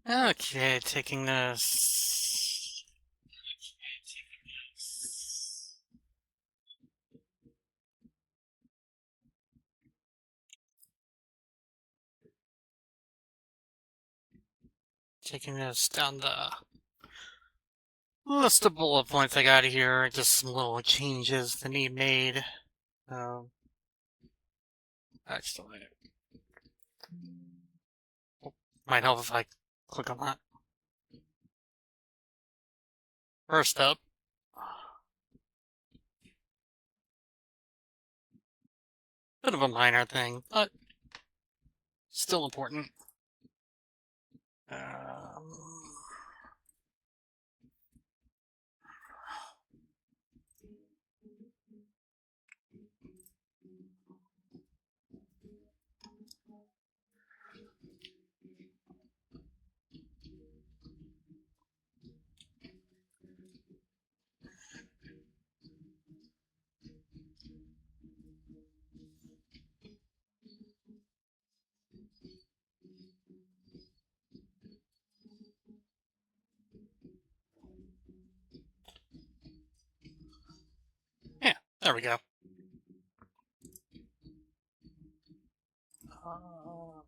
Okay, taking this. Taking this down the list of bullet points I got here. Just some little changes that need made. Actually, might help if I click on that. First up, bit of a minor thing, but still important. Um, yeah, there we go. Uh,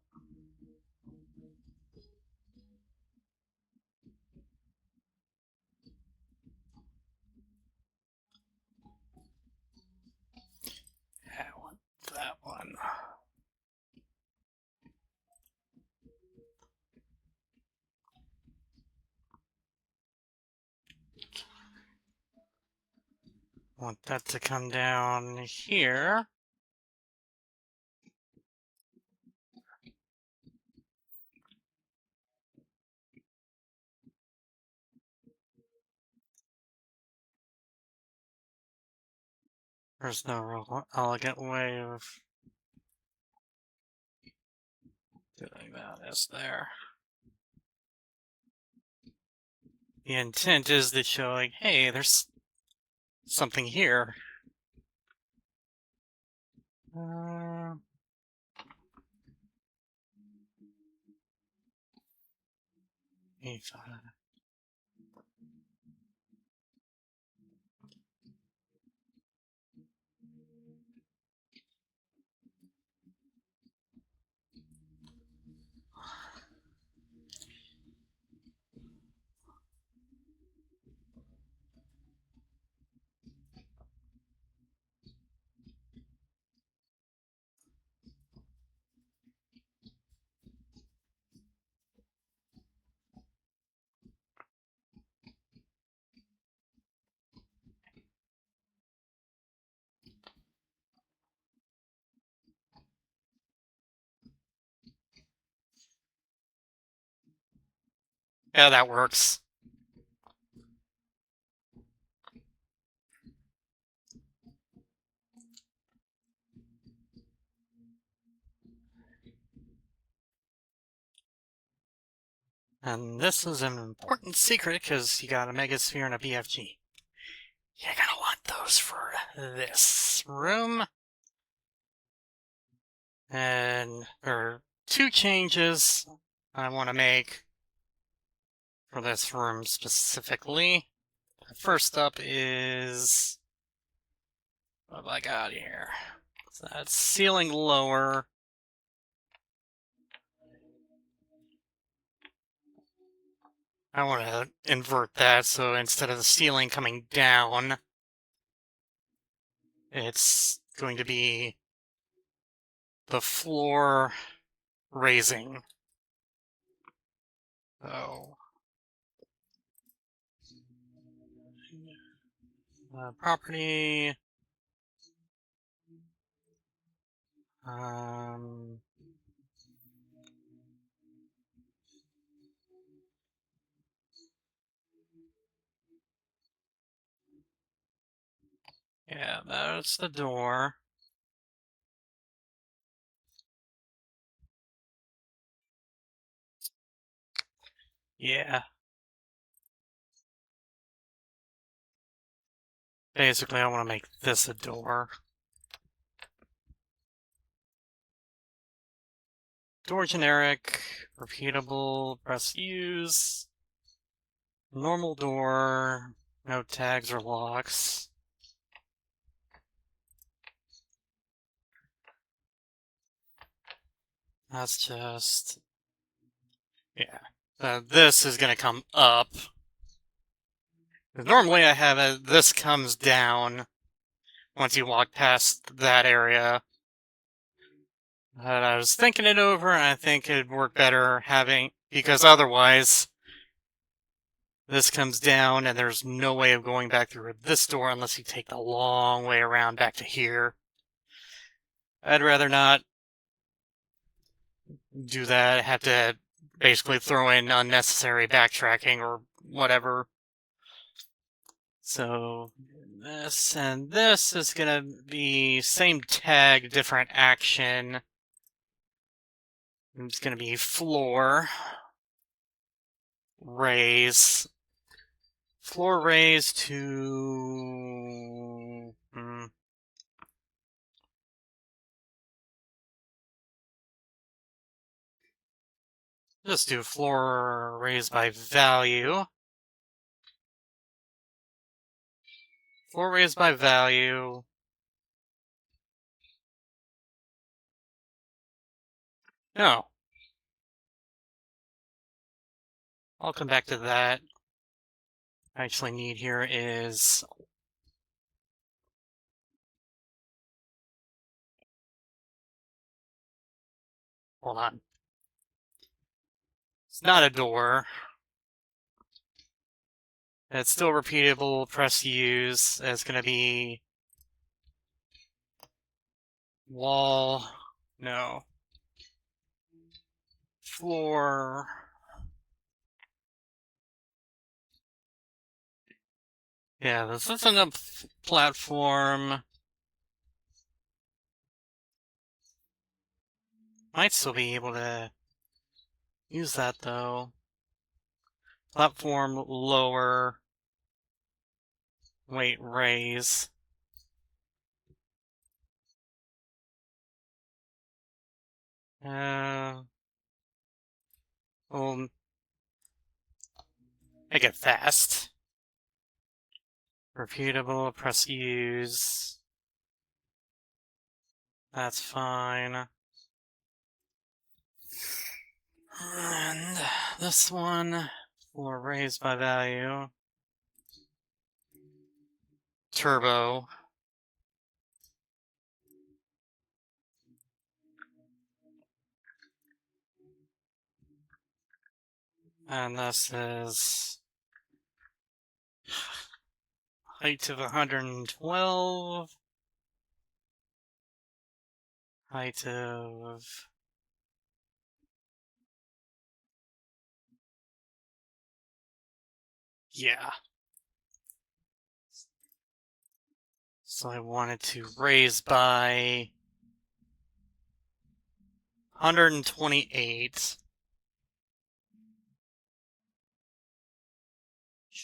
I want that one. Want that to come down here. There's no real elegant way of doing that, is there? The intent is to show, like, hey, there's something here. Uh, yeah, that works. And this is an important secret because you got a Megasphere and a BFG. You're gonna want those for this room. And there are two changes I want to make for this room specifically. First up is what have I got here? So that's ceiling lower. I want to invert that, so instead of the ceiling coming down, it's going to be the floor raising. So, property, um, yeah, that's the door. Yeah. Basically, I want to make this a door. door generic, repeatable, press use, normal door, no tags or locks. That's just, yeah. This is gonna come up. Normally I have it, this comes down once you walk past that area. But I was thinking it over, and I think it'd work better having, because otherwise, this comes down, and there's no way of going back through this door unless you take the long way around back to here. I'd rather not do that, have to basically throw in unnecessary backtracking or whatever. So this and this is gonna be same tag, different action. It's gonna be floor, raise, floor raise to just do floor raise by value. Floor raise by value. No. I'll come back to that. I actually need here is hold on. It's not a door. It's still repeatable, press use. It's gonna be wall, no. Floor. Yeah, this isn't a platform. Might still be able to use that though. Platform lower. Wait, raise. We'll make it fast. Repeatable, press use. That's fine. And this one, for raise by value. Turbo. And this is height of 112. Height of... yeah. So I wanted to raise by 128.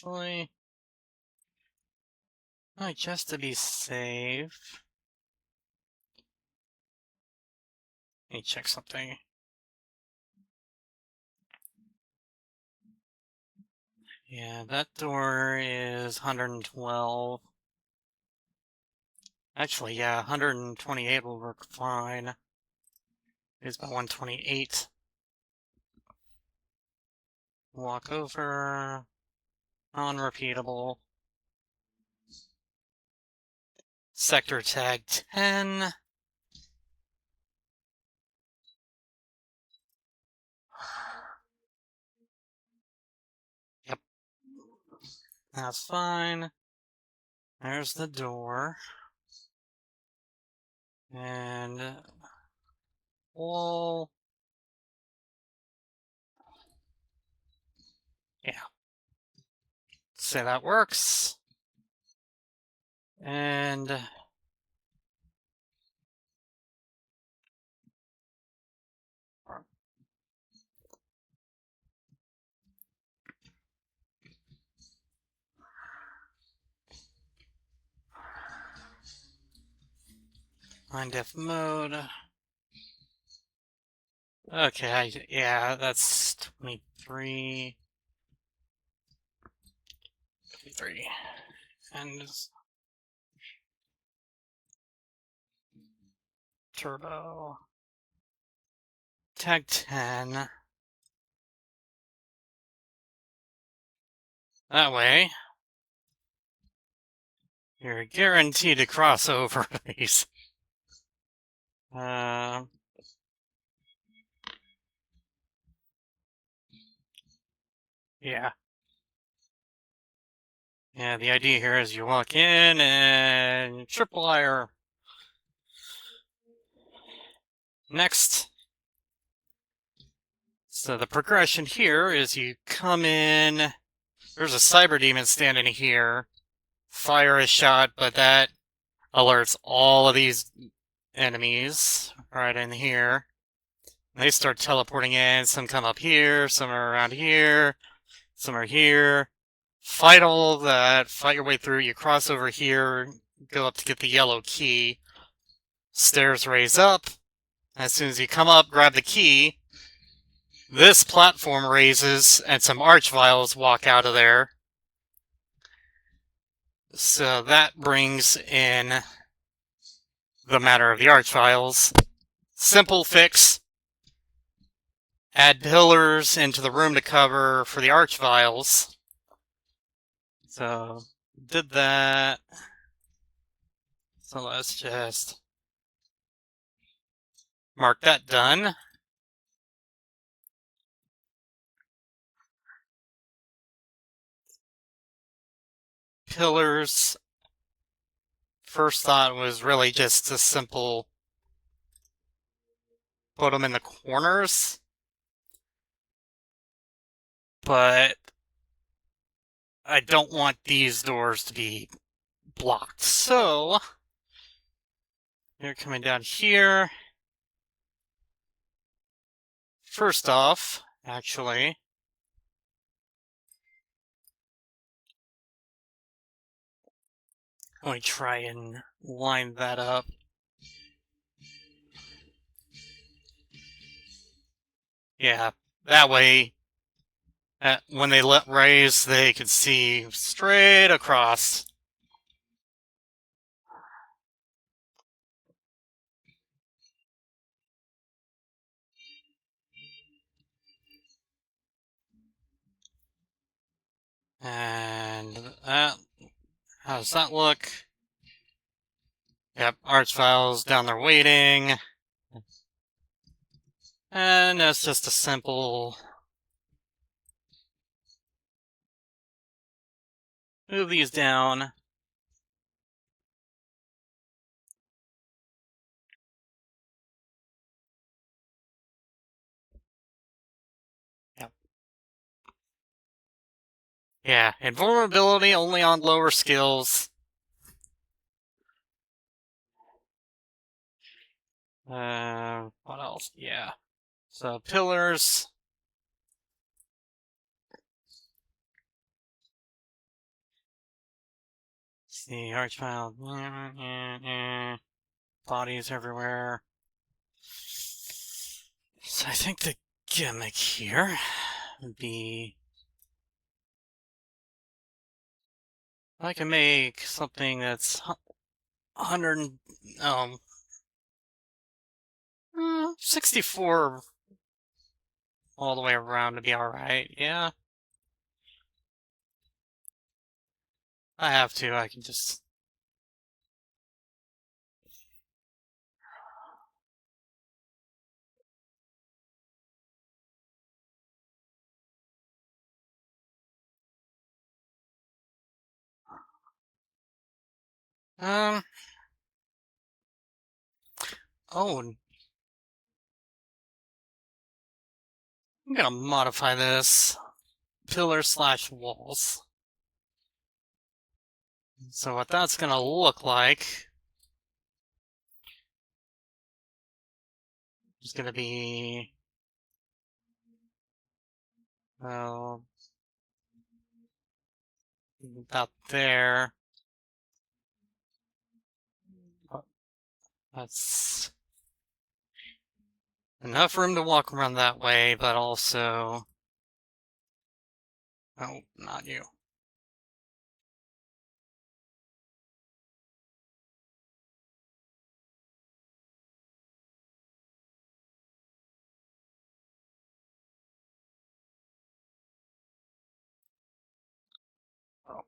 Actually, just to be safe. Let me check something. Yeah, that door is 112. Actually, yeah, 128 will work fine. It's about 128. Walk over. Unrepeatable. Sector tag 10. Yep. That's fine. There's the door. And wall. Yeah. Say that works. And line def mode. Okay, yeah, that's 23. 23. And turbo. Tag 10. That way, you're guaranteed to cross over these. Yeah. Yeah, the idea here is you walk in and triple wire. Next. So the progression here is you come in, there's a cyber demon standing here, fire a shot, but that alerts all of these enemies right in here. They start teleporting in, some come up here, some are around here, some are here. Fight all of that, fight your way through, you cross over here, go up to get the yellow key. Stairs raise up. As soon as you come up, grab the key. This platform raises, and some archviles walk out of there. So that brings in the matter of the archviles. Simple fix. Add pillars into the room to cover for the archviles. So, did that. So let's just mark that done. Pillars. First thought was really just a simple put them in the corners. But I don't want these doors to be blocked. So, you're coming down here. First off, actually, let me try and line that up. Yeah, that way, when they let raise, they can see straight across. And that, how does that look? Yep, archviles down there waiting. And that's just a simple move these down. Yep. Yeah, invulnerability only on lower skills. What else? Yeah. So pillars. See, archvile. Bodies everywhere. So I think the gimmick here would be I can make something that's 100 64 all the way around to be alright. Yeah. I have to, I can just oh, I'm gonna modify this pillar slash walls. So what that's gonna look like is gonna be well about there. That's enough room to walk around that way, but also... Oh, not you. Oh,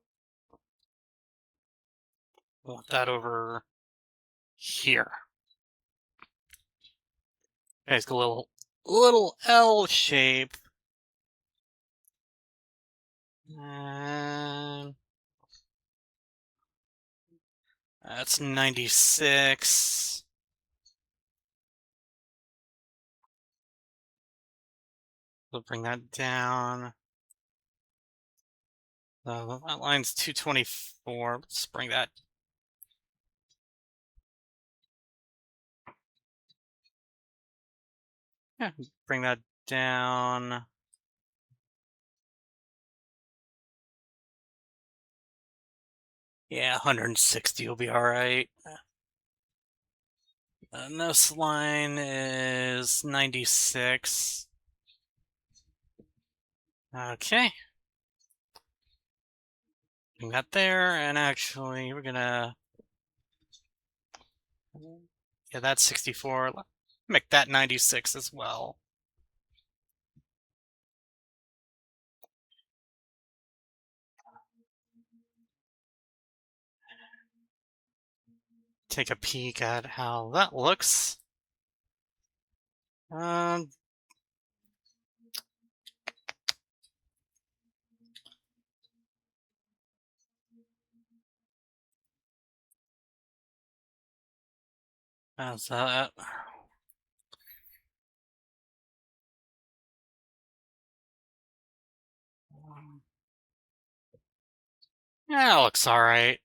want that over here. It's a little L shape. And that's 96. We'll bring that down. That line's 224. Let's bring that. Yeah, bring that down. Yeah, 160 will be alright. And this line is 96. Okay. Bring that there, and actually, we're gonna... Yeah, that's 64. Make that 96 as well. Take a peek at how that looks. How's that? Yeah, it looks alright.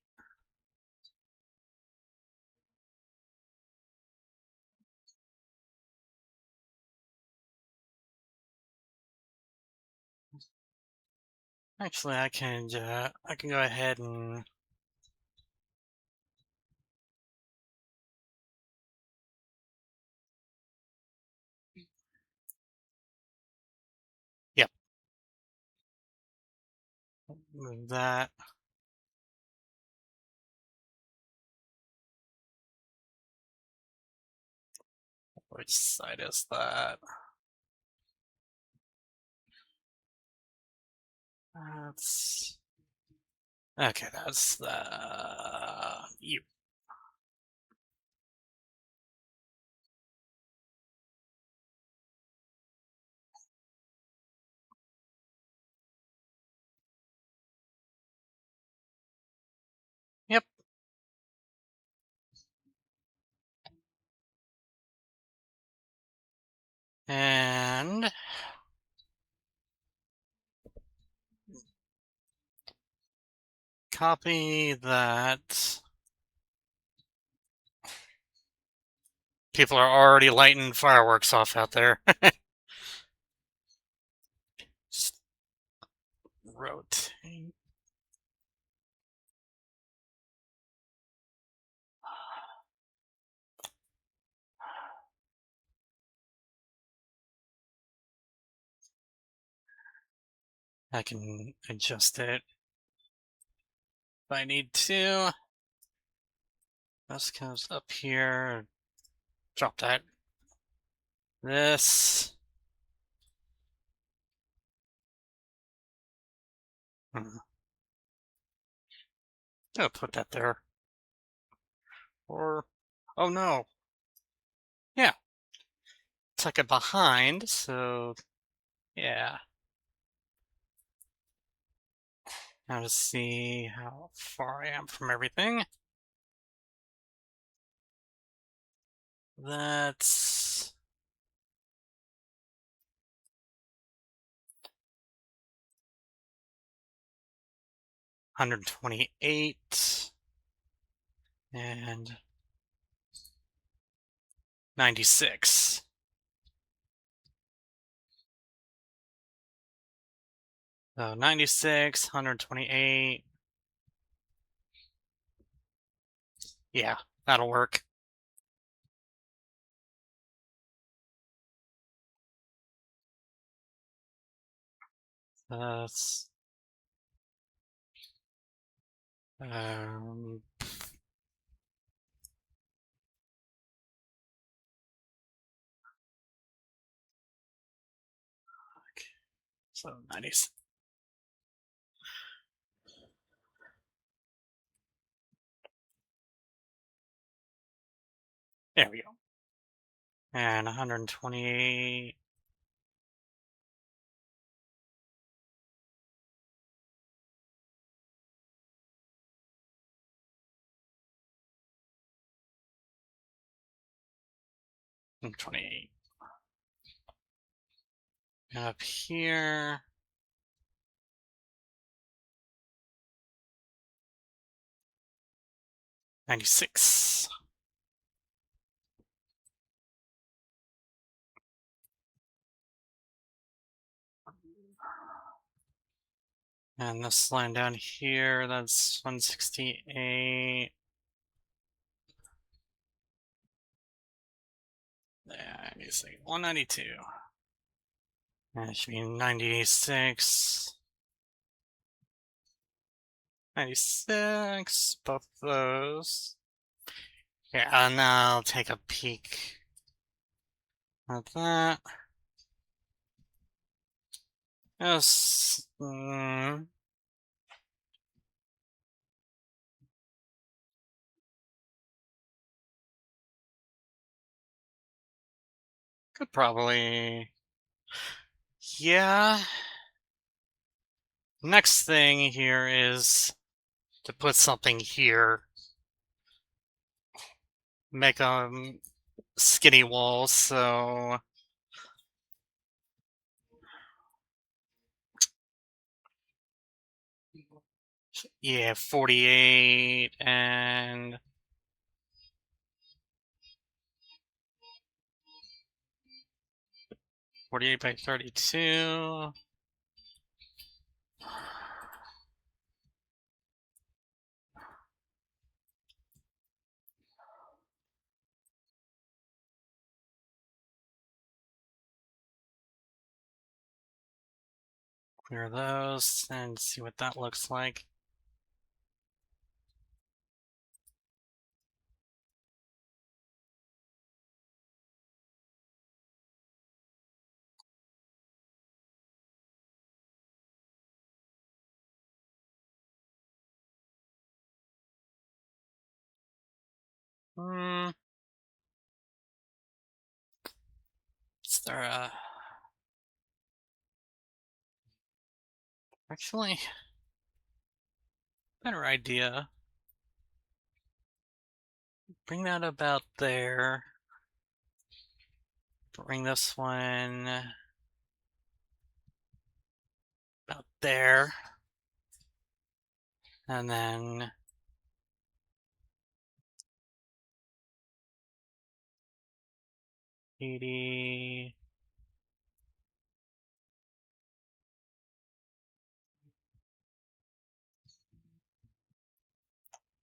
Actually, I can go ahead and... Yep. Move that. Which side is that? That's... Okay, that's the... You. Yep. And... Copy that. People are already lighting fireworks off out there. Just rotate. I can adjust it if I need to. This comes up here. Drop that. This. I'll put that there. Or, oh no. Yeah. Tuck it behind, so, yeah. Now to see how far I am from everything. That's... 128 and 96. So 96, 128. Yeah, that'll work. That's okay. So 90s. There we go. And 128. And 28. And up here. $96. And this line down here, that's 168. Yeah, I need to say 192. And it should be 96. 96, both those. Yeah, and now I'll take a peek at that. Yes. Could probably. Yeah. Next thing here is to put something here. Make a skinny wall, so. Yeah, 48 and. 48 by 32. Clear those and see what that looks like. Is there a... Actually, better idea. Bring that about there. Bring this one about there. And then 80.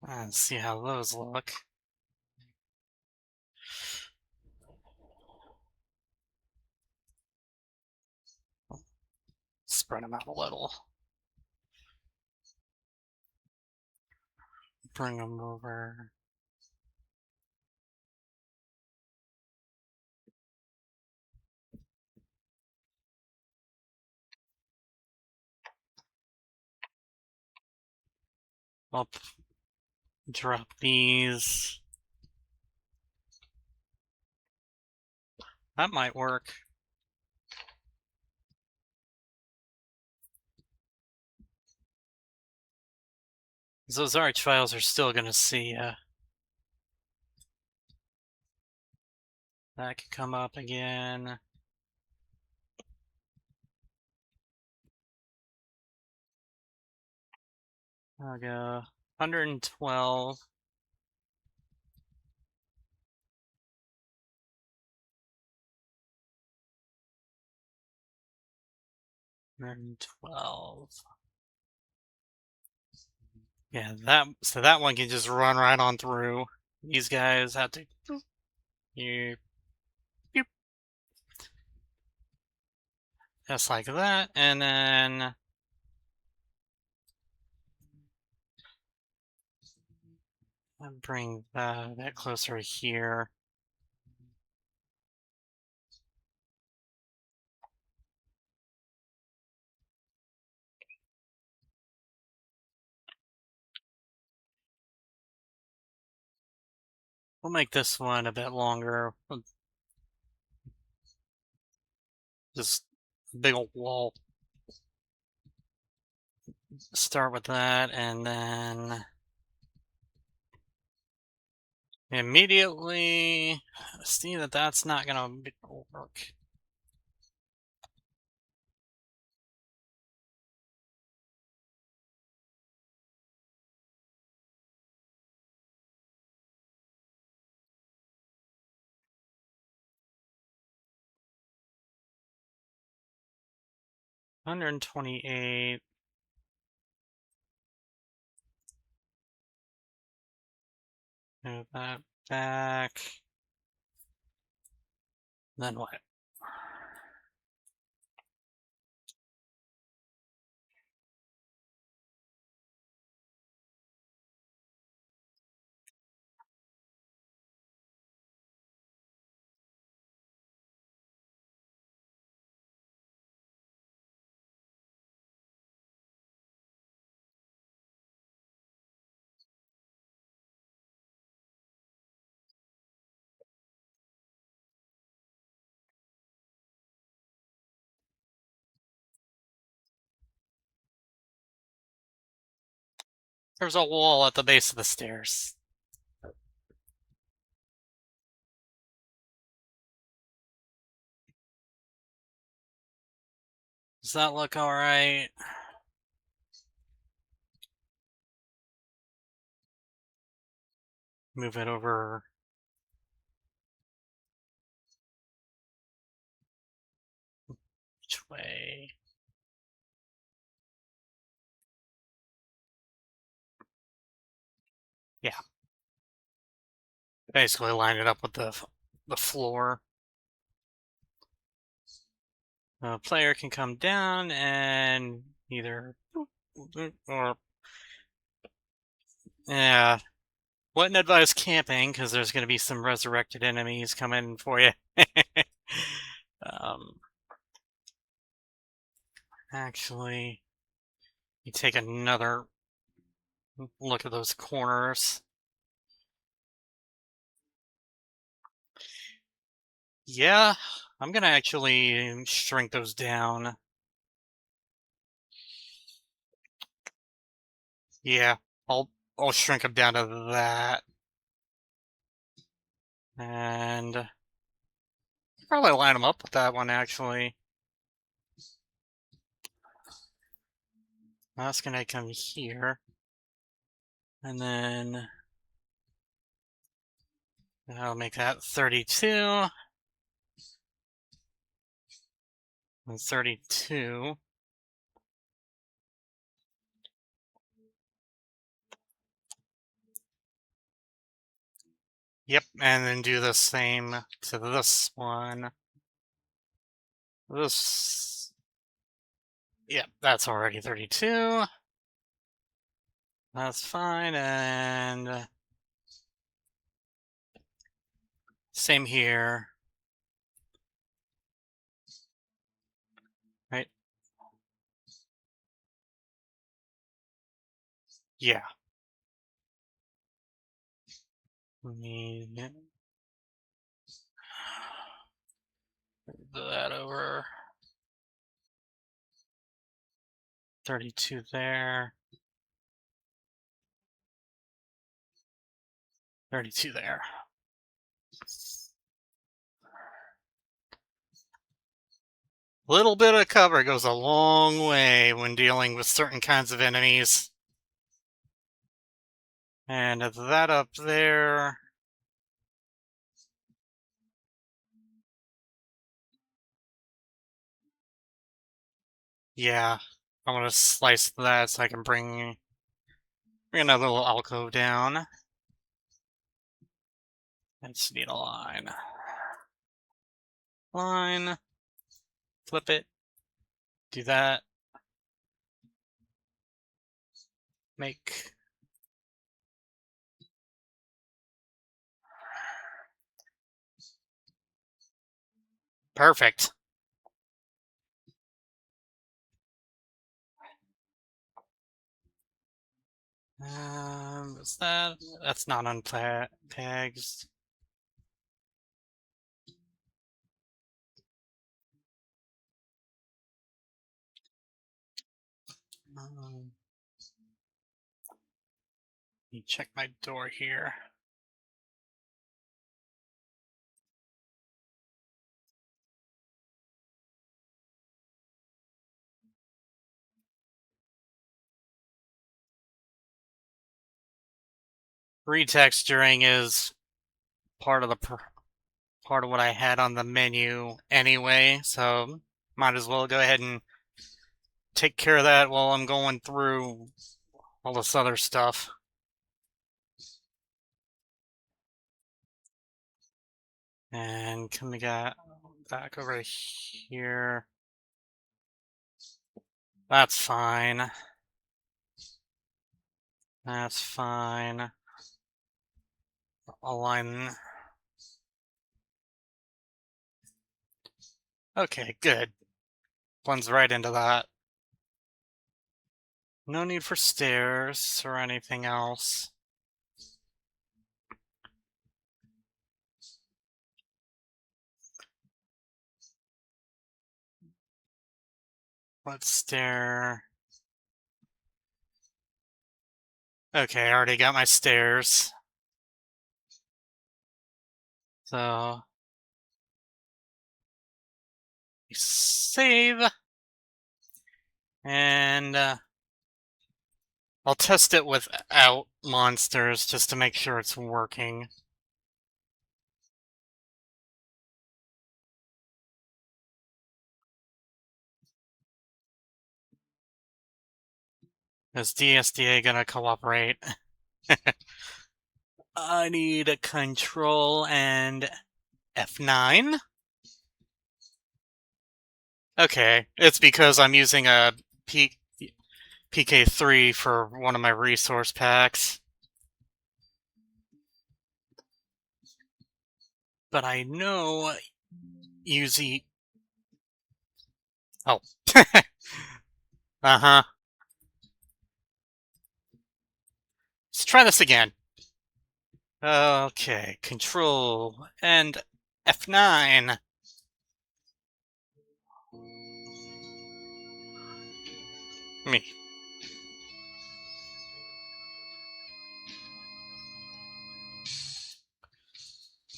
Let's see how those look. Spread them out a little. Bring them over. Up. Drop these. That might work. Those arch files are still going to see. That could come up again. I'll go 112. 112. Yeah, that one can just run right on through. These guys have to you just like that, and then I'll bring that closer here. We'll make this one a bit longer. Just a big old wall. Start with that, and then immediately see that that's not gonna work. $128. Move that back. Then what? There's a wall at the base of the stairs. Does that look alright? Move it over. Which way? Yeah. Basically line it up with the floor. The player can come down and either or yeah. Wouldn't advise camping because there's going to be some resurrected enemies coming for you. um, actually, you take another look at those corners. Yeah, I'm gonna actually shrink those down. Yeah, I'll shrink them down to that, and probably line them up with that one actually. That's gonna come here, and then I'll make that 32 and 32. Yep, and then do the same to this one. This, yep, that's already 32. That's fine, and same here. Right? Yeah. Let me get that over. 32 there. 32 there. Little bit of cover goes a long way when dealing with certain kinds of enemies. And that up there. Yeah, I'm gonna slice that so I can bring another little alcove down. And just need a line. Line. Flip it. Do that. Make. Perfect. Is that? That's not untagged. Let me check my door here. Retexturing is part of what I had on the menu anyway, so might as well go ahead and take care of that while I'm going through all this other stuff. And coming back over here. That's fine. That's fine. Align. Okay, good. Blends right into that. No need for stairs or anything else. Let's stair. Okay, I already got my stairs. So save. And I'll test it without monsters just to make sure it's working. Is DSDA gonna cooperate? I need a control and F9. Okay, it's because I'm using a PK3 for one of my resource packs. But I know UZ. Oh. Uh-huh. Let's try this again. Okay, control and F9. Me.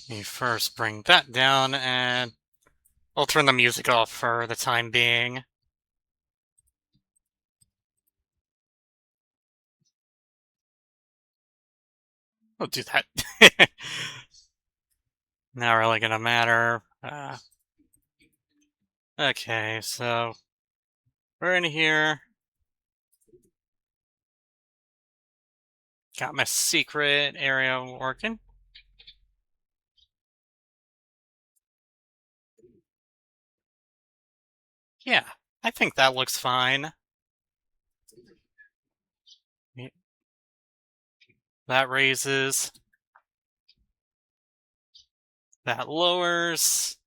Let me first bring that down, and I'll turn the music off for the time being. I'll do that. Not really gonna matter. Okay, so we're in here. Got my secret area working. Yeah, I think that looks fine. That raises. That lowers.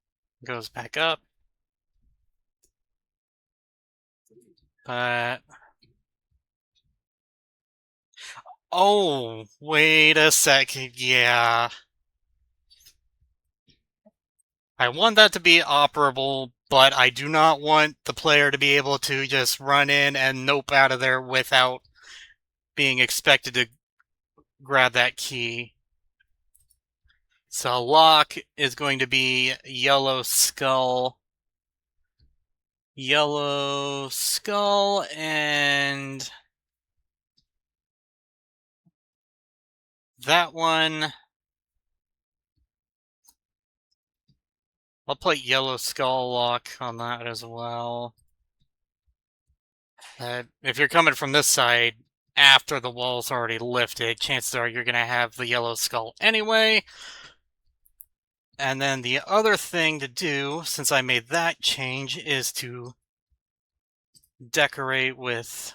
Goes back up. But... oh, wait a second. Yeah. I want that to be operable, but I do not want the player to be able to just run in and nope out of there without being expected to grab that key. So lock is going to be yellow skull. Yellow skull and that one. I'll put yellow skull lock on that as well. If you're coming from this side after the wall's already lifted, chances are you're going to have the yellow skull anyway. And then the other thing to do, since I made that change, is to decorate with...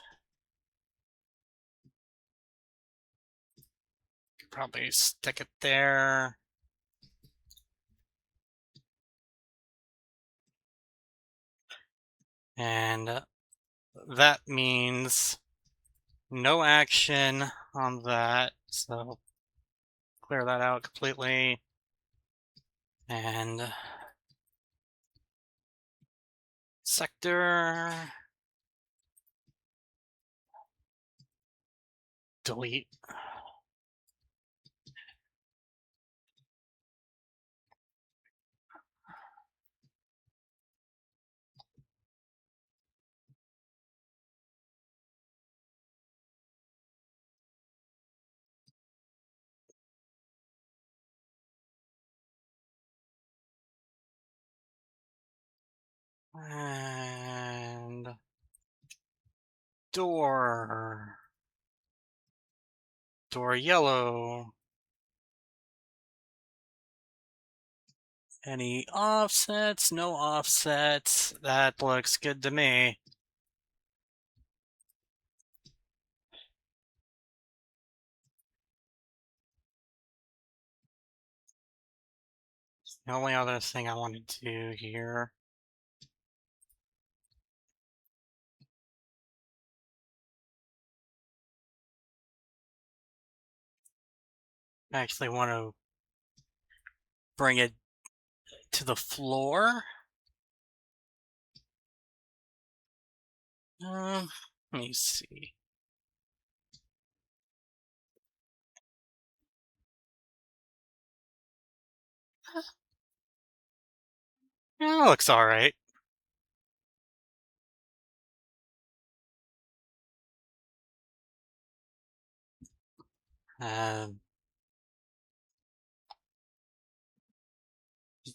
Probably stick it there. And that means no action on that, so clear that out completely. And sector, delete. And door. Door yellow. Any offsets? No offsets. That looks good to me. The only other thing I want to do here. I actually want to bring it to the floor. Let me see. Yeah, looks alright.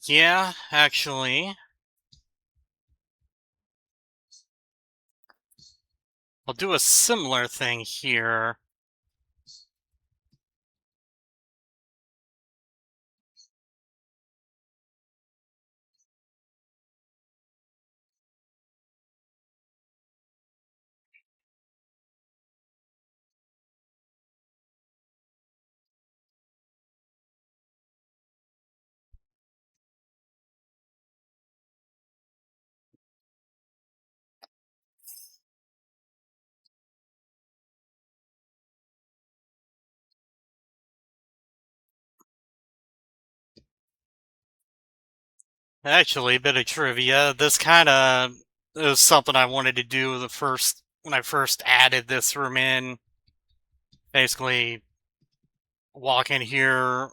Yeah, actually. I'll do a similar thing here. Actually, a bit of trivia. This kind of is something I wanted to do when I first added this room in. Basically, walk in here,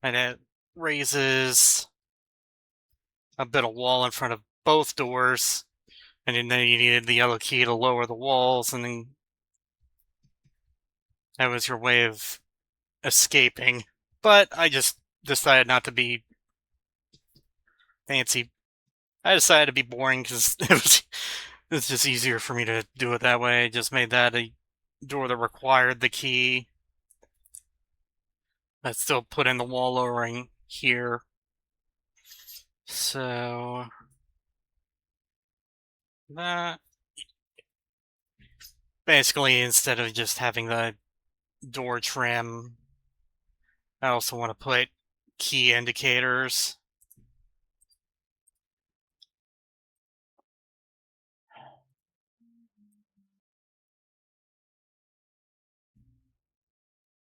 and it raises a bit of wall in front of both doors, and then you needed the yellow key to lower the walls, and then that was your way of escaping. But I just decided not to be fancy. I decided to be boring because it's just easier for me to do it that way. I just made that a door that required the key. I still put in the wall lowering here. So that basically, instead of just having the door trim, I also want to put key indicators.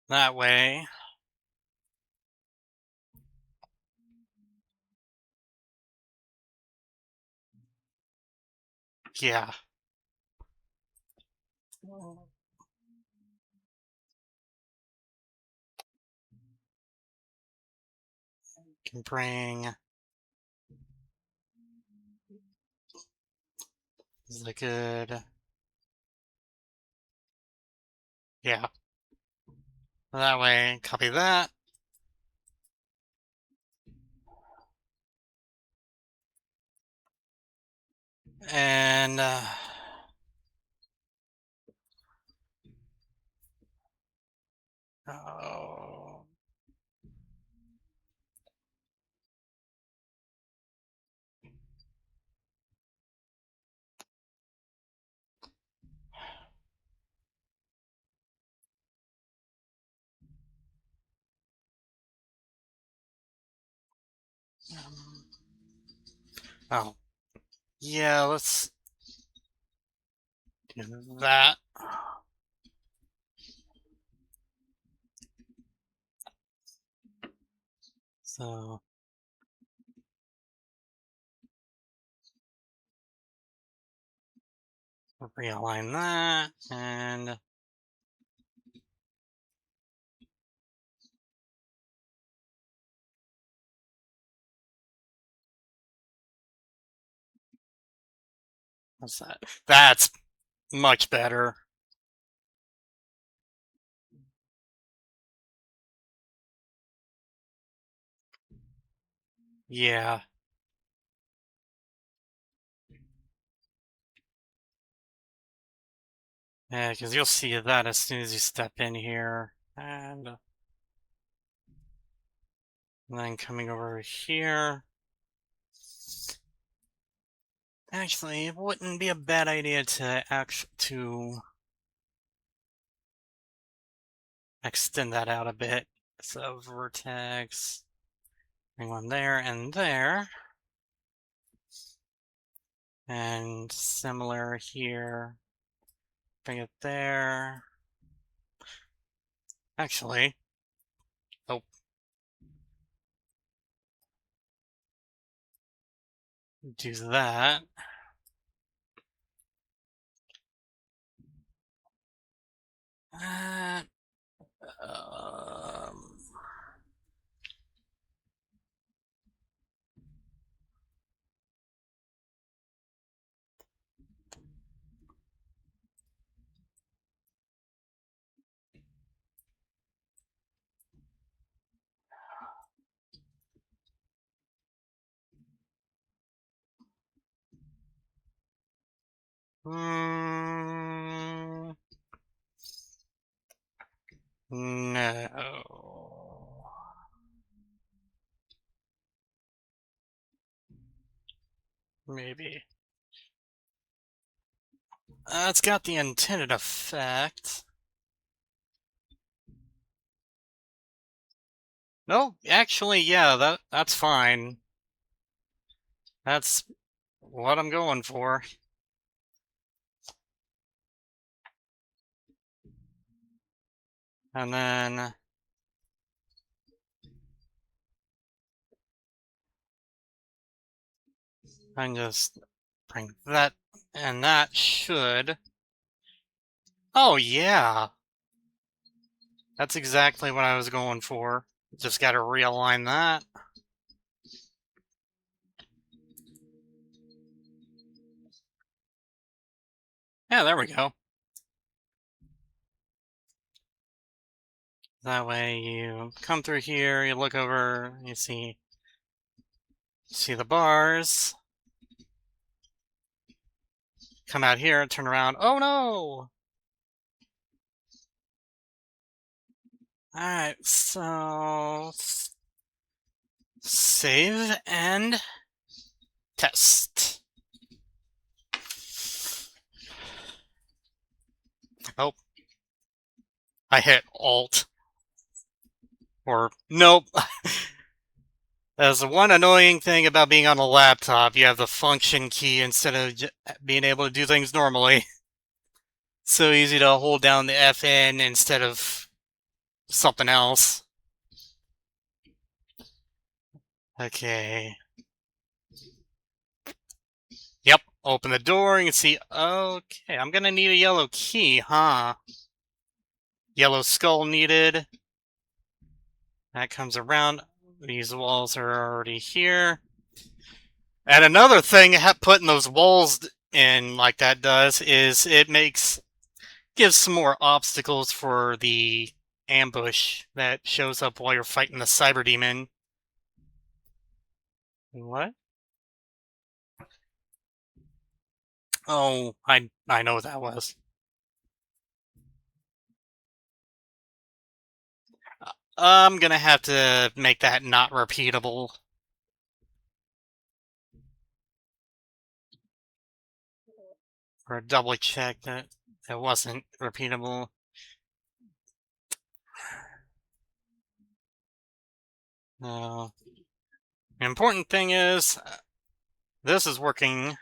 That way, yeah. Can bring... Is that good? Yeah. That way, copy that. And oh, Oh. Yeah, let's do that. So realign that, and what's that? That's much better. Yeah. Yeah, because you'll see that as soon as you step in here. And then coming over here. Actually, it wouldn't be a bad idea to extend that out a bit. So vertex, bring one there and there. And similar here. Bring it there. Actually, oh, do that. Uh, um, mm, no. Maybe. It's got the intended effect. No, actually, yeah, that's fine. That's what I'm going for. And then I can just bring that, and that should. Oh, yeah. That's exactly what I was going for. Just gotta realign that. Yeah, there we go. That way you come through here, you look over, you see the bars. Come out here, turn around. Oh no! Alright, so save and test. Oh, I hit Alt. Or, nope. That's the one annoying thing about being on a laptop. You have the function key instead of being able to do things normally. So easy to hold down the FN instead of something else. Okay. Yep, open the door and you can see, okay, I'm gonna need a yellow key, huh? Yellow skull needed. That comes around. These walls are already here. And another thing putting those walls in like that does is it gives some more obstacles for the ambush that shows up while you're fighting the cyber demon. What? Oh, I know what that was. I'm gonna have to make that not repeatable. Or double check that it wasn't repeatable. No. The important thing is, this is working.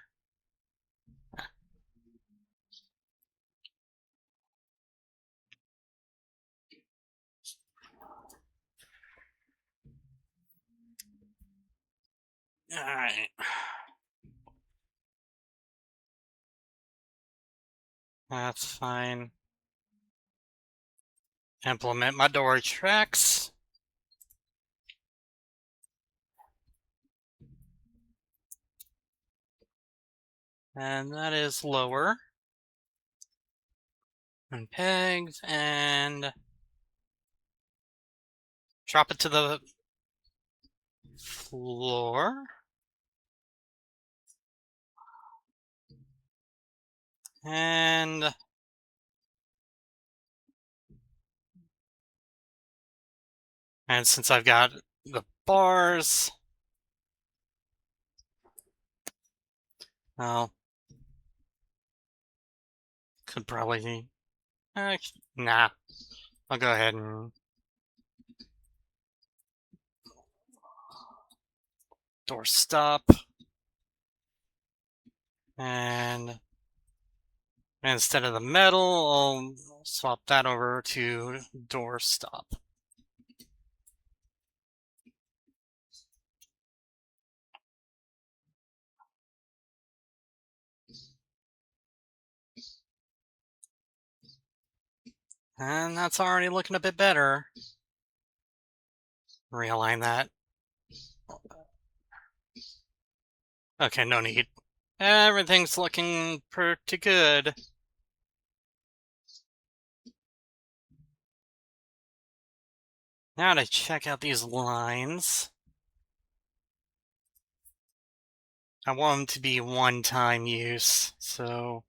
Alright. That's fine. Implement my door tracks. And that is lower. And pegs, and drop it to the floor. And since I've got the bars, well, could probably, nah, I'll go ahead and door stop. And instead of the metal, I'll swap that over to door stop. And that's already looking a bit better. Realign that. Okay, no need. Everything's looking pretty good. Now to check out these lines. I want them to be one-time use, so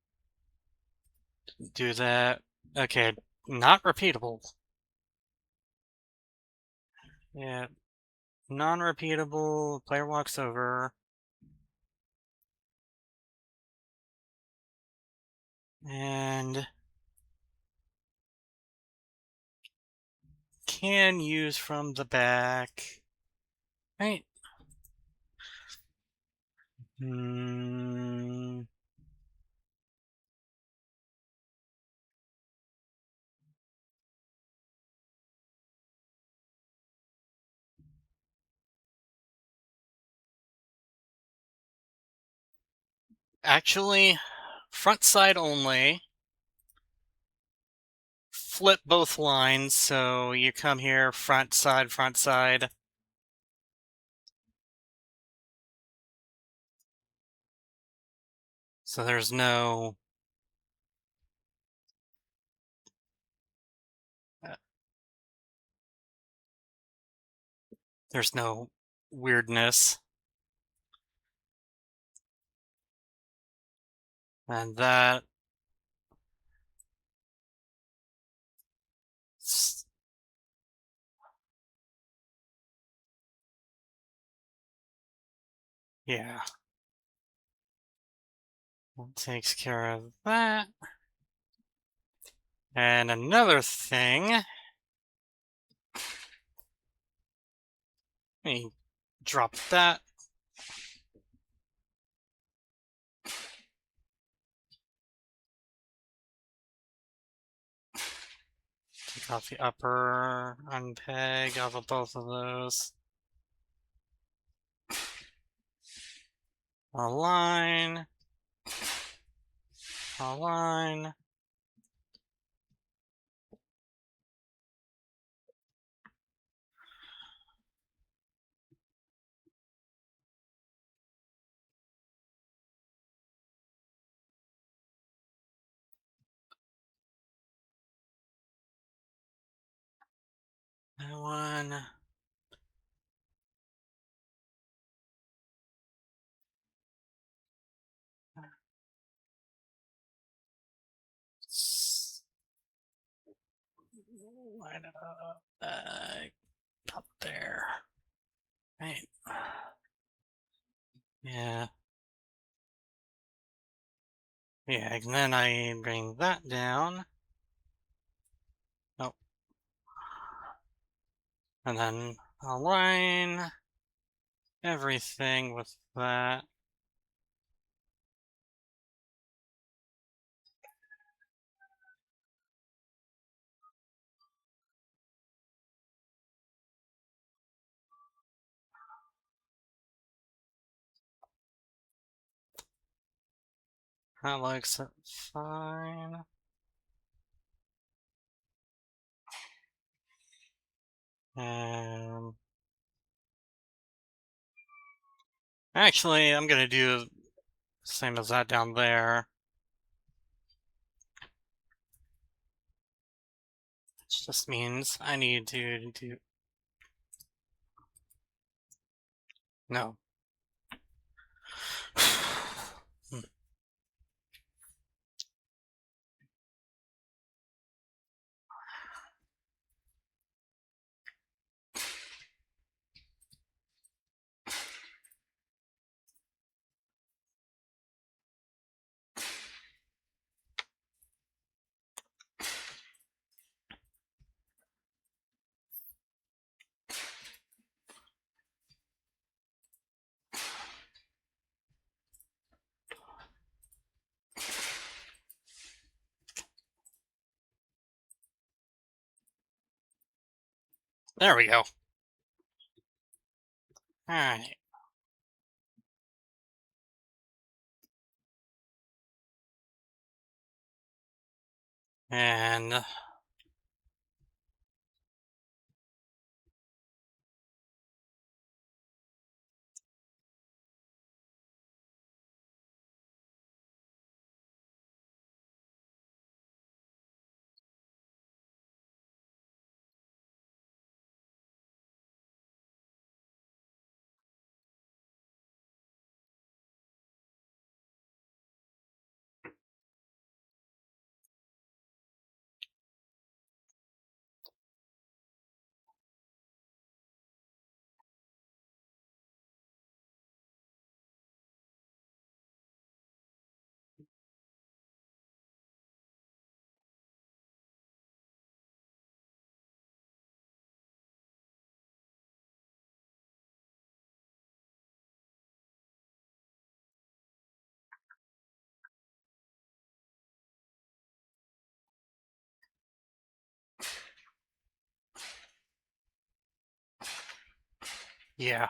do that. Okay, not repeatable. Yeah, non-repeatable, player walks over. And can use from the back. Right? Actually, front side only. Flip both lines, so you come here, front side, front side. So there's no weirdness. And that yeah. That takes care of that. And another thing, let me drop that. Take off the upper, unpeg off of both of those. Align. Align. That one. Line it up there. Right. Yeah. Yeah, and then I bring that down. Oh. And then align. everything with that. That looks fine. And actually, I'm gonna do the same as that down there. Which just means I need to do... No. Hmm. There we go. Alright. And yeah.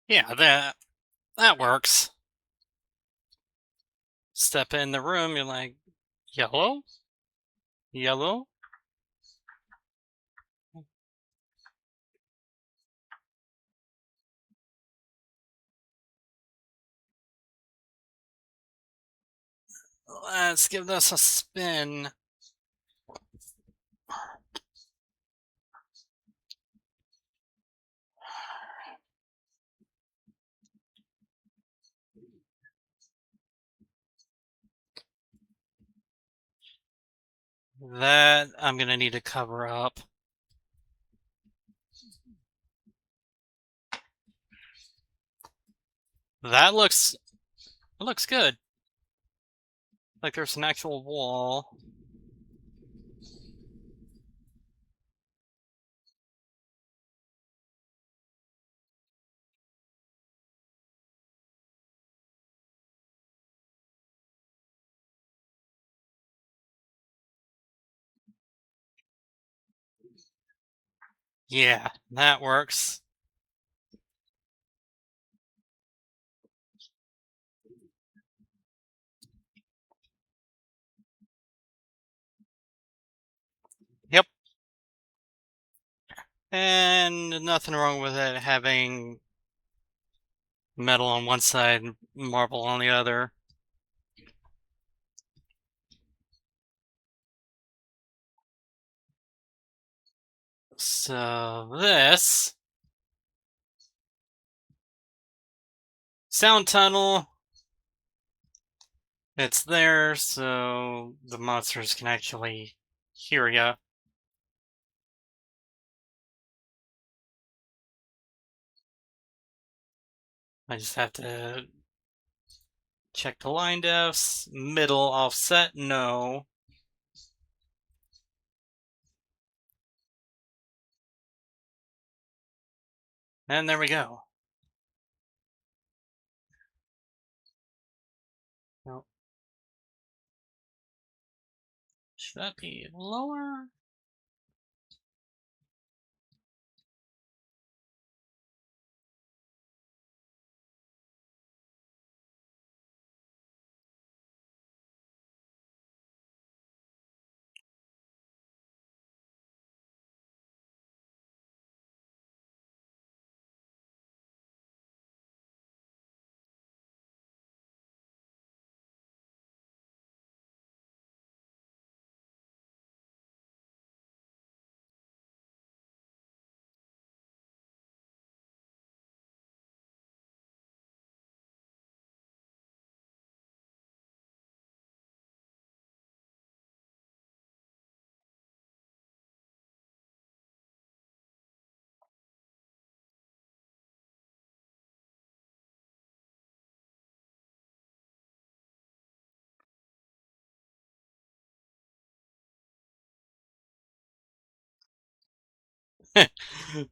Yeah, that works. Step in the room, you're like, yellow? Yellow? Let's give this a spin. That I'm gonna need to cover up. That looks good. Like there's an actual wall. Yeah, that works. Yep. And nothing wrong with it having metal on one side and marble on the other. So this Sound tunnel. It's there, so the monsters can actually hear ya. I just have to check the line defs. Middle offset, no. And there we go. Nope. Should that be lower?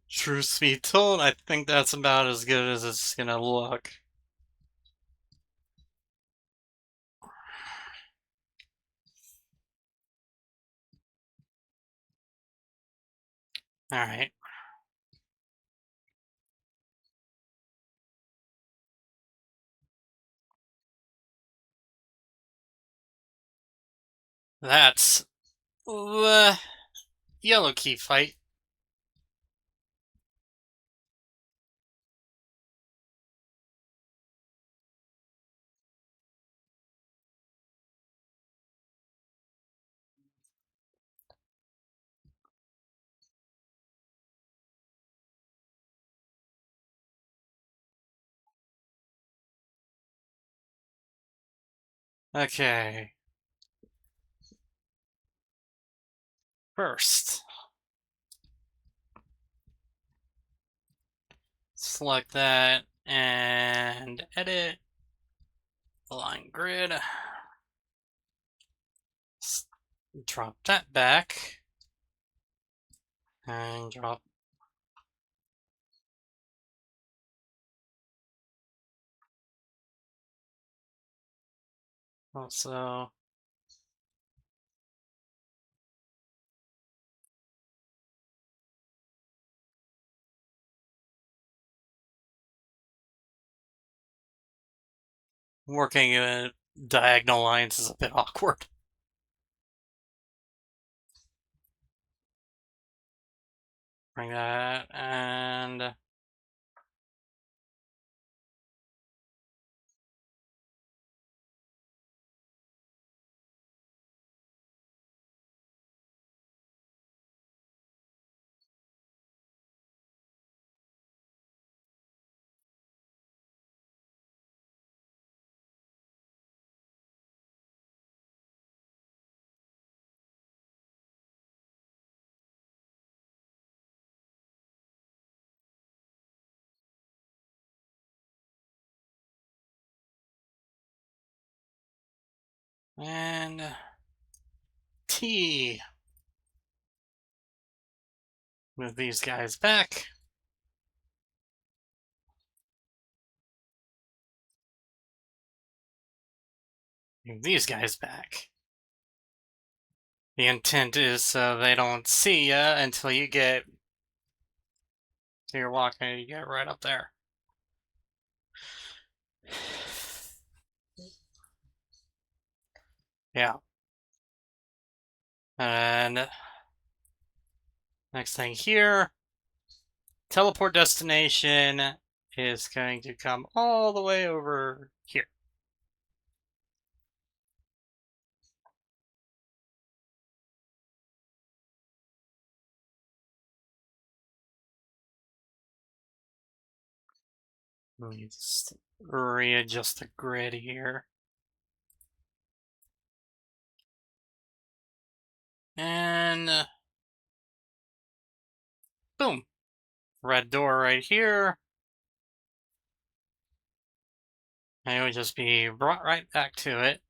Truth be told, I think that's about as good as it's gonna look. Alright. That's yellow key fight. Okay. First, select that and edit align grid. Drop that back and drop also working in diagonal lines is a bit awkward. Bring that and T. Move these guys back. Move these guys back. The intent is so they don't see ya until you get. So you're walking, you get right up there. Yeah. And next thing here, teleport destination is going to come all the way over here. Let me just readjust the grid here. And boom. Red door right here. And it would just be brought right back to it.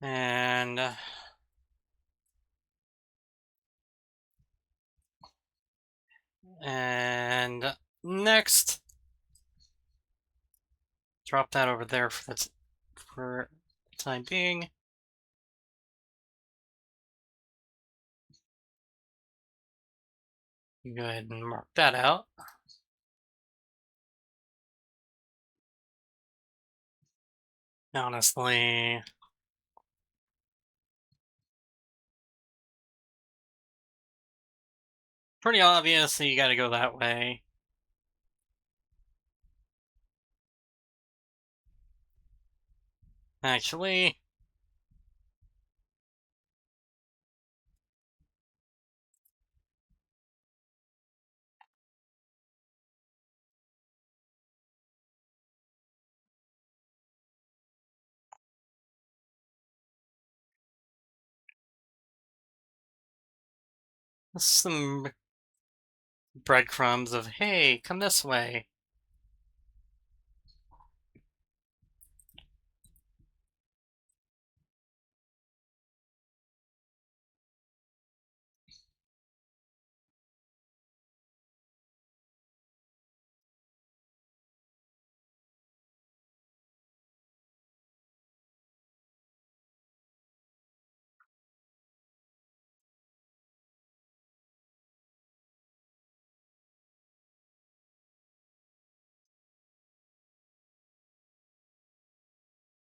And next, drop that over there for the time being. Go ahead and mark that out. Honestly, pretty obvious that you gotta go that way. Actually, some breadcrumbs of, hey, come this way.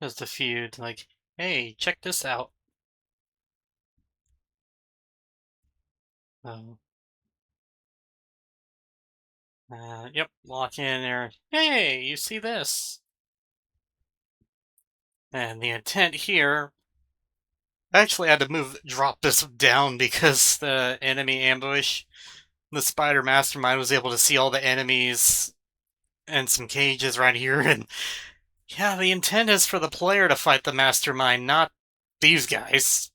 Just a few to like, hey, check this out. Oh. Yep, lock in there. Hey, you see this? And the intent here, I actually had to drop this down because the enemy ambush, the spider mastermind was able to see all the enemies and some cages right here. And yeah, the intent is for the player to fight the mastermind, not these guys.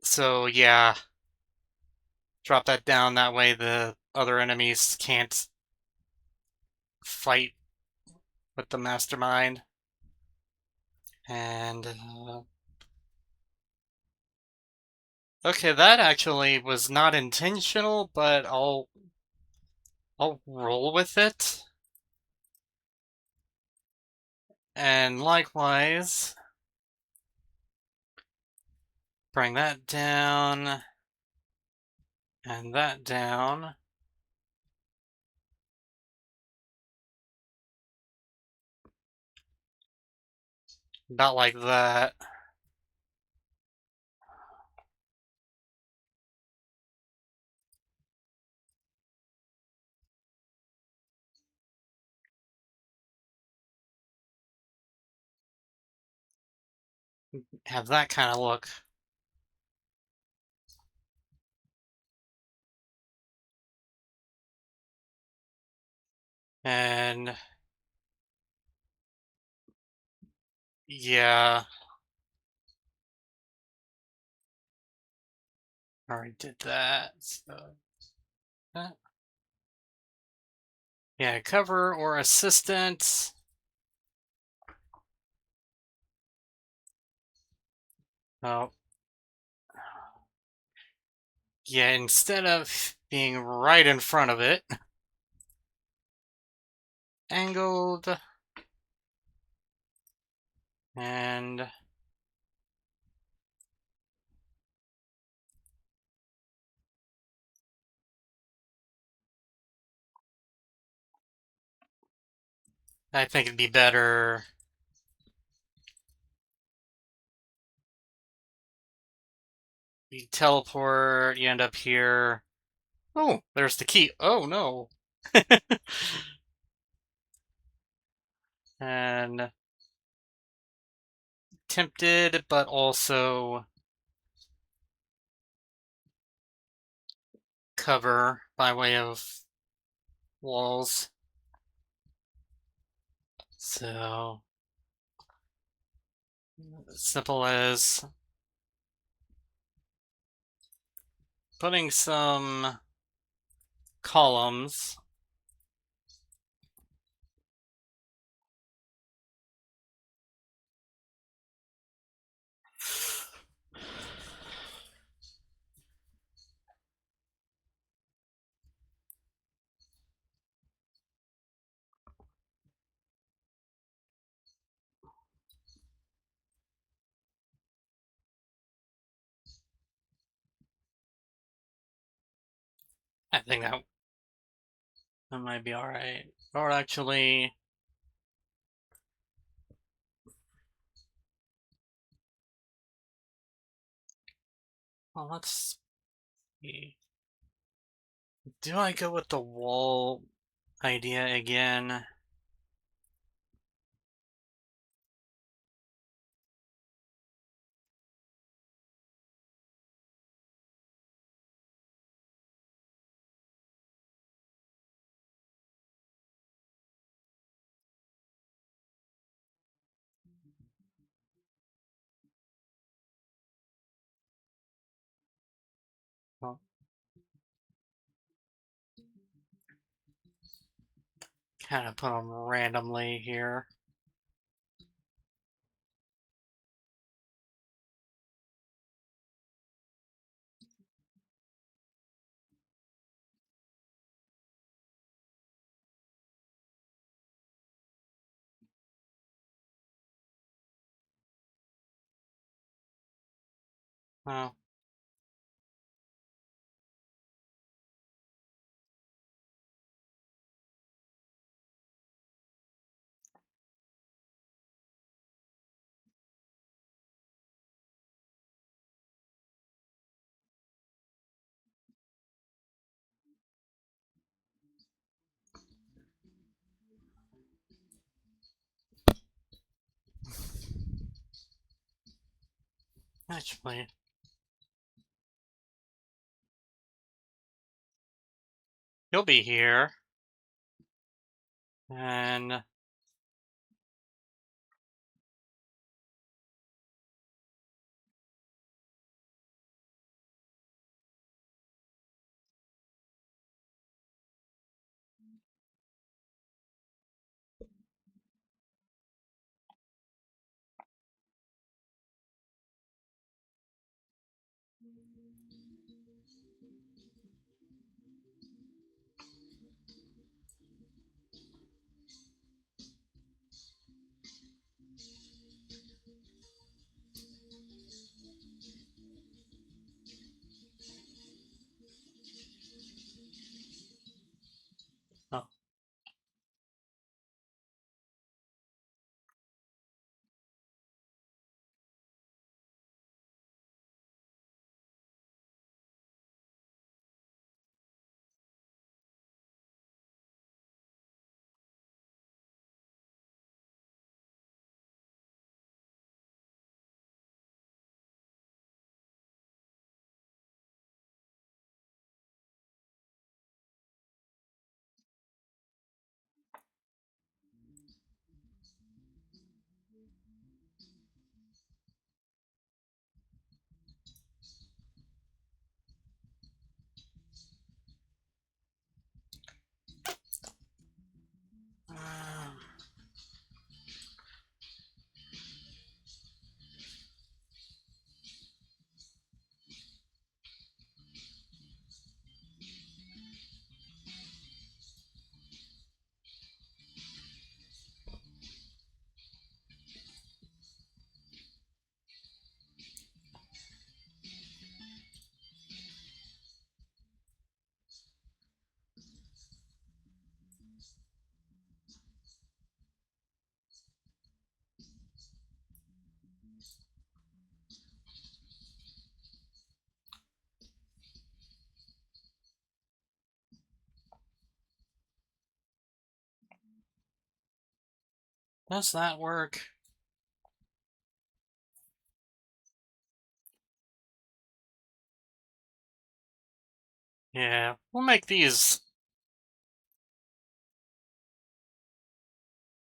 So yeah, drop that down. That way the other enemies can't fight with the mastermind. And okay, that actually was not intentional, but I'll roll with it. And likewise, bring that down and that down. About like that. Have that kind of look. And yeah, already did that. So yeah, cover or assistant. Oh, yeah, instead of being right in front of it, angled, and I think it'd be better. You teleport, you end up here. Oh, there's the key. Oh no. And tempted, but also cover by way of walls. So, simple as putting some columns I think that might be alright. Or actually, well, let's see. Do I go with the wall idea again? Well, kind of put them randomly here. Oh, actually, you'll be here. And oh, uh, does that work? Yeah, we'll make these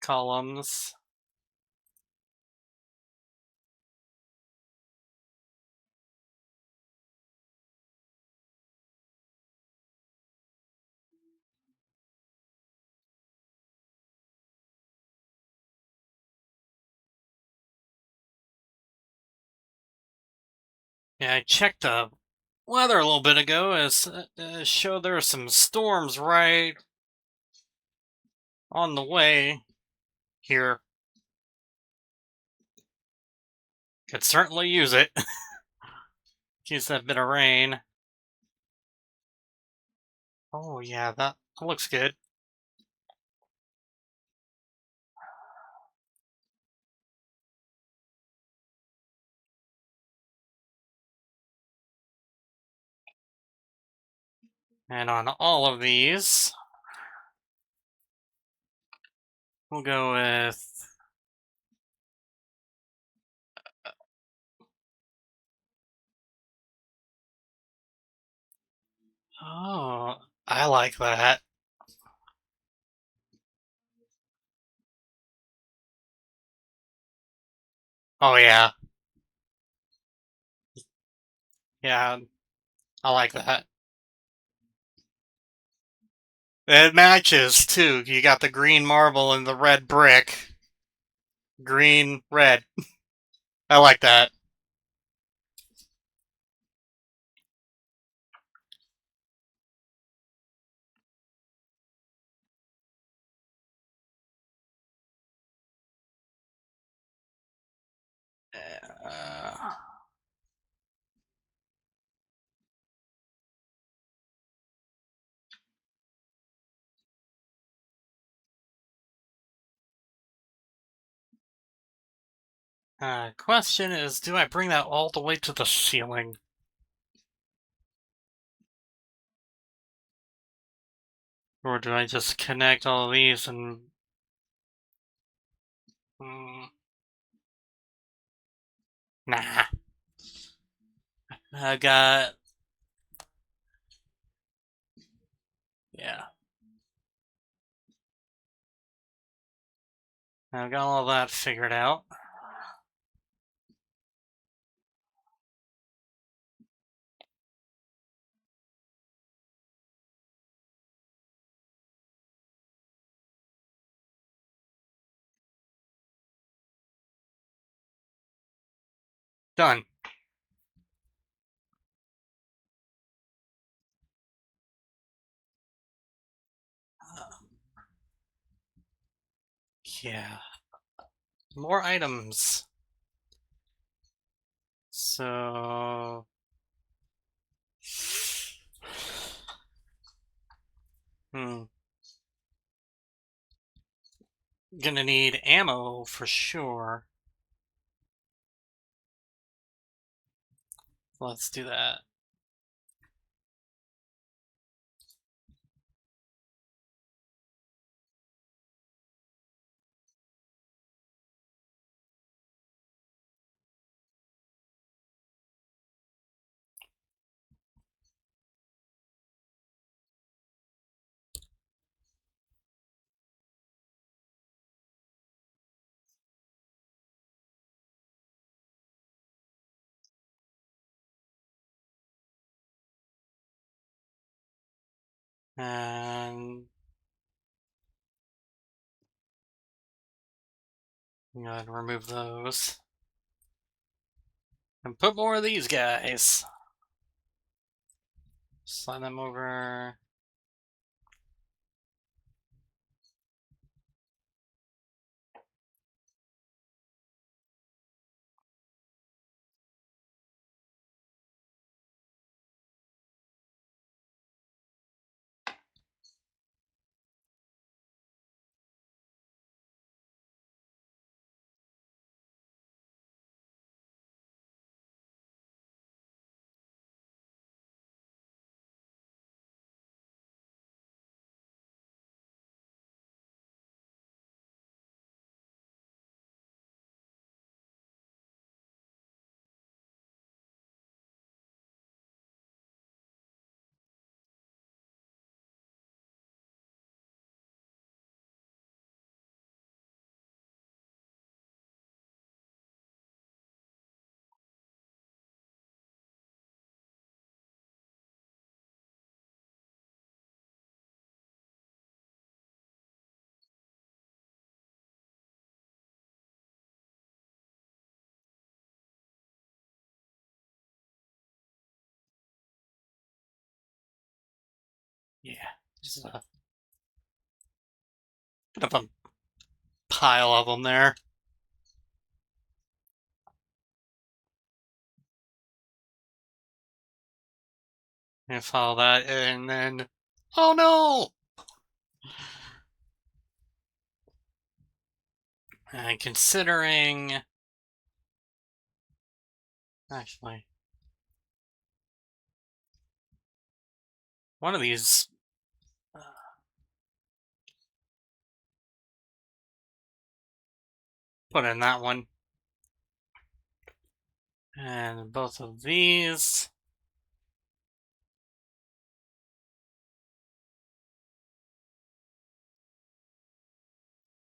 columns. Yeah, I checked the weather a little bit ago. It showed there are some storms right on the way here. Could certainly use it. Use that bit of rain. Oh yeah, that looks good. And on all of these, we'll go with... Oh, I like that. Oh yeah. Yeah, I like that. It matches too. You got the green marble and the red brick. Green, red. I like that. Uh, question is, do I bring that all the way to the ceiling? Or do I just connect all of these and... Nah. I got... Yeah. I got all that figured out. Done. Yeah. More items. So... Gonna need ammo for sure. Let's do that. And... I'm gonna remove those. And put more of these guys. Slide them over. Yeah, just a bit of a pile of them there. And follow that, and then, oh no! And considering, actually, one of these, put in that one, and both of these.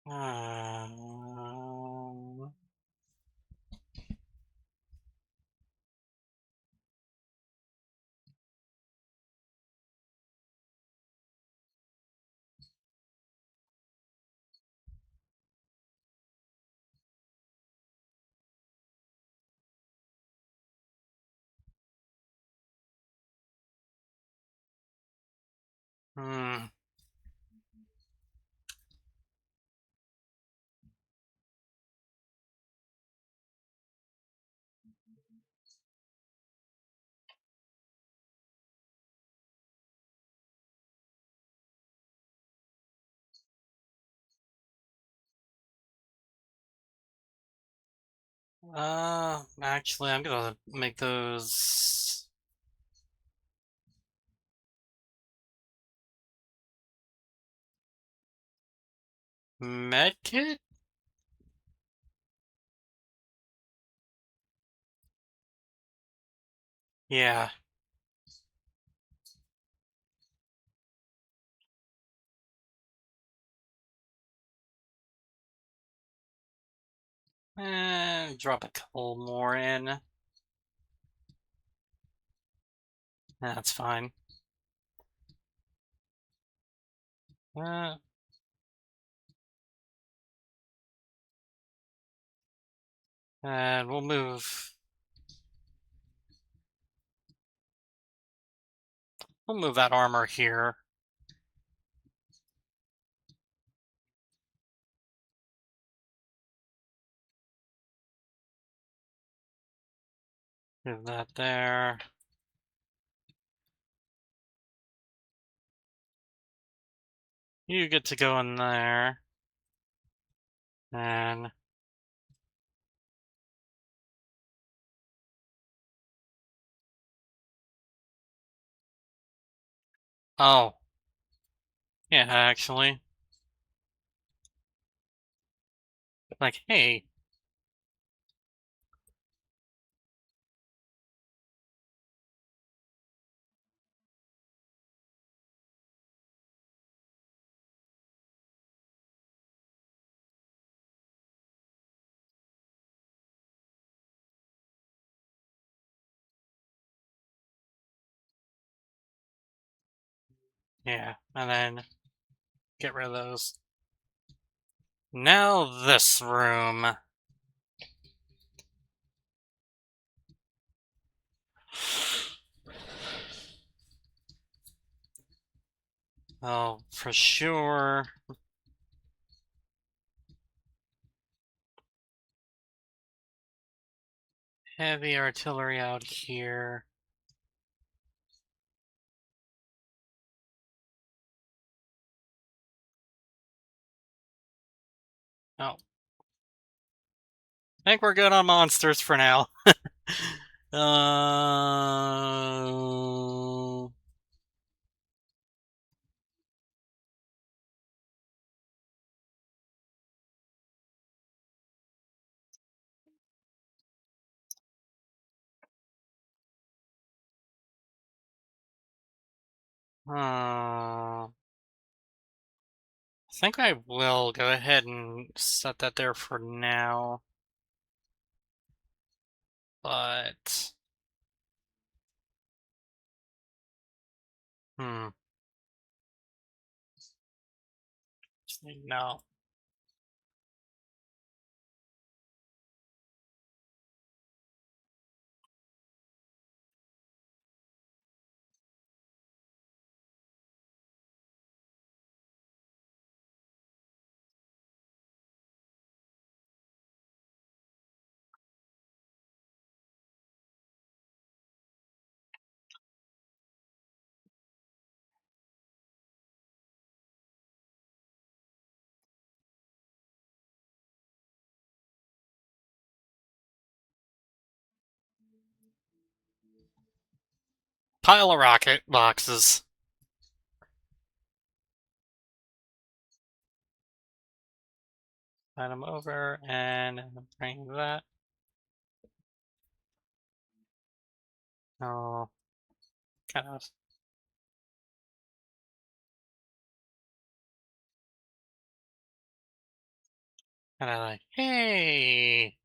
Um, hmm. Actually, I'm gonna make those medkit? Yeah. Drop a couple more in. That's fine. Uh, and we'll move that armor here. Move that there. You get to go in there. And oh, yeah, actually. Like, hey, yeah, and then get rid of those. Now this room. Oh, for sure. Heavy artillery out here. Oh, I think we're good on monsters for now. uh, I think I will go ahead and set that there for now. But, hmm, no. pile of rocket boxes. Slide them over and bring that. Oh, kind of. Kind of like, hey.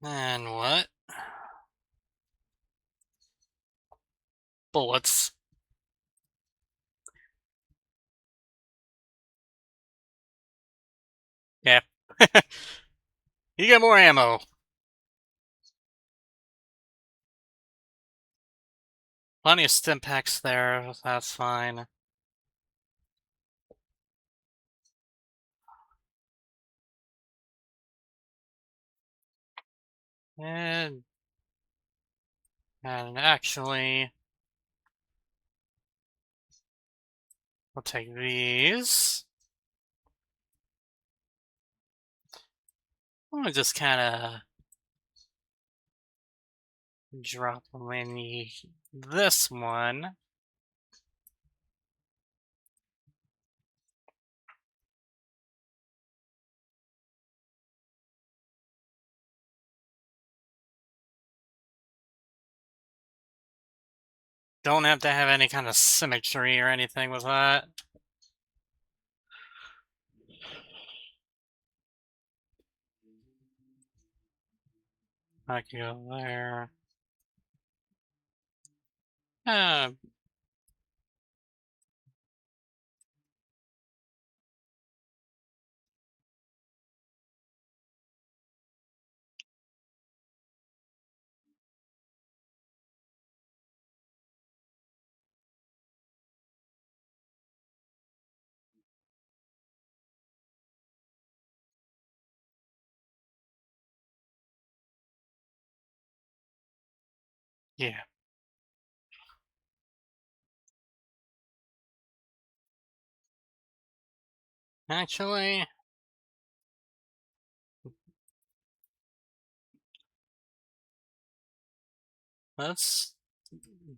And what? Bullets. Yeah. You get more ammo. Plenty of stim packs there. That's fine. And actually, we'll take these. I'm gonna just kind of drop them in this one. Don't have to have any kind of symmetry or anything with that. I can go there. Uh, yeah. Actually, let's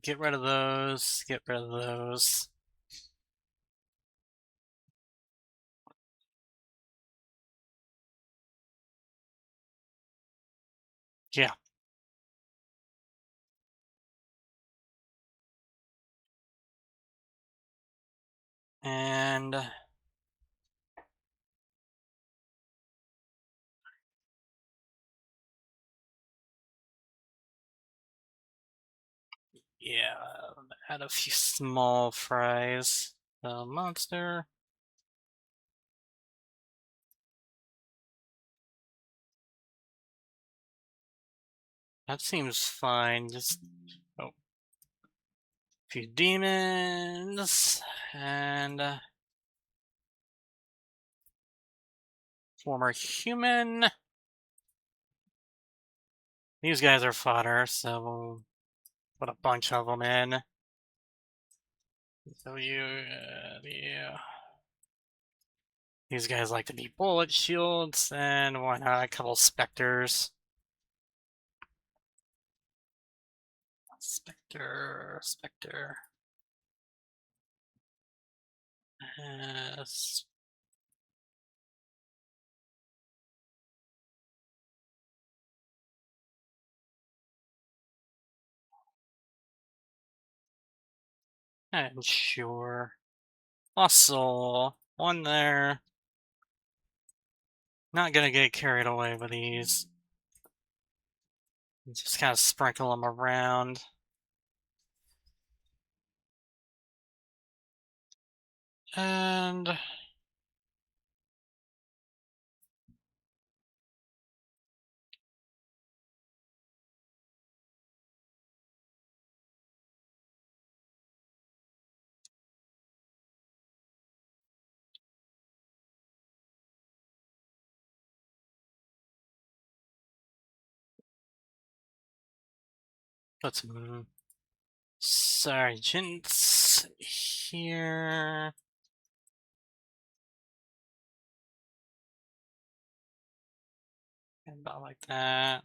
get rid of those. Get rid of those. Yeah. And yeah, add a few small fries. Monster. That seems fine. Just a few demons and former human. These guys are fodder, so we'll put a bunch of them in. So yeah. These guys like to be bullet shields, and why not a couple specters? Specter. Yes. And sure. Muscle. One there. Not gonna get carried away with these. Just kind of sprinkle them around. And put some sergeants here. About like that.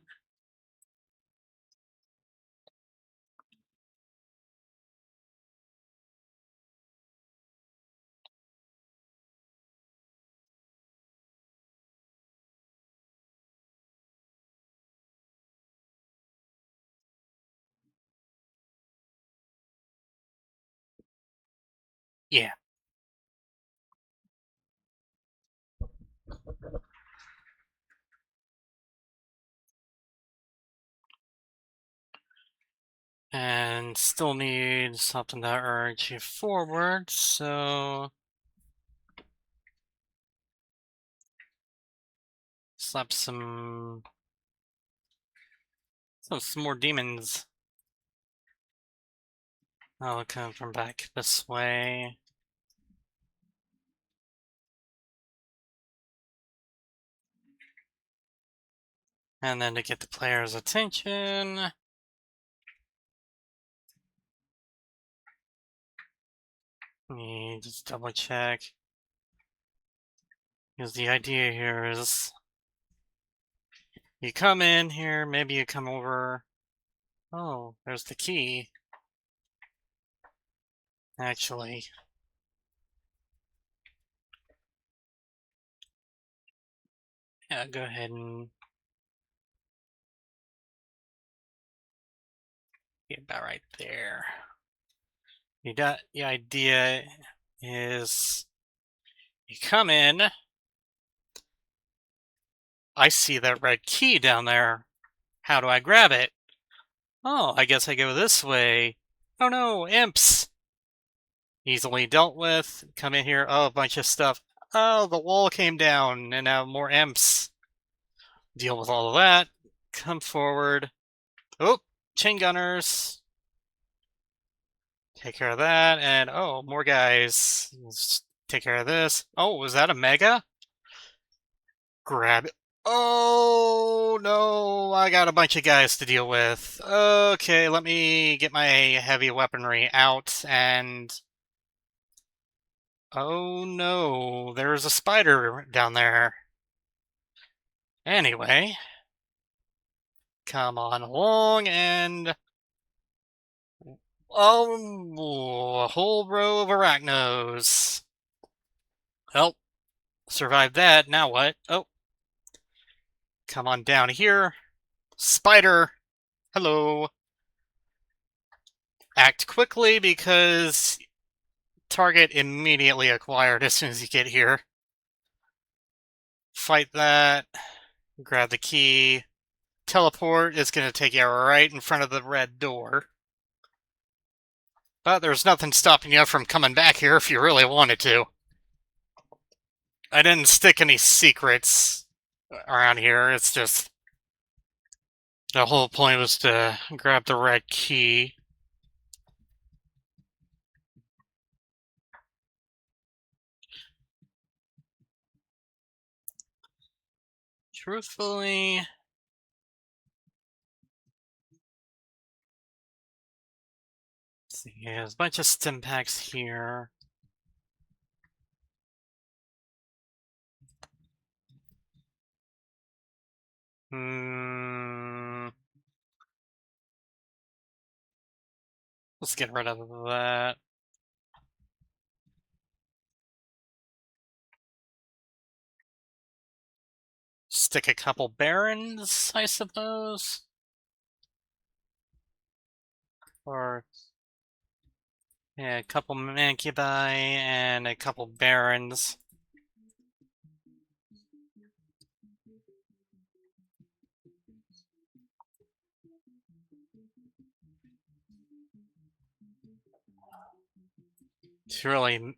Yeah. And still need something to urge you forward, so slap some more demons. I'll come from back this way. And then to get the player's attention, let me just double check. Because the idea here is you come in here, maybe you come over. Oh, there's the key. Actually, yeah, go ahead and get about right there. The idea is you come in. I see that red key down there. How do I grab it? Oh, I guess I go this way. Oh no, imps! Easily dealt with. Come in here. Oh, a bunch of stuff. Oh, the wall came down, and now more imps. Deal with all of that. Come forward. Oh, chain gunners. Take care of that, and oh, more guys. Let's take care of this. Oh, was that a mega? Grab it. Oh no, I got a bunch of guys to deal with. Okay, let me get my heavy weaponry out and... Oh no, there's a spider down there. Anyway, come on along and... Oh, a whole row of arachnos. Well, survived that, now what? Oh, come on down here. Spider! Hello. Act quickly because target immediately acquired as soon as you get here. Fight that. Grab the key. Teleport is going to take you right in front of the red door. But there's nothing stopping you from coming back here if you really wanted to. I didn't stick any secrets around here. It's just... the whole point was to grab the red key. Truthfully... let's see, yeah, there's a bunch of stim packs here. Let's get rid of that. Stick a couple barons, I suppose? Or... yeah, a couple mancubi and a couple barons. It's really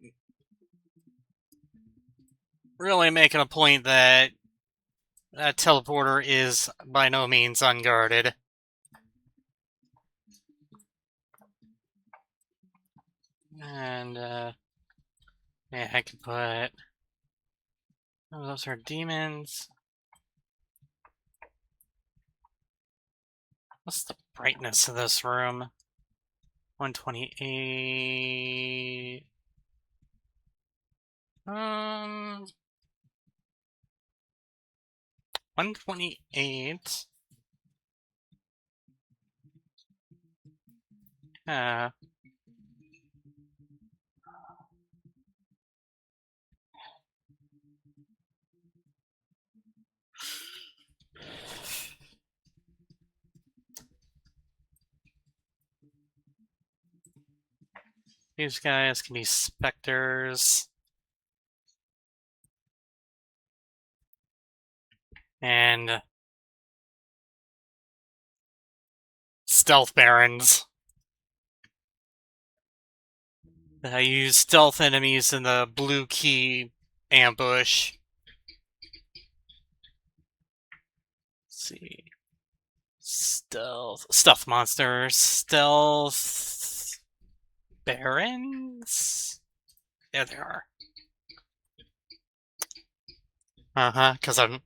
making a point that that teleporter is by no means unguarded. And, yeah, I could put... oh, those are demons. What's the brightness of this room? 128. 128. Yeah. These guys can be specters. And stealth barons. I use stealth enemies in the blue key ambush. Let's see. Stealth monsters. Stealth barons? There they are. Because I'm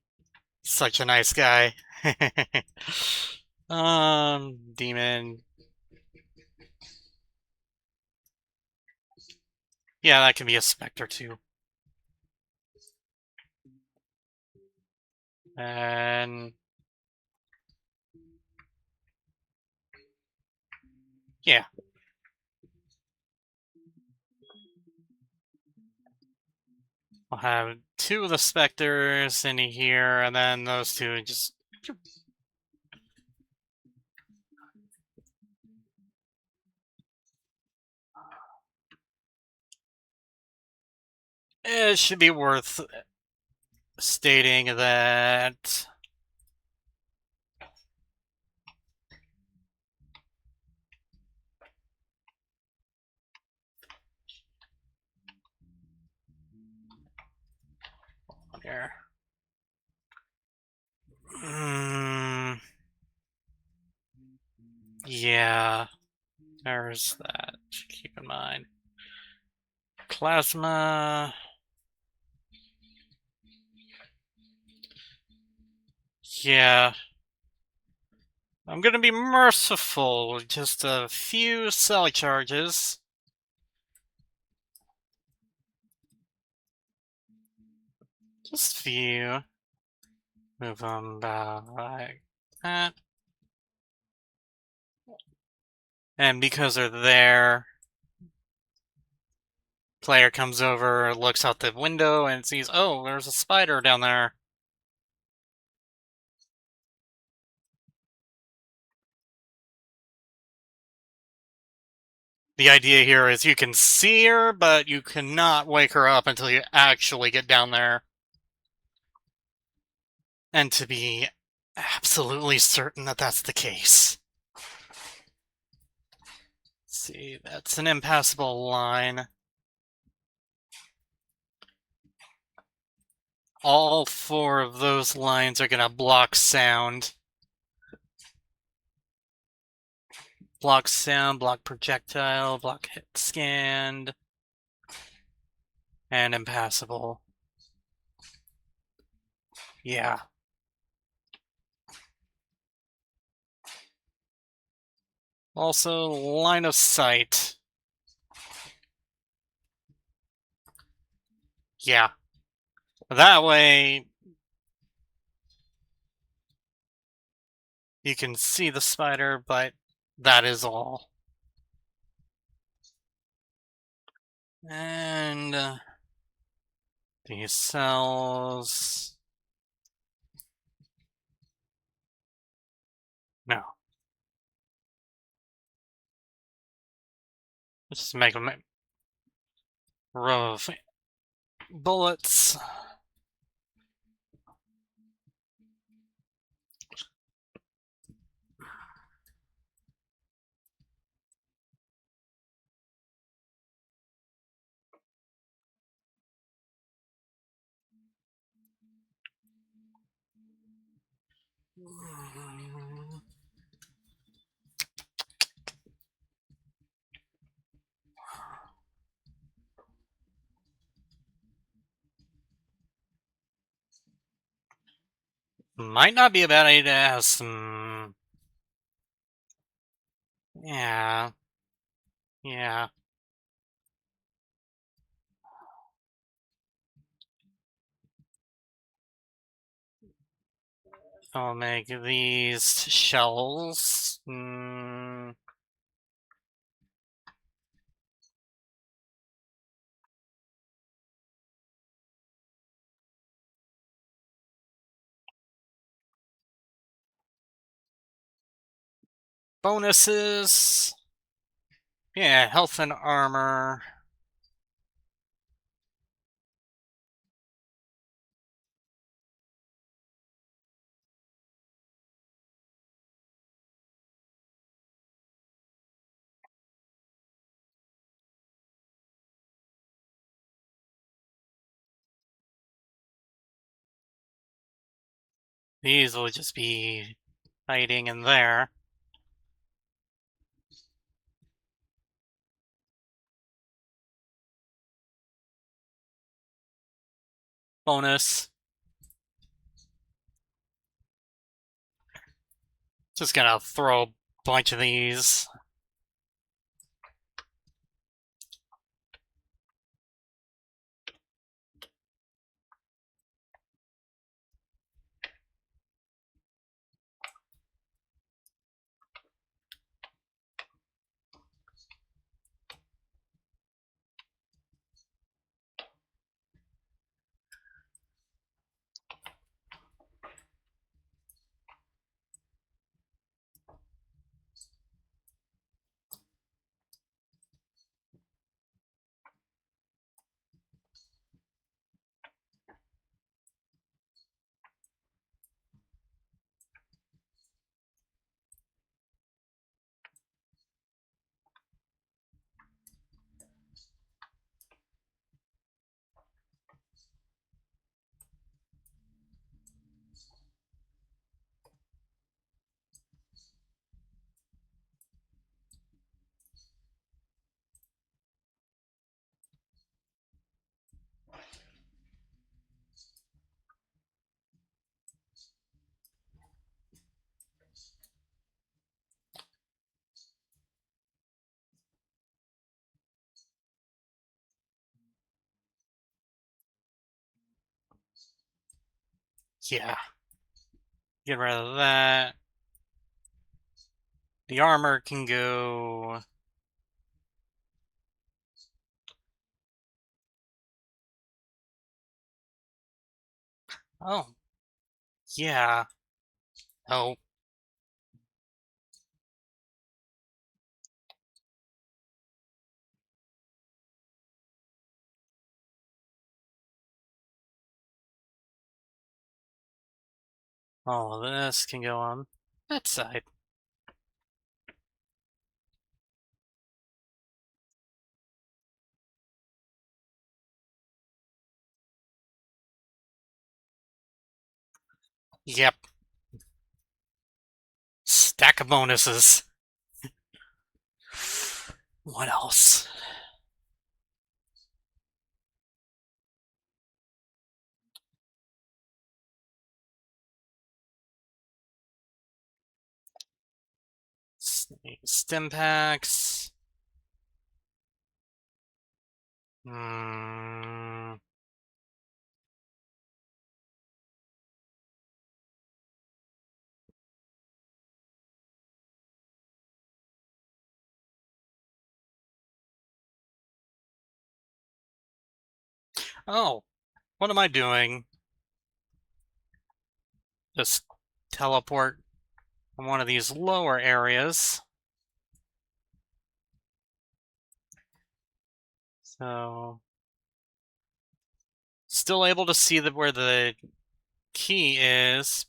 such a nice guy. Demon. Yeah, that can be a specter too. And yeah. I'll have two of the specters in here, and then those two just... It should be worth stating that here. Yeah, there's that. Keep in mind. Plasma. Yeah. I'm gonna be merciful. Just a few cell charges. Just a few. Move them back like that. And because they're there, player comes over, looks out the window, and sees, oh, there's a spider down there. The idea here is you can see her, but you cannot wake her up until you actually get down there. And to be absolutely certain that that's the case. Let's see, that's an impassable line. All four of those lines are going to block sound. Block sound, block projectile, block hit scanned, and impassable. Yeah. Also, line of sight. Yeah. That way, you can see the spider, but that is all. And these cells... No. Let's just make a row of bullets. Might not be a bad idea to have some... Yeah. Yeah. I'll make these shells. Bonuses. Yeah, health and armor. These will just be hiding in there. Bonus. Just gonna throw a bunch of these. Yeah. Get rid of that. The armor can go. Oh. Yeah. Oh. All of this can go on that side. Yep. Stack of bonuses. What else? Stim packs. Hmm. Oh, what am I doing? Just teleport from one of these lower areas. So, still able to see where the key is,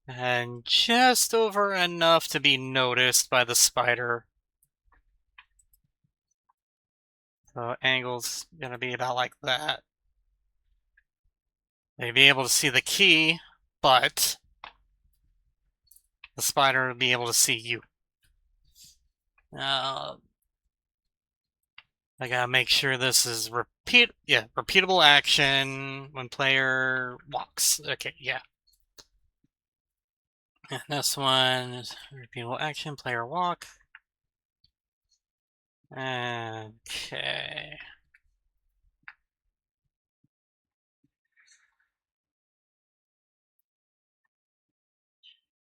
and just over enough to be noticed by the spider. So angle's gonna be about like that. They'd be able to see the key, but the spider would be able to see you. I gotta make sure this is repeatable action when player walks. Okay, yeah. And this one is repeatable action, player walk. Okay.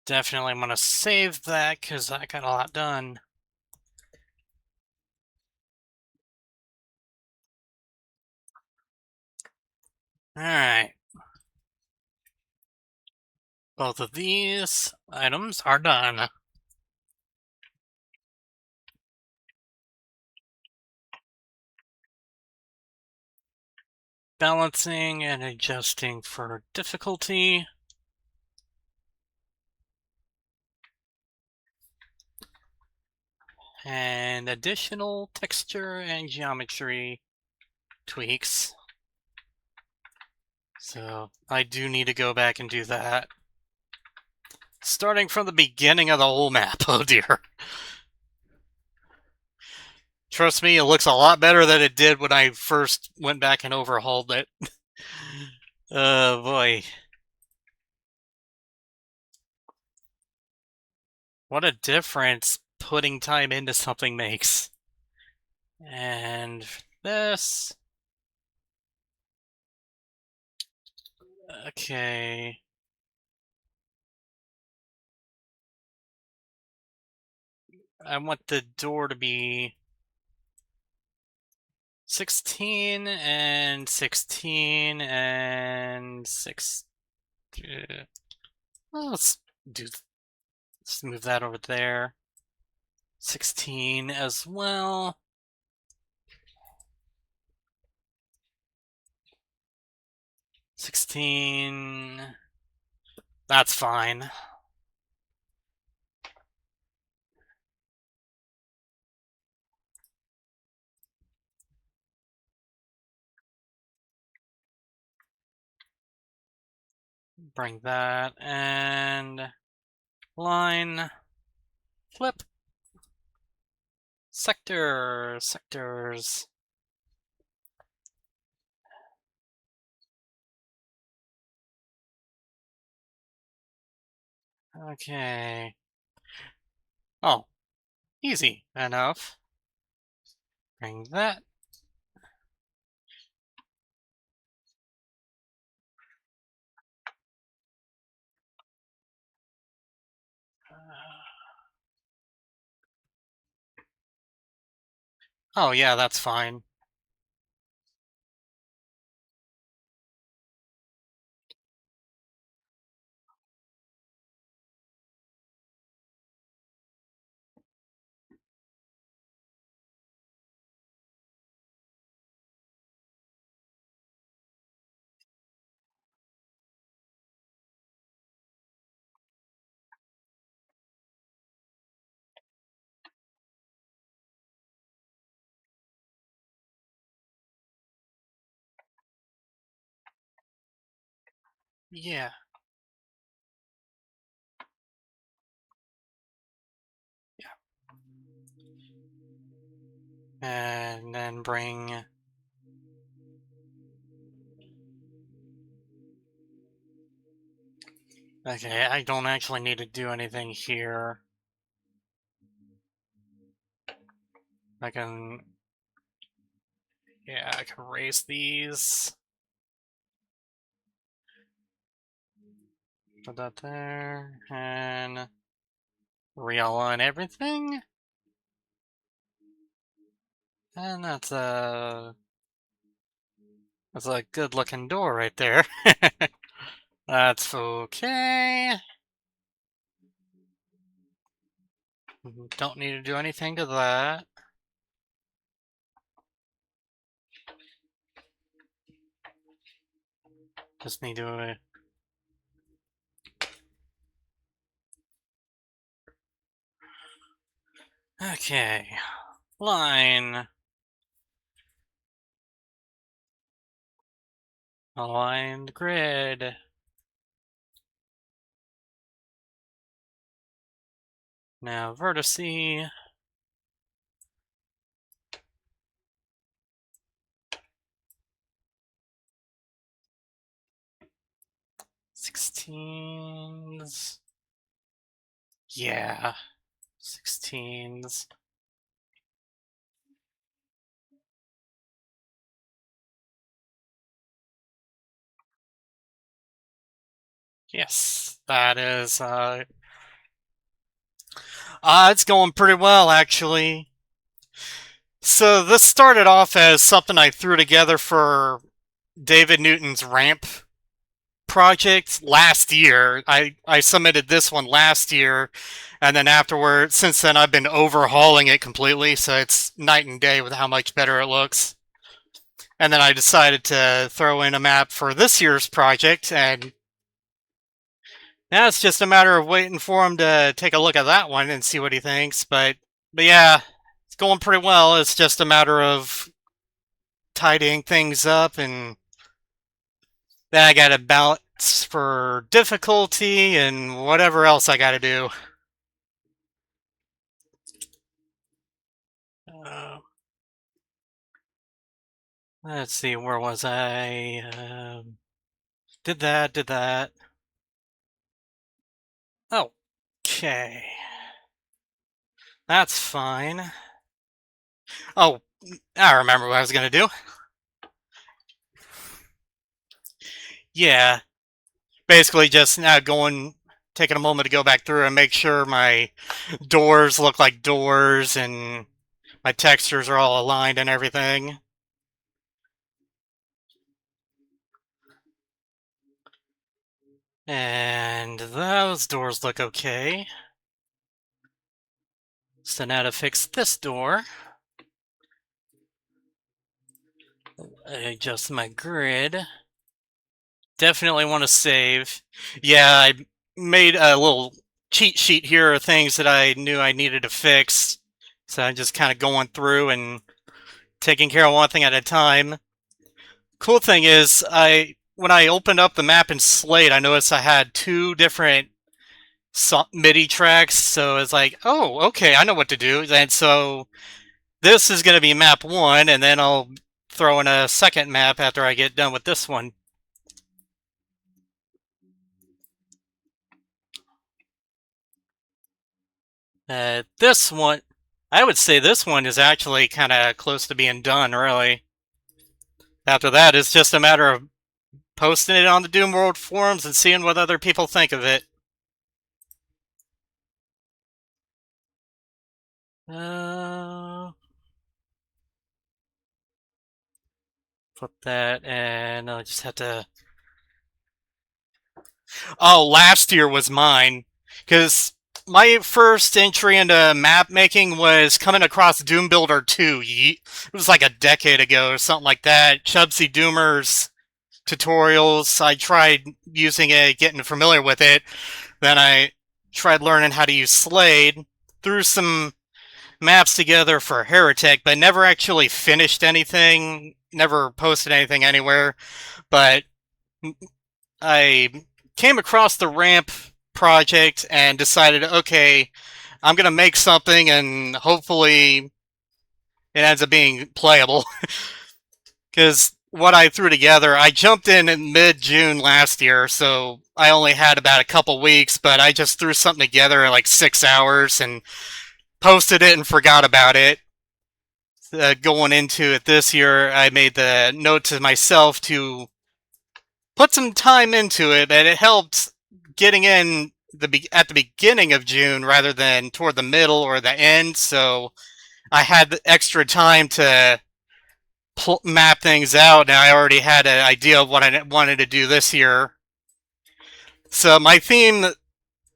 Definitely want to save that because I got a lot done. Alright. Both of these items are done. Balancing and adjusting for difficulty. And additional texture and geometry tweaks. So I do need to go back and do that. Starting from the beginning of the whole map. Oh dear. Trust me, it looks a lot better than it did when I first went back and overhauled it. Oh boy. What a difference putting time into something makes. And this. Okay. I want the door to be 16 and 16 and 6. Well, let's move that over there. 16 as well. 16. That's fine. Bring that and line. Flip. Sectors. Okay. Oh, easy enough. Bring that. Oh yeah, that's fine. Yeah. And then bring. Okay, I don't actually need to do anything here. I can. Yeah, I can raise these. Put that there. And realign everything. And that's a good looking door right there. That's okay. Don't need to do anything to that. Just need to. Okay. Line. Aligned grid. Now vertice. Sixteens. Yeah. 16s. Yes, that is, it's going pretty well, actually. So this started off as something I threw together for David Newton's ramp project last year. I submitted this one last year, and then afterward, since then, I've been overhauling it completely, so it's night and day with how much better it looks. And then I decided to throw in a map for this year's project, and now it's just a matter of waiting for him to take a look at that one and see what he thinks. But yeah, it's going pretty well. It's just a matter of tidying things up, and then I gotta balance for difficulty and whatever else I gotta do. Uh, let's see, where was I? Did that. Oh, okay. That's fine. Oh, I remember what I was gonna do. Yeah, basically just now taking a moment to go back through and make sure my doors look like doors and my textures are all aligned and everything. And those doors look okay. So now to fix this door, adjust my grid. Definitely want to save. Yeah, I made a little cheat sheet here of things that I knew I needed to fix. So I'm just kind of going through and taking care of one thing at a time. Cool thing is, when I opened up the map in Slate, I noticed I had two different MIDI tracks. So it's like, oh, okay, I know what to do. And so this is going to be map 1, and then I'll throw in a second map after I get done with this one. This one, I would say this one is actually kind of close to being done, really. After that, it's just a matter of posting it on the Doom World forums and seeing what other people think of it. Put that, and I just have to... Oh, last year was mine, because my first entry into map making was coming across Doom Builder 2. It was like a decade ago or something like that. Chubsy Doomer's tutorials. I tried using it, getting familiar with it. Then I tried learning how to use Slade. Threw some maps together for Heretic, but never actually finished anything. Never posted anything anywhere. But I came across the ramp project and decided, okay, I'm gonna make something and hopefully it ends up being playable. Because what I threw together, I jumped in mid-June last year, so I only had about a couple weeks, but I just threw something together in like 6 hours and posted it and forgot about it. Going into it this year, I made the note to myself to put some time into it, and it helped getting in at the beginning of June rather than toward the middle or the end, so I had the extra time to map things out, and I already had an idea of what I wanted to do this year. So my theme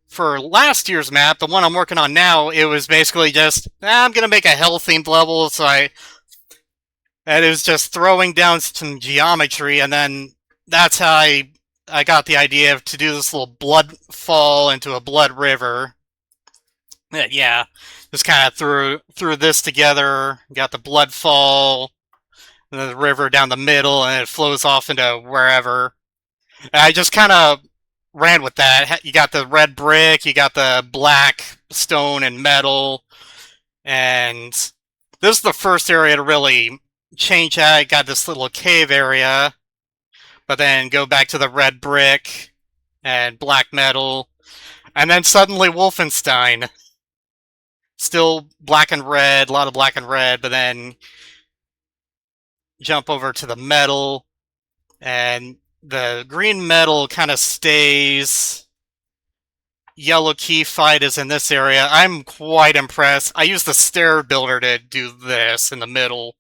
for last year's map, the one I'm working on now, it was basically just, I'm going to make a hell-themed level, and it was just throwing down some geometry, and then that's how I got the idea to do this little blood fall into a blood river. Yeah, just kind of threw this together, got the blood fall, the river down the middle, and it flows off into wherever. And I just kind of ran with that. You got the red brick, you got the black stone and metal, and this is the first area to really change that. I got this little cave area, but then go back to the red brick and black metal, and then suddenly Wolfenstein. Still black and red, a lot of black and red, but then jump over to the metal, and the green metal kind of stays. Yellow key fight is in this area. I'm quite impressed. I used the stair builder to do this in the middle.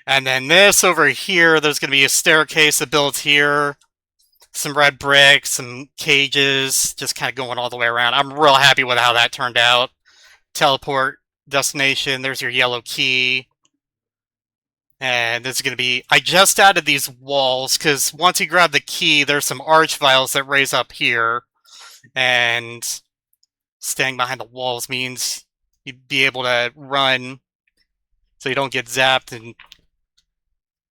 And then this over here, there's going to be a staircase that builds here. Some red bricks, some cages, just kind of going all the way around. I'm real happy with how that turned out. Teleport destination, there's your yellow key. And this is going to be... I just added these walls, because once you grab the key, there's some arch vials that raise up here. And staying behind the walls means you'd be able to run so you don't get zapped, and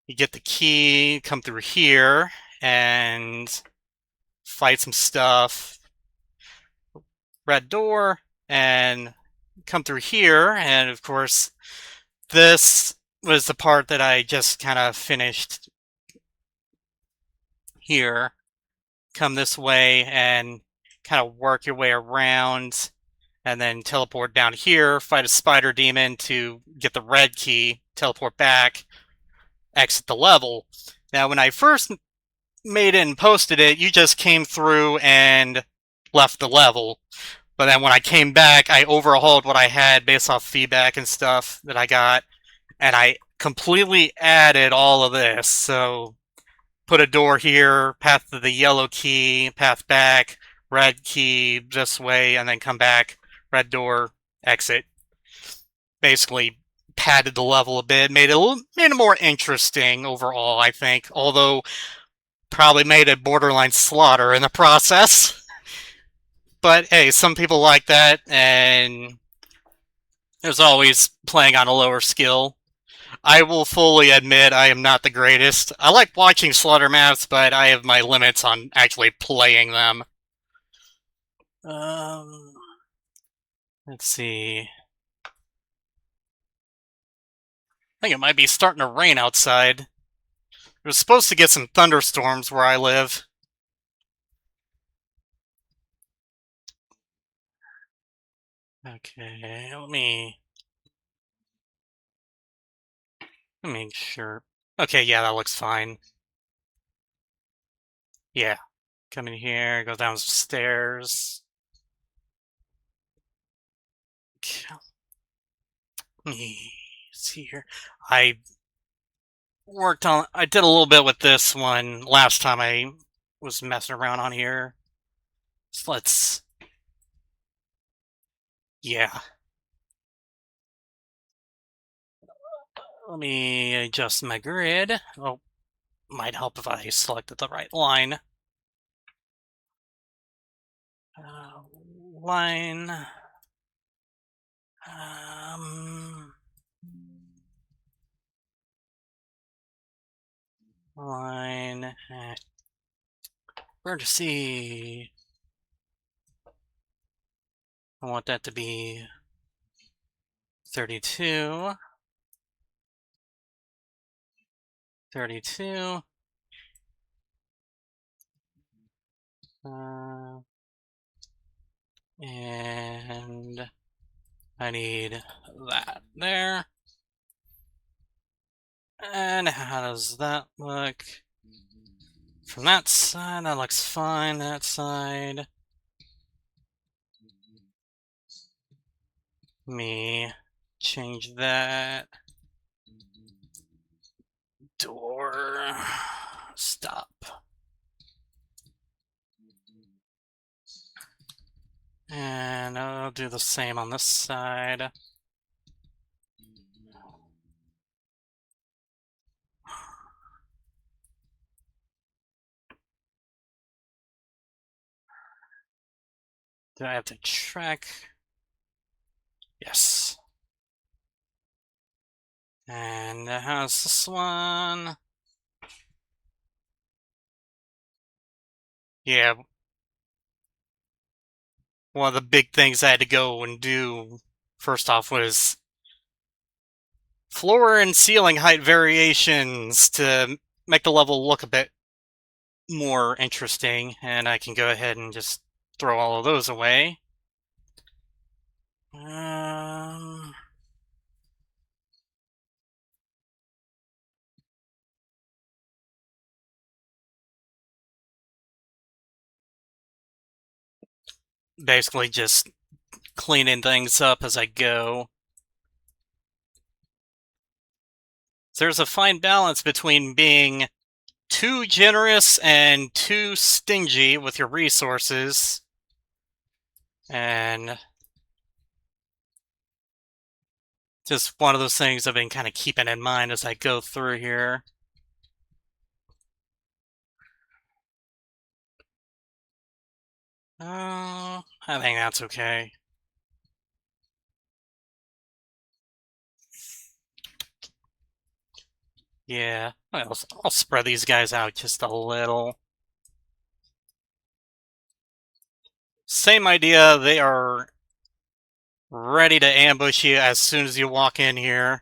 you get the key, come through here, and fight some stuff. Red door, and come through here, and of course, this was the part that I just kind of finished here. Come this way and kind of work your way around, and then teleport down here, fight a spider demon to get the red key, teleport back, exit the level. Now, when I first made it and posted it, you just came through and left the level. But then when I came back, I overhauled what I had based off feedback and stuff that I got, and I completely added all of this. So, put a door here, path to the yellow key, path back, red key this way, and then come back, red door, exit. Basically padded the level a bit, made it more interesting overall, I think. Although, probably made a borderline slaughter in the process. But hey, some people like that, and there's always playing on a lower skill. I will fully admit I am not the greatest. I like watching slaughter maps, but I have my limits on actually playing them. Let's see. I think it might be starting to rain outside. It was supposed to get some thunderstorms where I live. Okay, let me make sure. Okay, yeah, that looks fine. Yeah. Come in here, go downstairs. Okay. Let me see here. I did a little bit with this one last time I was messing around on here. So yeah. Let me adjust my grid. Oh, might help if I selected the right line. Line. Line. Vertice. I want that to be 32. 32. And I need that there. And how does that look? From that side, that looks fine. That side. Let me change that. Door. Stop. And I'll do the same on this side. Do I have to track? Yes. And how's this one? Yeah. One of the big things I had to go and do first off was floor and ceiling height variations to make the level look a bit more interesting, and I can go ahead and just throw all of those away. basically just cleaning things up as I go. There's a fine balance between being too generous and too stingy with your resources. And just one of those things I've been kind of keeping in mind as I go through here. I think that's okay. Yeah, I'll spread these guys out just a little. Same idea, they are ready to ambush you as soon as you walk in here.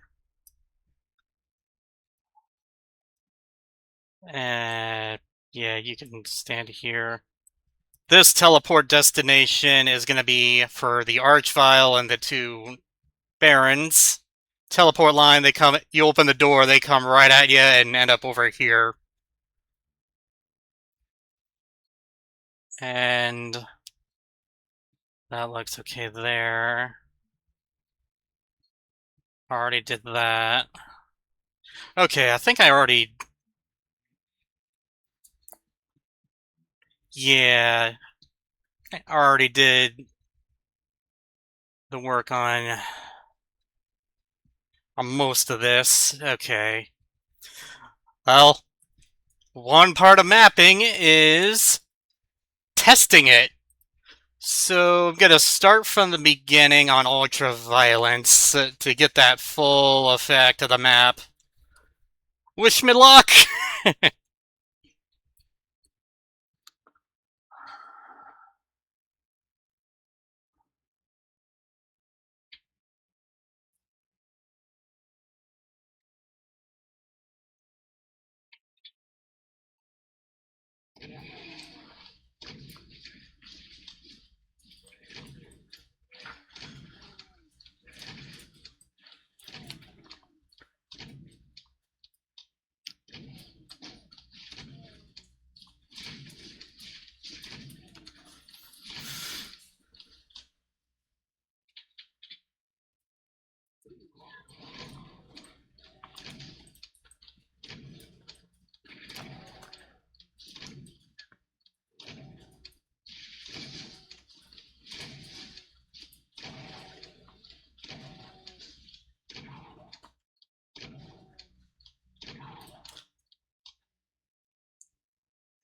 And yeah, you can stand here. This teleport destination is going to be for the Archvile and the two Barons. Teleport line, they come, you open the door, they come right at you and end up over here. And that looks okay there. Already did that. Okay, I think I already... Yeah, I already did the work on most of this. Okay. Well, one part of mapping is testing it. So I'm gonna start from the beginning on ultraviolence to get that full effect of the map. Wish me luck!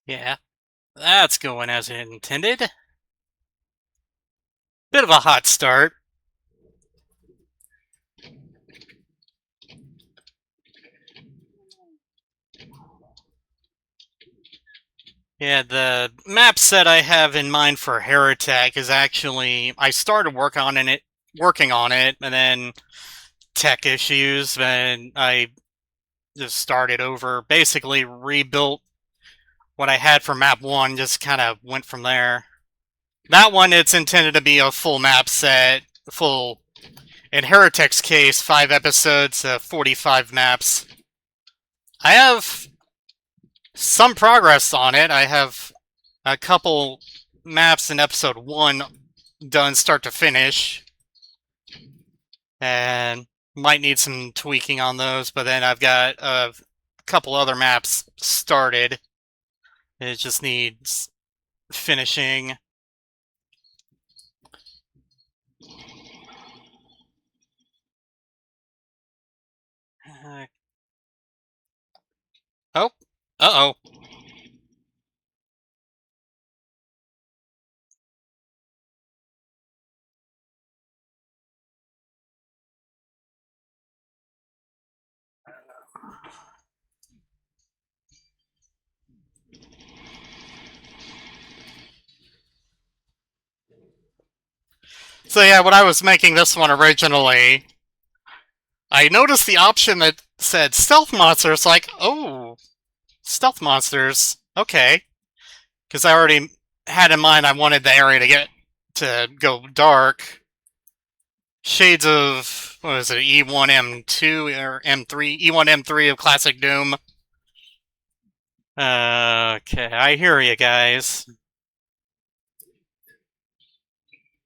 Yeah, that's going as intended. Bit of a hot start. Yeah, the map set I have in mind for Heretic is actually I started working on it, and then tech issues, and I just started over. Basically, rebuilt what I had for map one. Just kind of went from there. That one, it's intended to be a full map set, full. In Heretic's case, 5 episodes, 45 maps. I have some progress on it. I have a couple maps in episode 1 done start to finish. And might need some tweaking on those, but then I've got a couple other maps started. It just needs finishing. Oh, uh-oh. So yeah, when I was making this one originally, I noticed the option that said stealth monsters, like, oh, stealth monsters, okay. Because I already had in mind I wanted the area to go dark. Shades of, what is it, E1M2 or M3? E1M3 of Classic Doom. Okay, I hear you guys.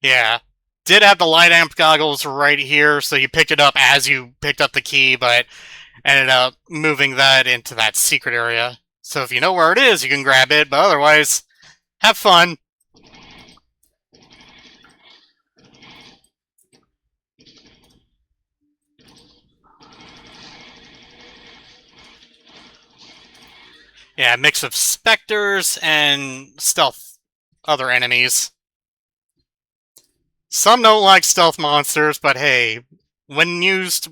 Yeah. Did have the light amp goggles right here, so you picked it up as you picked up the key, but ended up moving that into that secret area. So if you know where it is, you can grab it, but otherwise, have fun. Yeah, mix of specters and stealth other enemies. Some don't like stealth monsters, but hey, when used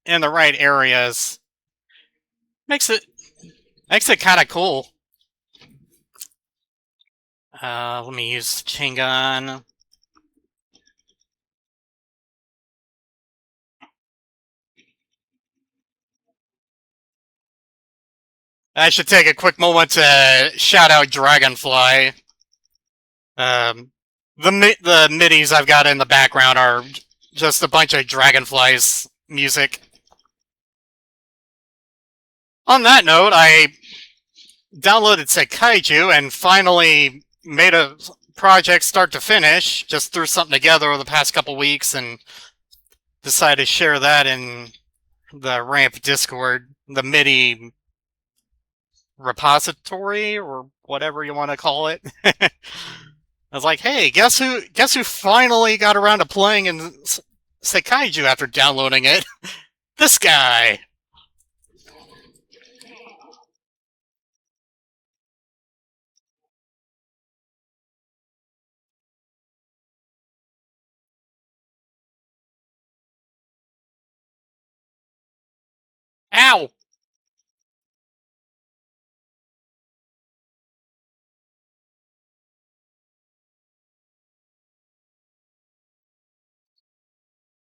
in the right areas, makes it kind of cool. Let me use chain gun. I should take a quick moment to shout out Dragonfly. The midis I've got in the background are just a bunch of Dragonfly's music. On that note, I downloaded Seikaiju and finally made a project start to finish. Just threw something together over the past couple weeks and decided to share that in the Ramp Discord, the MIDI repository or whatever you want to call it. I was like, "Hey, guess who? Guess who finally got around to playing in Seikaiju after downloading it? This guy." Ow!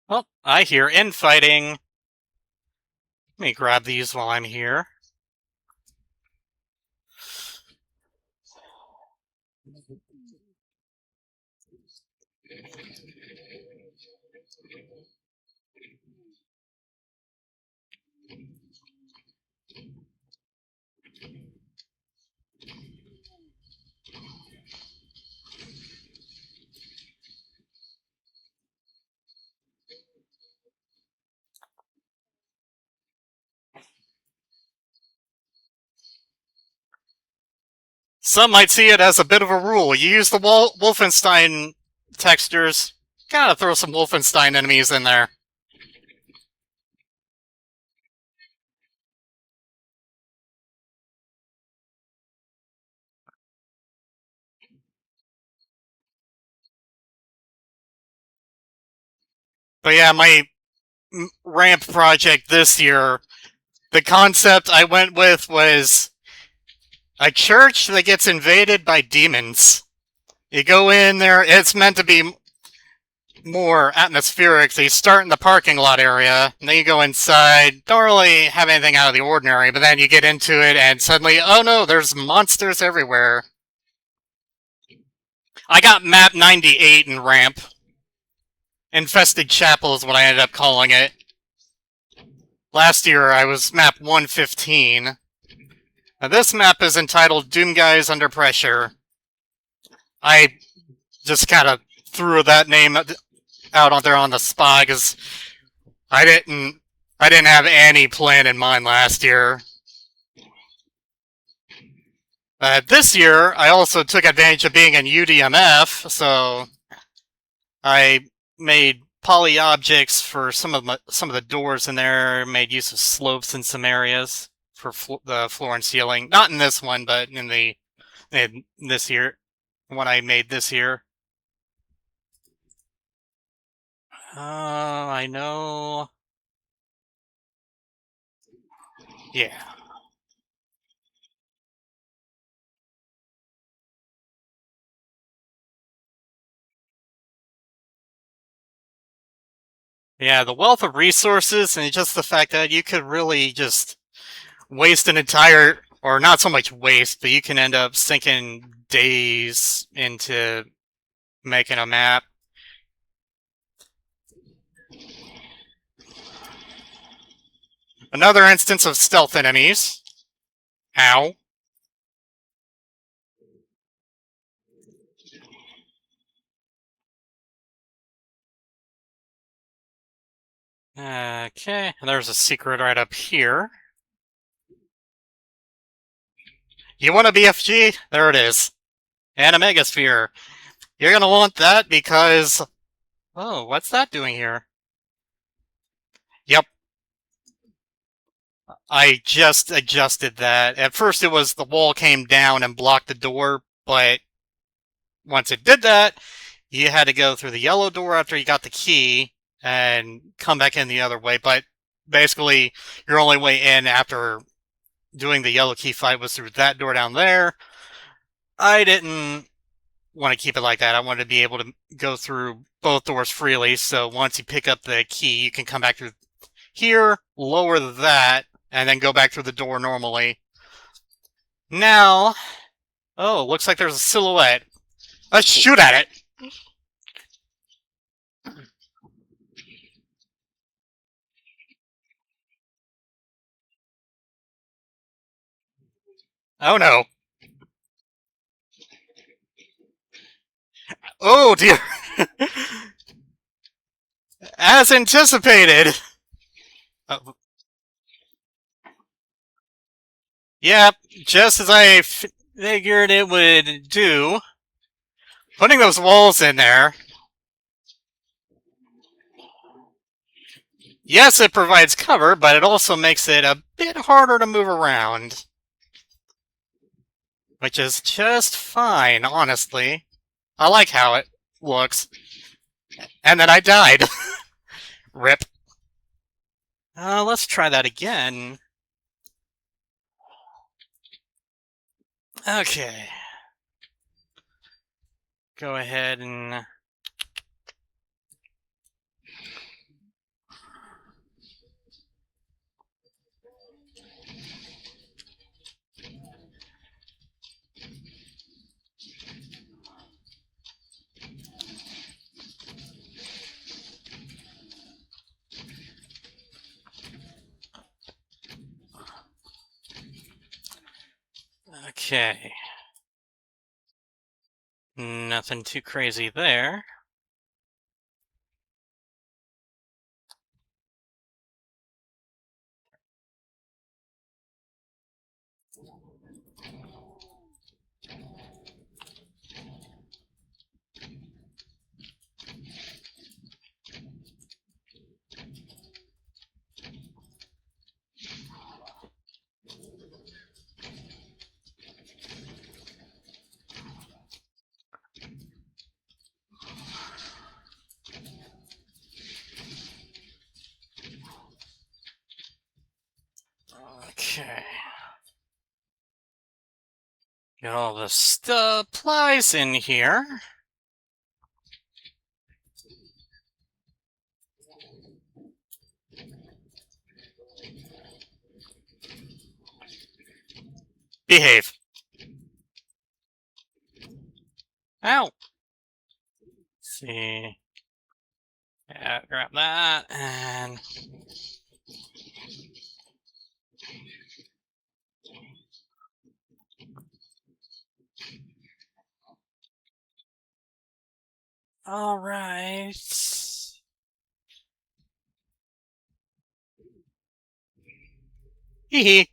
Well, I hear infighting. Let me grab these while I'm here. Some might see it as a bit of a rule. You use the Wolfenstein textures, gotta throw some Wolfenstein enemies in there. But yeah, my ramp project this year, the concept I went with was a church that gets invaded by demons. You go in there, it's meant to be more atmospheric, so you start in the parking lot area, and then you go inside, don't really have anything out of the ordinary, but then you get into it, and suddenly, oh no, there's monsters everywhere. I got map 98 in ramp. Infested Chapel is what I ended up calling it. Last year I was map 115. Now this map is entitled Doom Guys Under Pressure. I just kind of threw that name out on there on the spot because I didn't have any plan in mind last year. This year, I also took advantage of being in UDMF, so I made poly objects for some of the doors in there. Made use of slopes in some areas for the floor and ceiling. Not in this one, but in this year, what I made this year. I know. Yeah. Yeah, the wealth of resources and just the fact that you could really just waste an entire, or not so much waste, but you can end up sinking days into making a map. Another instance of stealth enemies. Ow. Okay, there's a secret right up here. You want a BFG? There it is. And a Megasphere. You're gonna want that because... Oh, what's that doing here? Yep, I just adjusted that. At first it was the wall came down and blocked the door, but once it did that, you had to go through the yellow door after you got the key and come back in the other way. But basically, your only way in after doing the yellow key fight was through that door down there. I didn't want to keep it like that. I wanted to be able to go through both doors freely, so once you pick up the key, you can come back through here, lower that, and then go back through the door normally. Now, oh, looks like there's a silhouette. Let's shoot at it! Oh no. Oh dear! As anticipated! Oh, yep, just as I figured it would do. Putting those walls in there. Yes, it provides cover, but it also makes it a bit harder to move around. Which is just fine, honestly. I like how it looks. And then I died. Rip. Let's try that again. Okay. Go ahead and... Okay. Nothing too crazy there. Okay. Got all the supplies in here. Behave. Ow. Let's see. Yeah, grab that, and... Alright. Hee hee.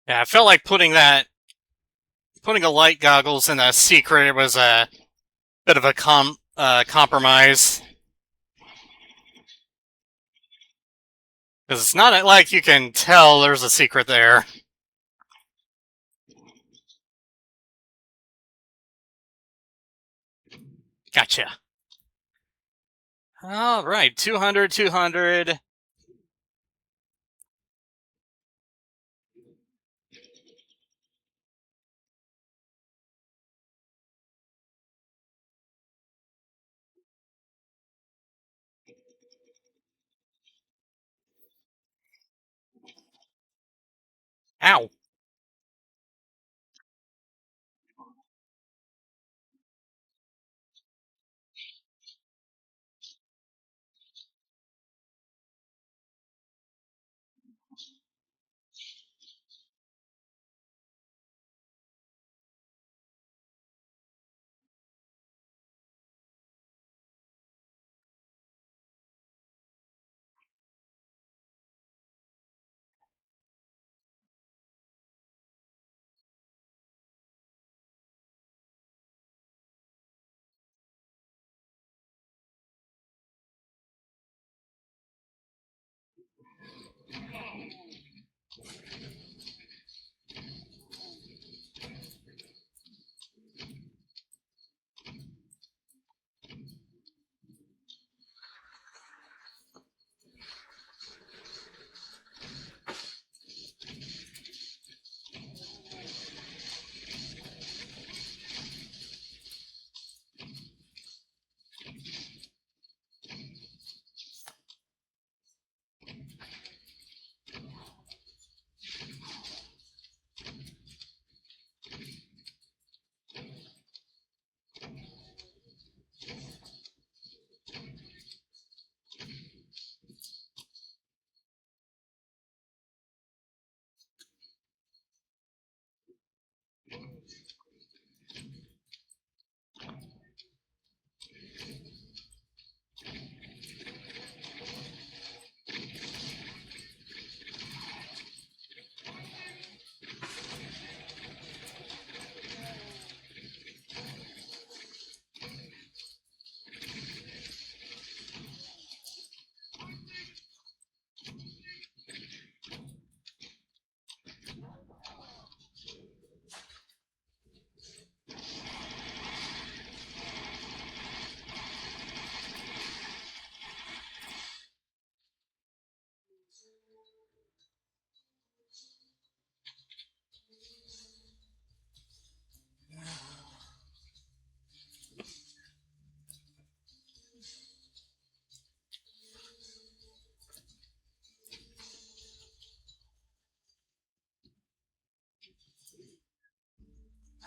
Yeah, I felt like putting a light goggles in a secret was a bit of a compromise. Because it's not like you can tell there's a secret there. Gotcha. Alright, 200, 200. Ow.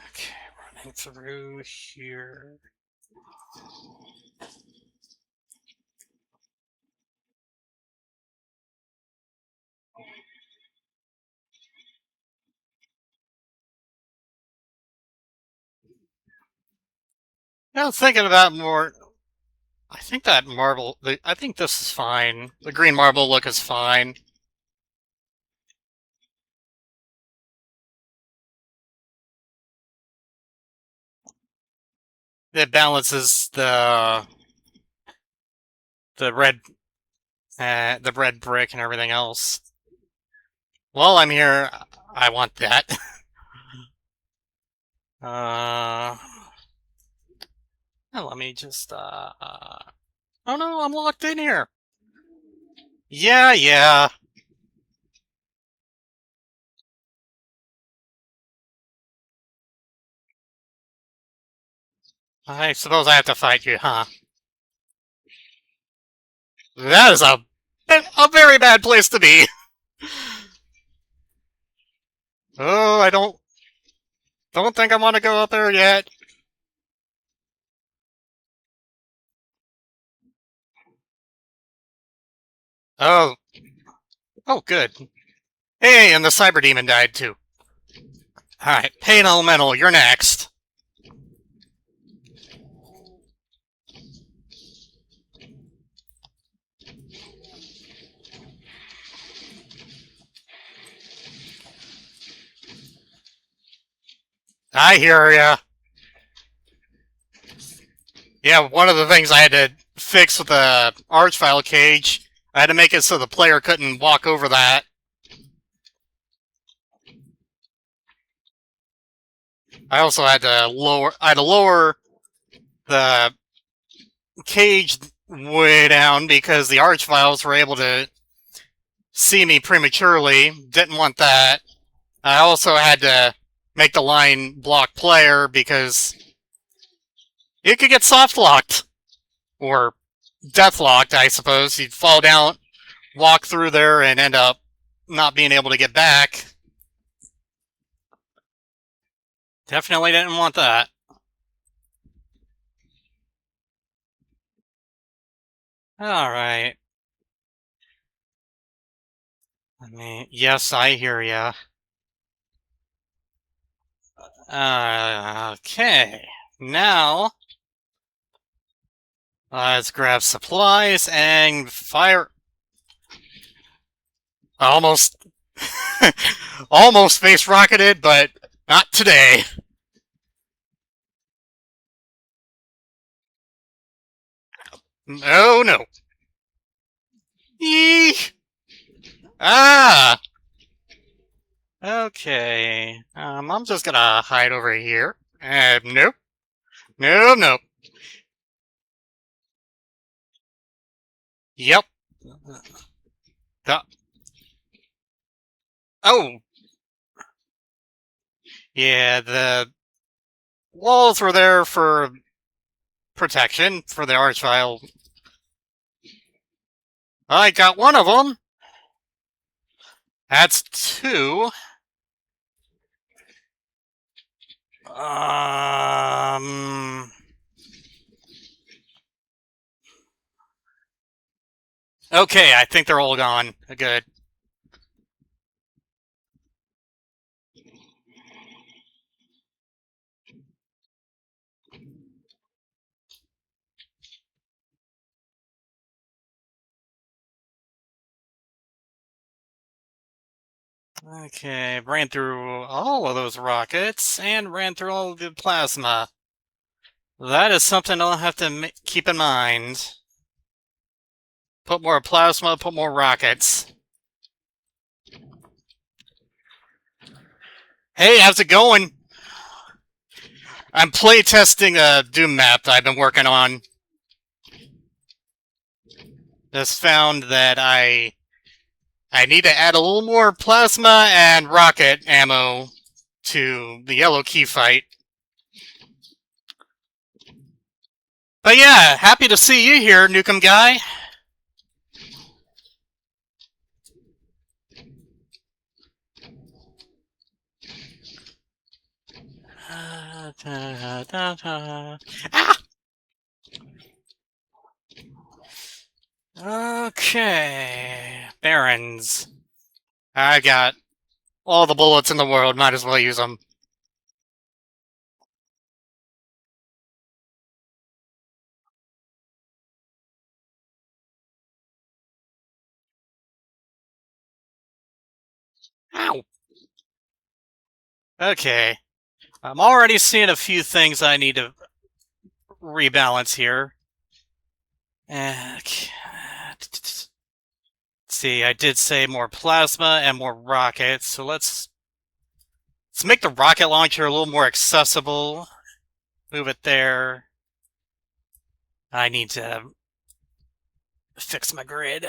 Okay, running through here. I was thinking about more. I think that marble. I think this is fine. The green marble look is fine. It balances the red the red brick and everything else. While I'm here, I want that. Let me just oh no, I'm locked in here. Yeah, yeah. I suppose I have to fight you, huh? That is a very bad place to be. Oh, I don't think I want to go out there yet. Oh, oh, good. Hey, and the cyber demon died too. All right, Pain Elemental, you're next. I hear ya. Yeah, one of the things I had to fix with the Archvile cage, I had to make it so the player couldn't walk over that. I also had to lower the cage way down because the Archviles were able to see me prematurely. Didn't want that. I also had to make the line block player because it could get soft locked or death locked, I suppose. You'd fall down, walk through there, and end up not being able to get back. Definitely didn't want that. Alright. I mean, yes, I hear ya. Okay. Now, let's grab supplies and fire. Almost, almost space rocketed, but not today. Oh no. Eek. Ah! Okay. I'm just gonna hide over here. Nope. Nope, nope. Yep. The- oh! Yeah, the walls were there for protection for the Archvile. I got one of them. That's two. Um. Okay, I think they're all gone. Good. Okay, ran through all of those rockets and ran through all of the plasma. That is something I'll have to keep in mind. Put more plasma, put more rockets. Hey, how's it going? I'm playtesting a Doom map that I've been working on. Just found that I need to add a little more plasma and rocket ammo to the yellow key fight. But yeah, happy to see you here, Nukem Guy. Ah! Okay. Barons. I got all the bullets in the world, might as well use them. Ow! Okay. I'm already seeing a few things I need to rebalance here. Okay. See, I did say more plasma and more rockets, so let's make the rocket launcher a little more accessible. Move it there. I need to fix my grid.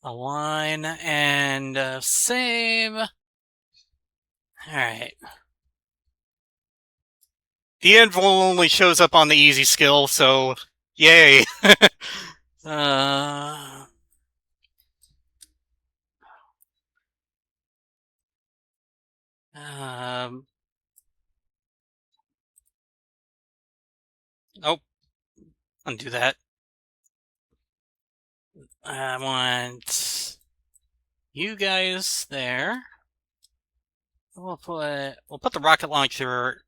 Align and save. Alright. The invul only shows up on the easy skill, so yay. uh, um, oh, undo that. I want you guys there. We'll put the rocket launcher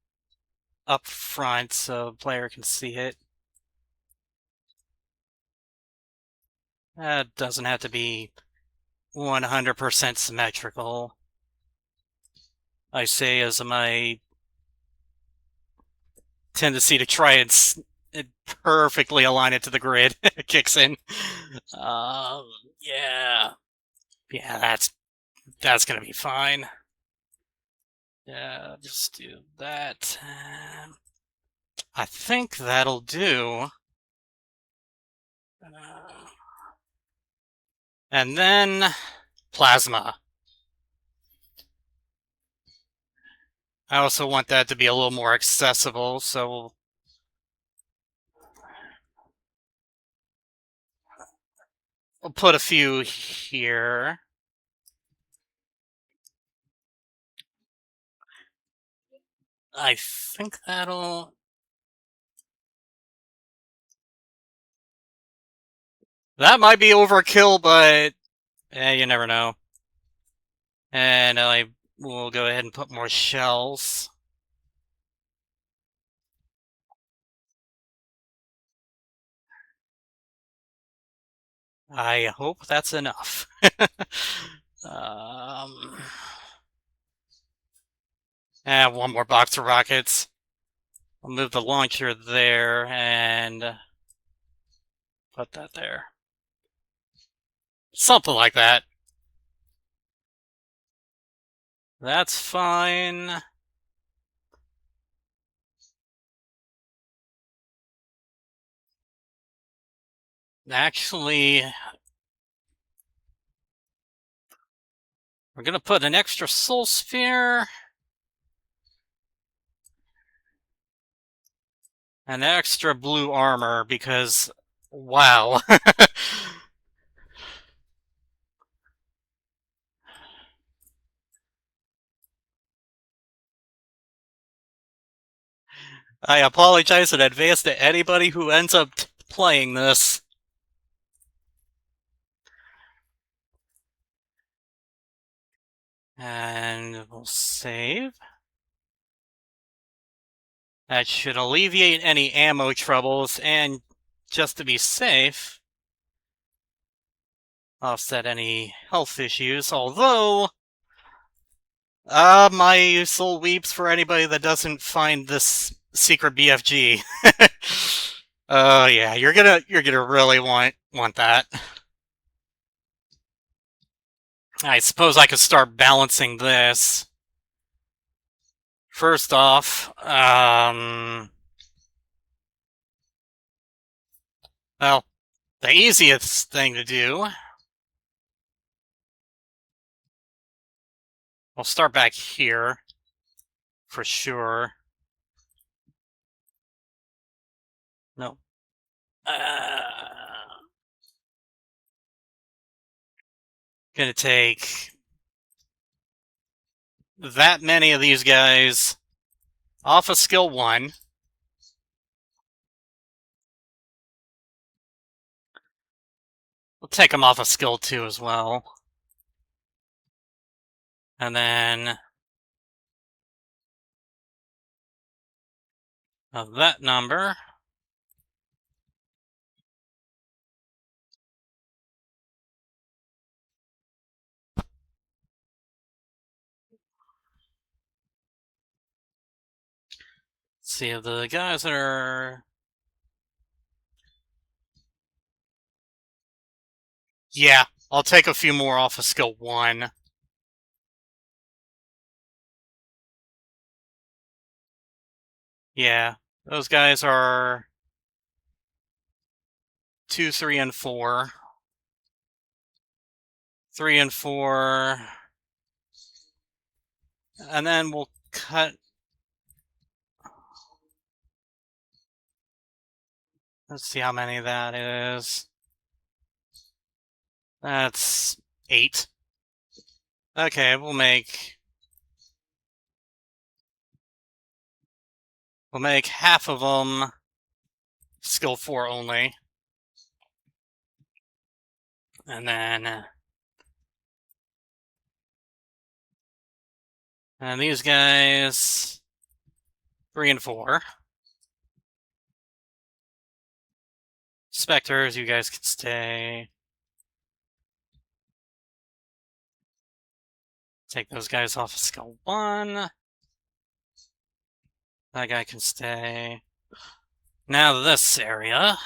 up front so the player can see it. That doesn't have to be 100% symmetrical. I say as my tendency to try and perfectly align it to the grid kicks in. Yeah. Yeah, that's gonna be fine. Yeah, just do that. I think that'll do. And then plasma. I also want that to be a little more accessible, so we'll put a few here. I think that'll... That might be overkill, but you never know. And I will go ahead and put more shells. I hope that's enough. And one more box of rockets. I'll move the launcher there and put that there. Something like that. That's fine. Actually, we're gonna put an extra soul sphere. An extra blue armor because, wow. I apologize in advance to anybody who ends up playing this. And we'll save. That should alleviate any ammo troubles, and just to be safe, offset any health issues, although my soul weeps for anybody that doesn't find this secret BFG. Oh yeah, you're gonna really want that. I suppose I could start balancing this. First off, well, the easiest thing to do, I'll start back here, for sure. No. Gonna take that many of these guys off of skill 1. We'll take them off of skill 2 as well. And then of that number, see the guys that are... Yeah, I'll take a few more off of skill 1. Yeah, those guys are 2, 3, and 4. 3 and 4. And then we'll cut... Let's see how many that is. That's 8. Okay, we'll make half of them skill 4 only. And then... and these guys... 3 and 4. Spectres, you guys can stay. Take those guys off of skill 1. That guy can stay. Now this area.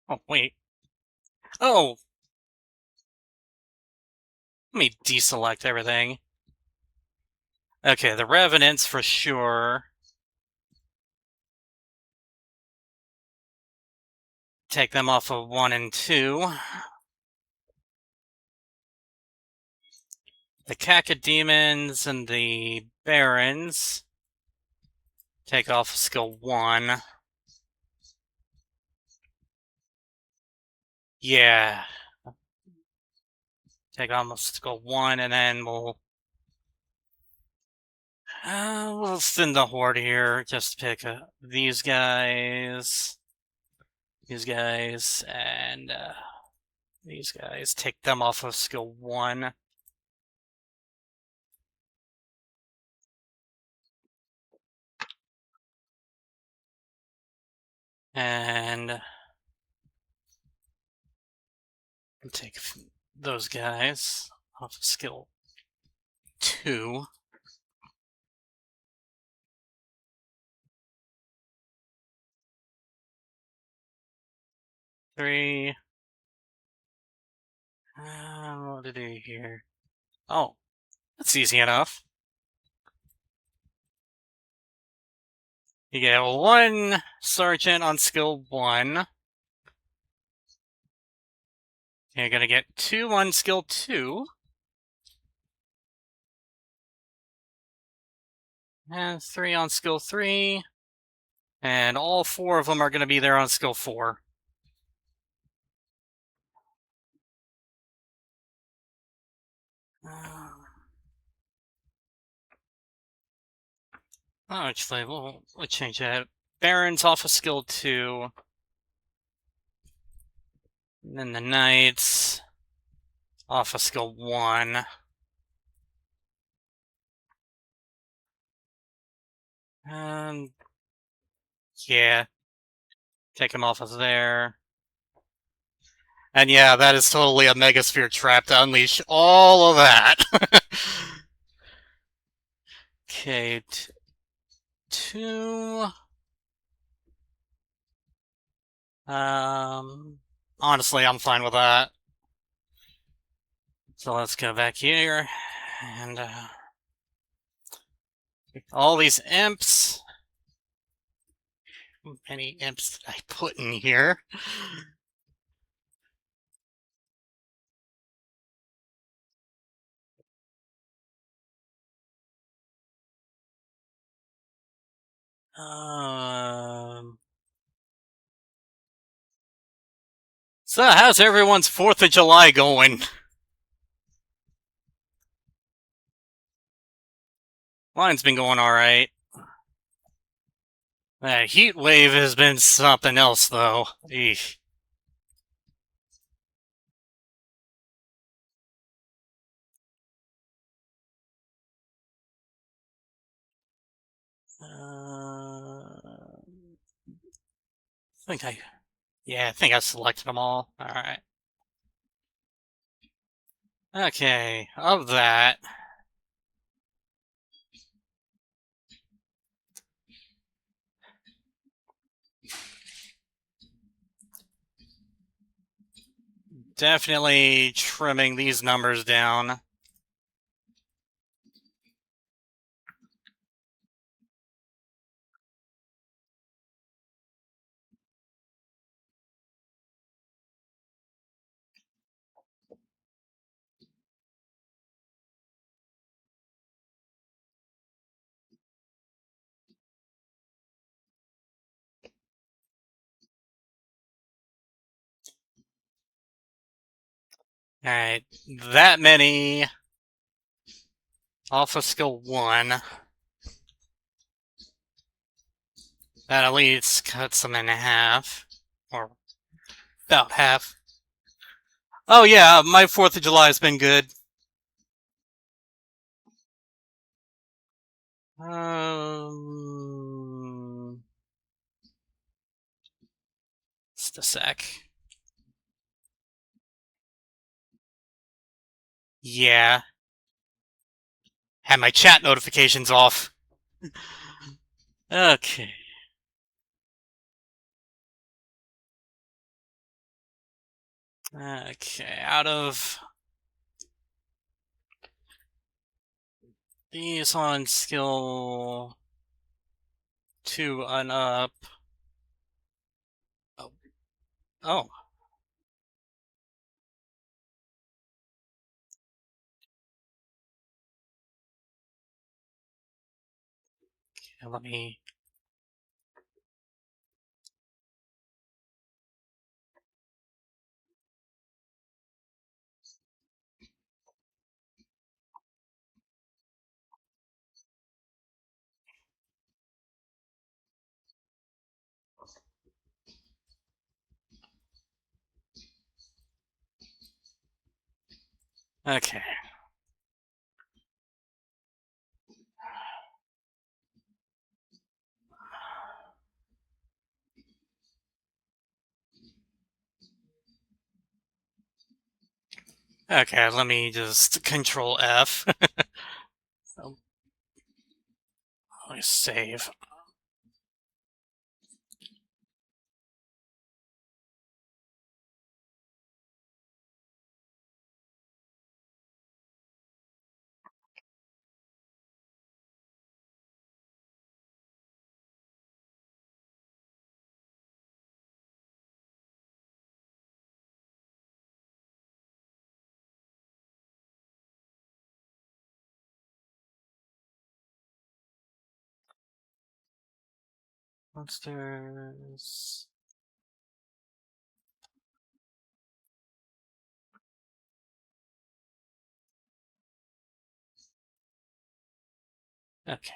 Oh, wait. Oh! Let me deselect everything. Okay, the Revenants for sure. Take them off of 1 and 2. The Cacodemons and the Barons. Take off skill 1. Yeah. Take off skill 1, and then we'll send the Horde here. Just pick these guys, and these guys. Take them off of skill 1. And take those guys off of skill 2. 3. What to do here? Oh, that's easy enough. You get 1 sergeant on skill 1. You're gonna get 2 on skill 2. And 3 on skill 3. And all 4 of them are gonna be there on skill 4. Actually, we'll change that. Baron's off of skill 2. And then the Knights off of skill 1. Yeah. Take him off of there. And yeah, that is totally a Megasphere trap to unleash all of that. Okay, 2. Honestly, I'm fine with that. So let's go back here, and all these imps. How many imps did I put in here? So how's everyone's 4th of July going? Mine's been going alright. That heat wave has been something else, though. Eesh. I think I selected them all. Alright. Okay, of that. Definitely trimming these numbers down. Alright, that many off of skill 1. That at least cuts them in half. Or about half. Oh yeah, my 4th of July has been good. Just a sec. Yeah. Had my chat notifications off. Okay. Okay, out of these on skill 2 and up. Oh. Okay, let me... Okay. Okay, let me just Control F. Let me save. Monsters. Okay.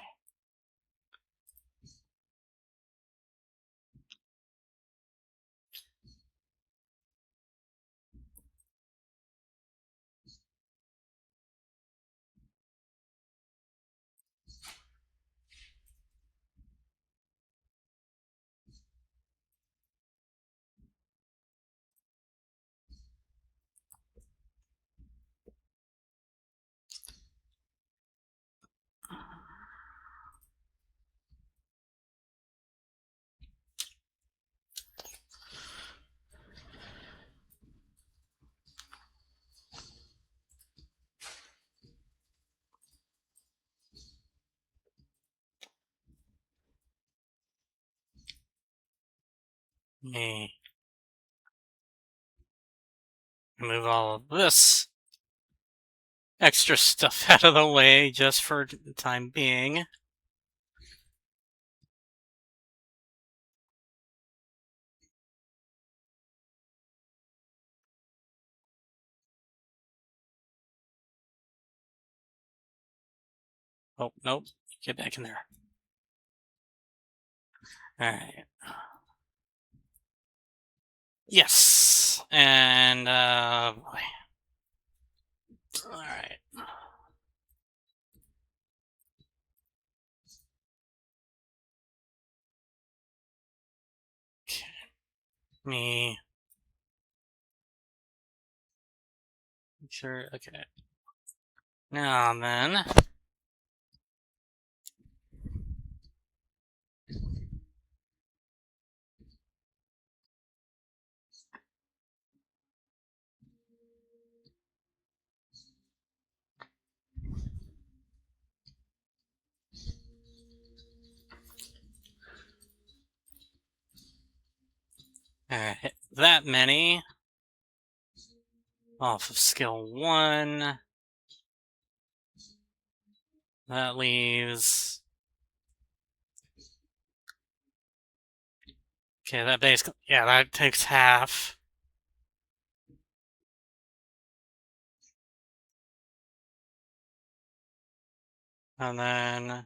Me move all of this extra stuff out of the way just for the time being. Oh, nope. Get back in there. Alright. Yes! And, boy. Alright. Okay. Me. Sure, okay. Now then. Alright, that many. Off of skill 1. That leaves... Okay, that basically... Yeah, that takes half. And then...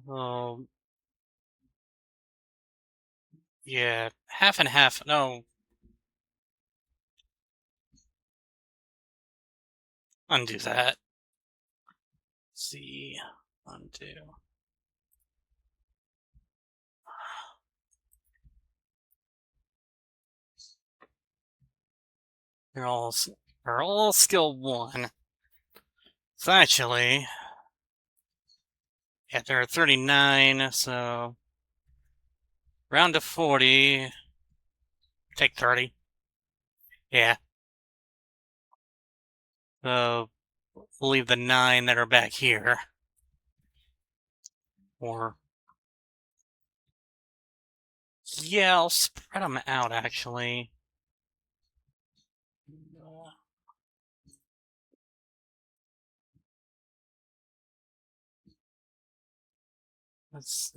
Oh... Yeah, half and half. No. Undo that. C. Undo. They're all skill 1. So actually... Yeah, there are 39, so... Round to 40. Take 30. Yeah. So... We'll leave the 9 that are back here. Or... Yeah, I'll spread them out, actually. Let's...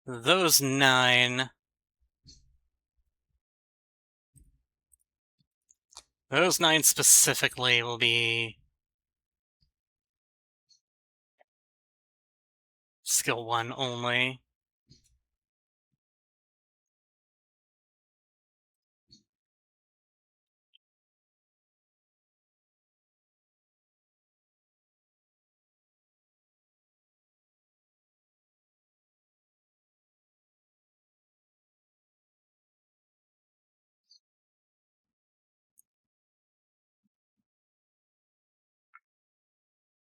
Those 9... Those 9 specifically will be... Skill 1 only.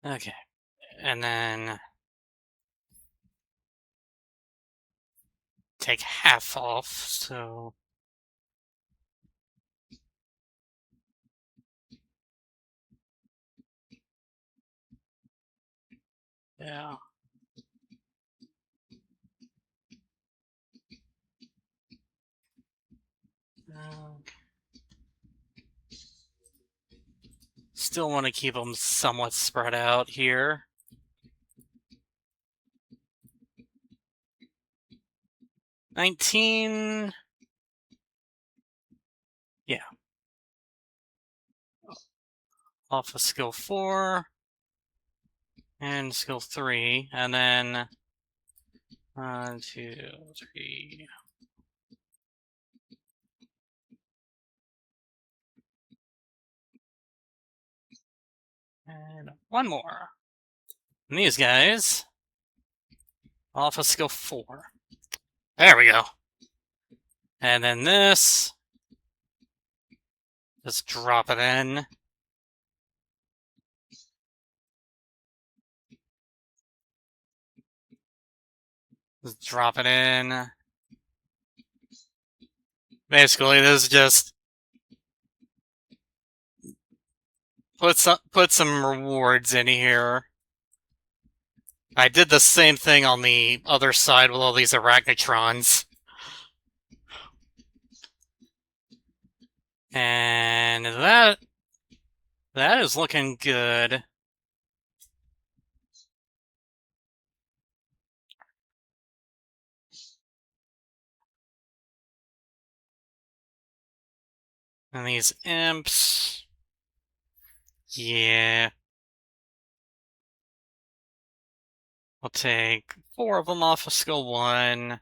Okay. And then... Take half off, so... Yeah. still want to keep them somewhat spread out here. $19. Yeah. Off of skill 4 and skill 3, and then 1, 2, 3. And one more. And these guys off of skill 4. There we go. And then this, just drop it in. Just drop it in. Basically, this is just put some rewards in here. I did the same thing on the other side with all these Arachnotrons. And that is looking good. And these imps. Yeah. I'll take 4 of them off of skill 1.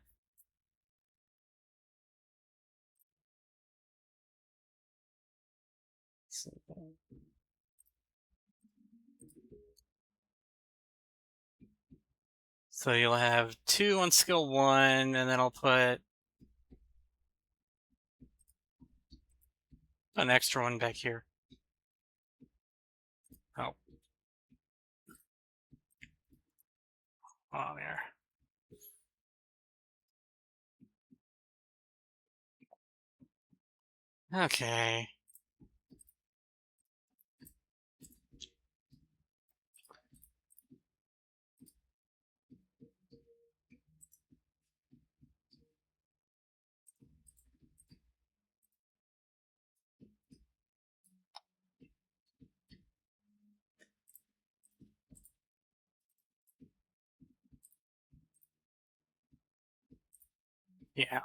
So you'll have 2 on skill 1, and then I'll put an extra one back here. Oh. Oh, there. Okay. Yeah.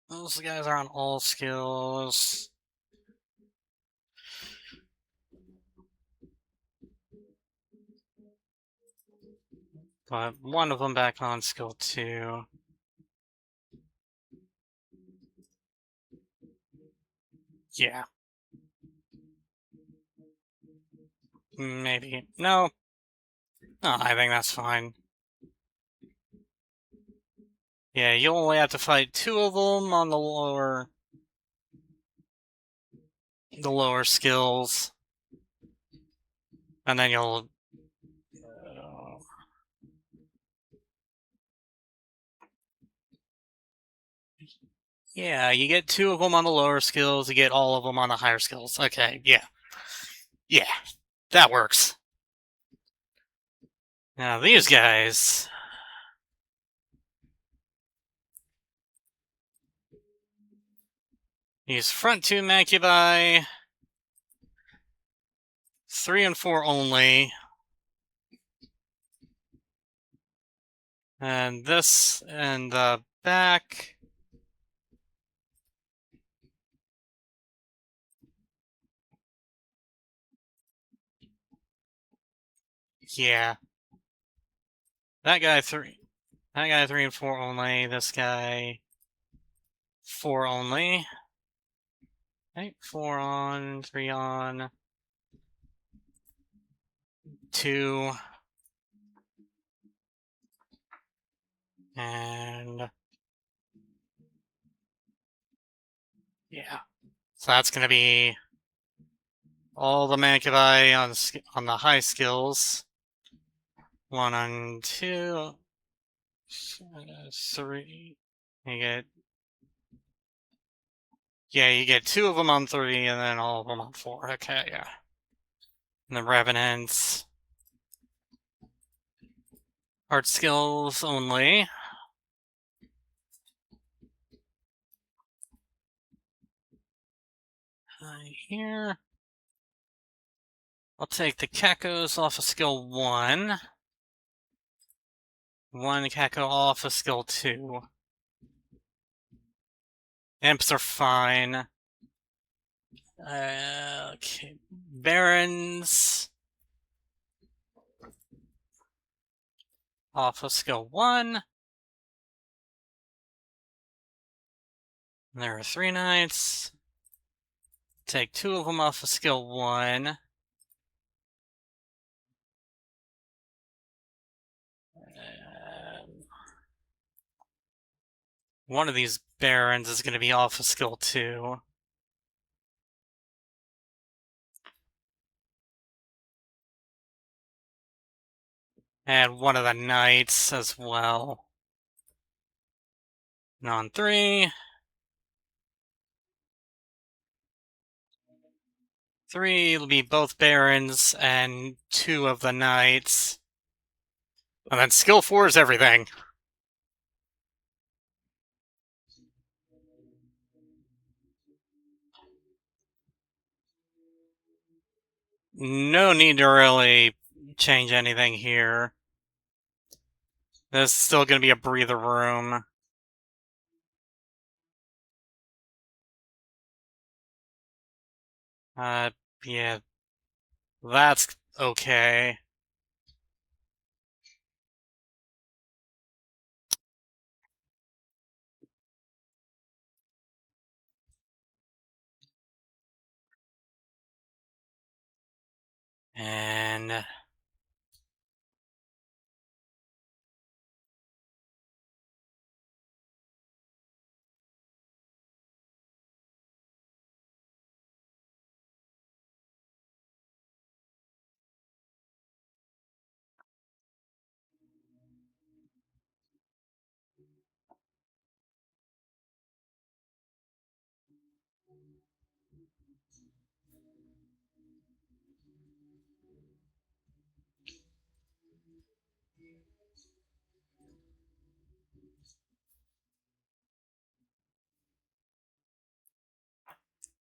Those guys are on all skills. But one of them back on skill 2. Yeah. Maybe. No. No, I think that's fine. Yeah, you'll only have to fight 2 of them on the lower skills. And then you'll... yeah, you get 2 of them on the lower skills, you get all of them on the higher skills. Okay, yeah. Yeah, that works. Now these guys... use front 2 Macubi. 3 and 4 only. And this and the back. Yeah. That guy 3 and 4 only. This guy 4 only. Okay, 4 on, 3 on. 2. And yeah. So that's gonna be all the Macubi on the high skills. 1 on 2. 3. You get... yeah, you get 2 of them on 3, and then all of them on 4. Okay, yeah. And the Revenants. Art skills only. here. I'll take the Cacos off of skill 1. 1 Caco off of skill 2. Imps are fine. Okay. Barons off of skill 1. There are 3 knights. Take 2 of them off of skill 1. One of these barons is going to be off of skill 2. And one of the knights as well. And on 3. 3 will be both barons and 2 of the knights. And then skill 4 is everything. No need to really change anything here. This is still going to be a breather room. Yeah. That's okay. And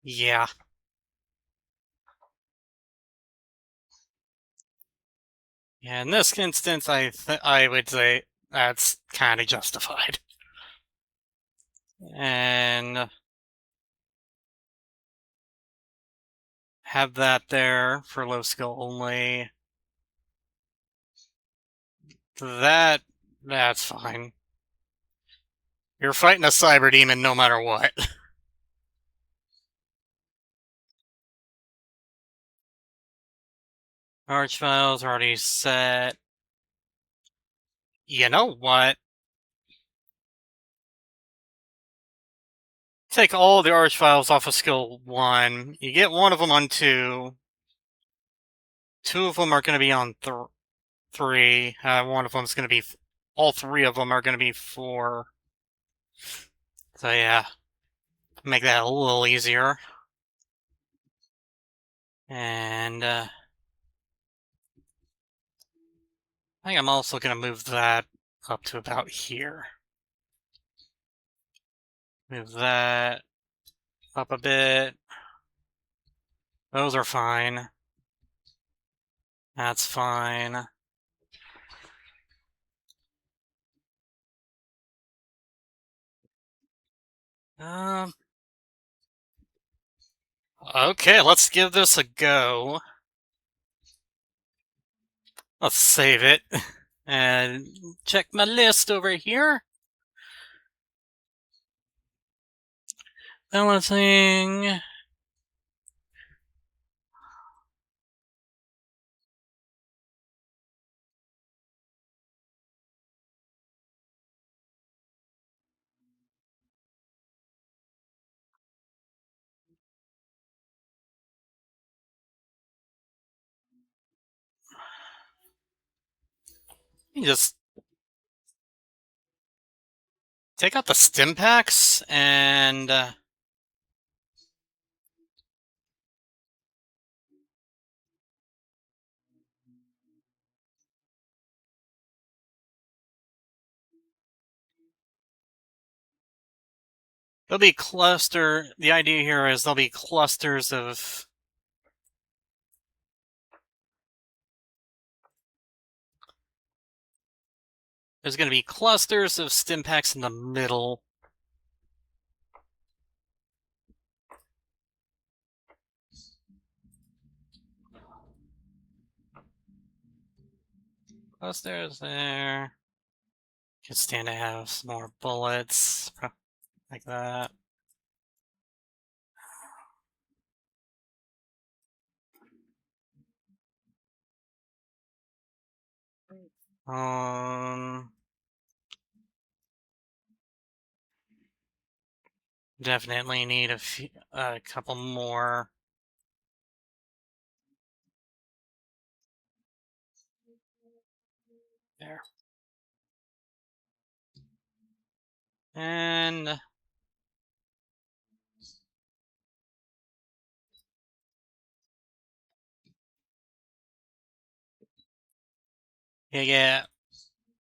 yeah. Yeah, in this instance, I would say that's kind of justified. And have that there for low skill only. That's fine. You're fighting a cyber demon no matter what. Archviles already set. You know what? Take all the Archviles off of skill 1. You get one of them on 2. 2 of them are going to be on 3. One of them is going to be... All 3 of them are going to be 4. So yeah. Make that a little easier. And I think I'm also going to move that up to about here. Move that up a bit. Those are fine. That's fine. Okay, let's give this a go. Let's save it. And check my list over here. Balancing. You just take out the stim packs and There'll be the idea here is there'll be clusters of there's going to be clusters of stim packs in the middle. Clusters there. Can stand to have some more bullets, like that. Definitely need a couple more. There. And yeah,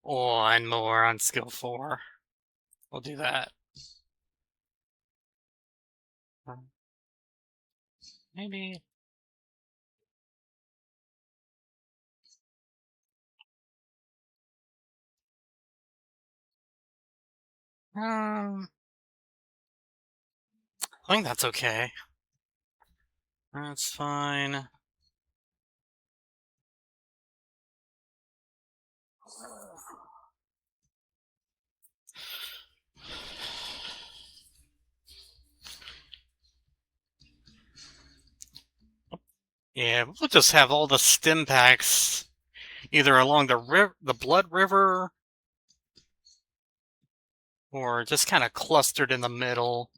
one more on skill 4. We'll do that. Maybe. I think that's okay. That's fine. Yeah, we'll just have all the stim packs either along the Blood River or just kind of clustered in the middle.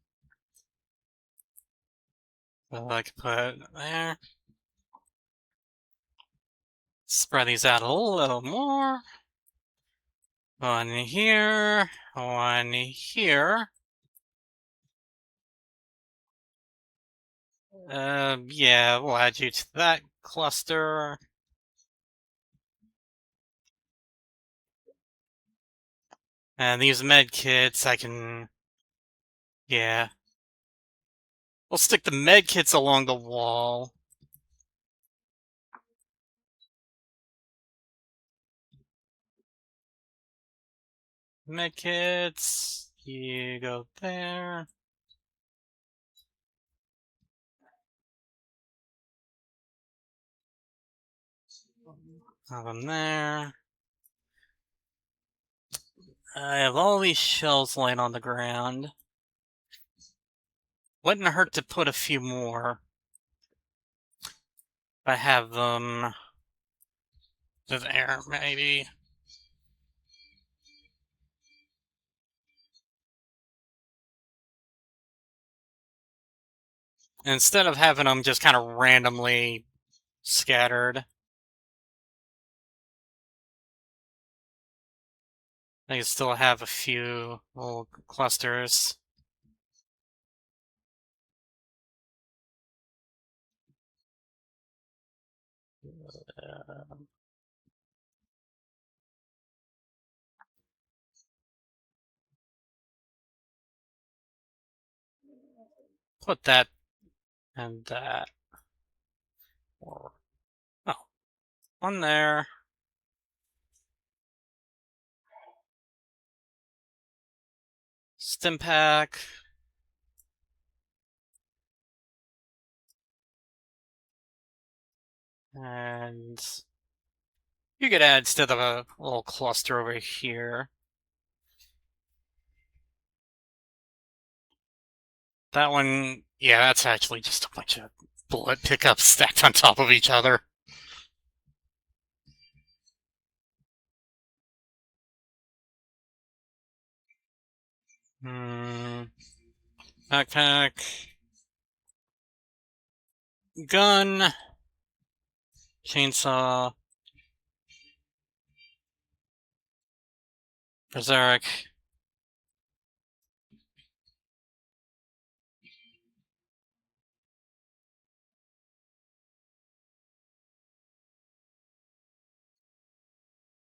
I could put there. Spread these out a little more. One here, one here. Yeah, we'll add you to that cluster. And these med kits, yeah. We'll stick the med kits along the wall. Med kits, you go there. Have them there. I have all these shells laying on the ground. Wouldn't hurt to put a few more. If I have them there, maybe. Instead of having them just kind of randomly scattered. I can still have a few little clusters. Put that and that. Or, oh, one there. Stim pack. And you could add instead of a little cluster over here. That one, yeah, that's actually just a bunch of bullet pickups stacked on top of each other. Backpack. Gun. Chainsaw. Berserk.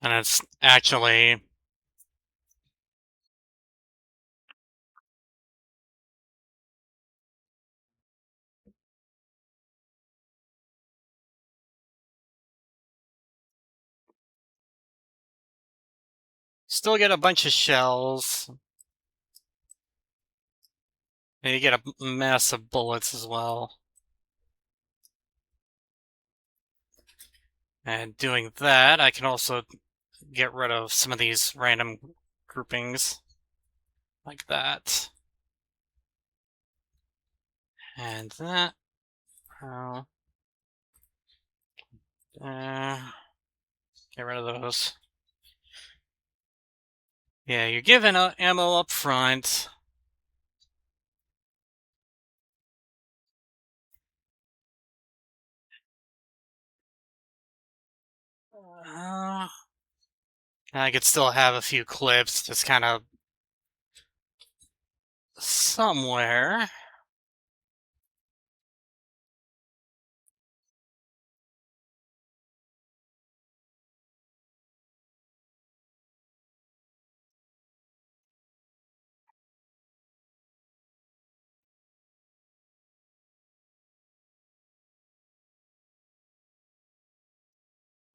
And it's actually Still get a bunch of shells. And you get a mess of bullets as well. And doing that, I can also get rid of some of these random groupings. Like that. And that. Oh. Get rid of those. Yeah, you're given ammo up front. I could still have a few clips just kind of somewhere.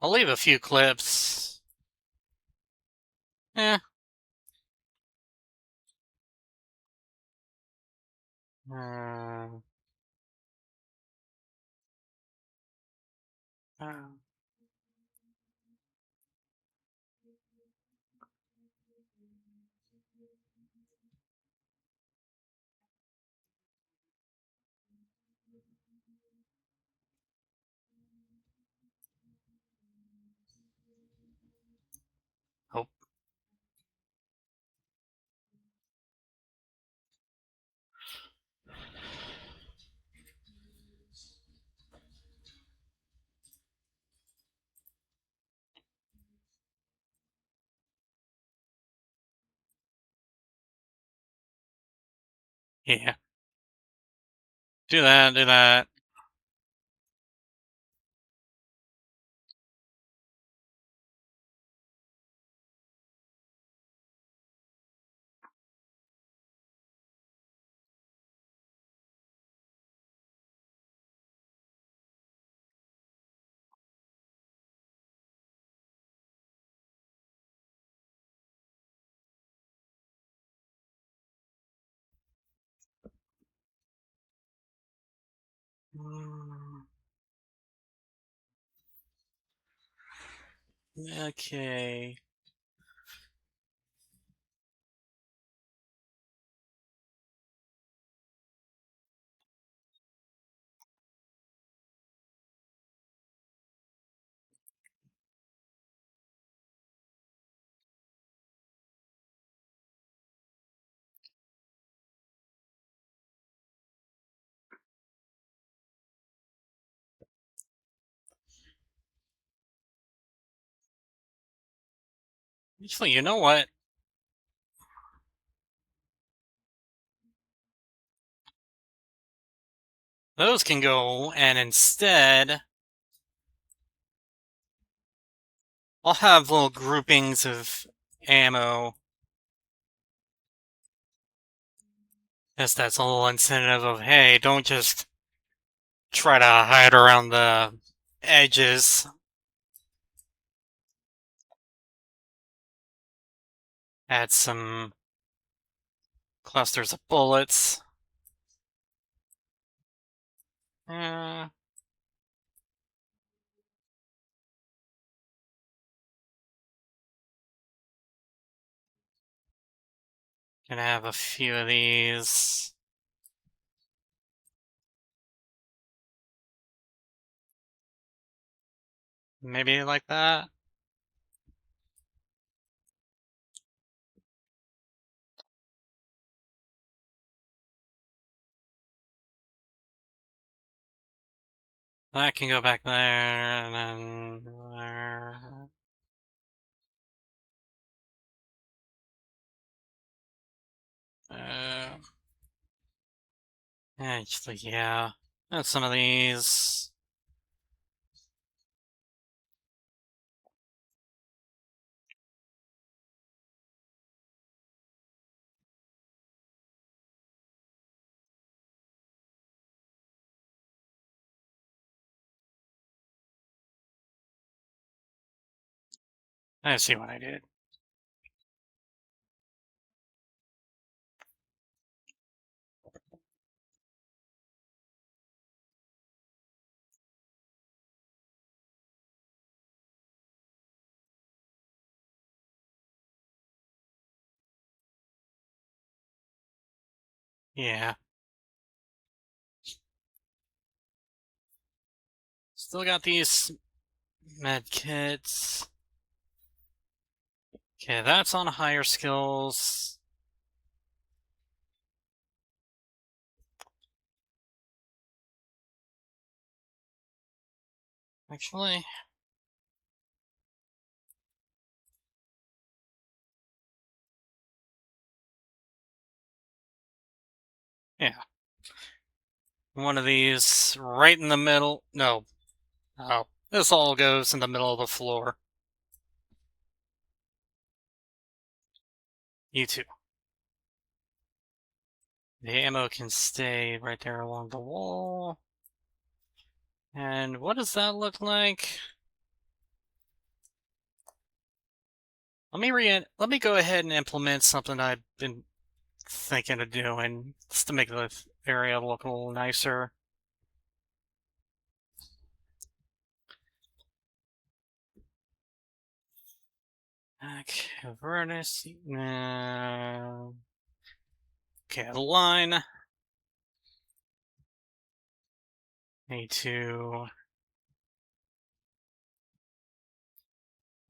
I'll leave a few clips. Eh. Uh, uh, oh, yeah. Do that, do that. Mm, okay. Actually, you know what? Those can go, and instead, I'll have little groupings of ammo. Guess that's a little incentive of, hey, don't just try to hide around the edges. Add some clusters of bullets. Uh, Gonna have a few of these. Maybe like that. That can go back there, and then there. Uh, Actually, yeah. And some of these. I see what I did. Yeah. Still got these med kits. Okay, that's on higher skills. Actually, yeah. One of these right in the middle. No. Oh, this all goes in the middle of the floor. You too. The ammo can stay right there along the wall. And what does that look like? Let me go ahead and implement something I've been thinking of doing just to make the area look a little nicer. Okay, vertex. Okay, the line. Need to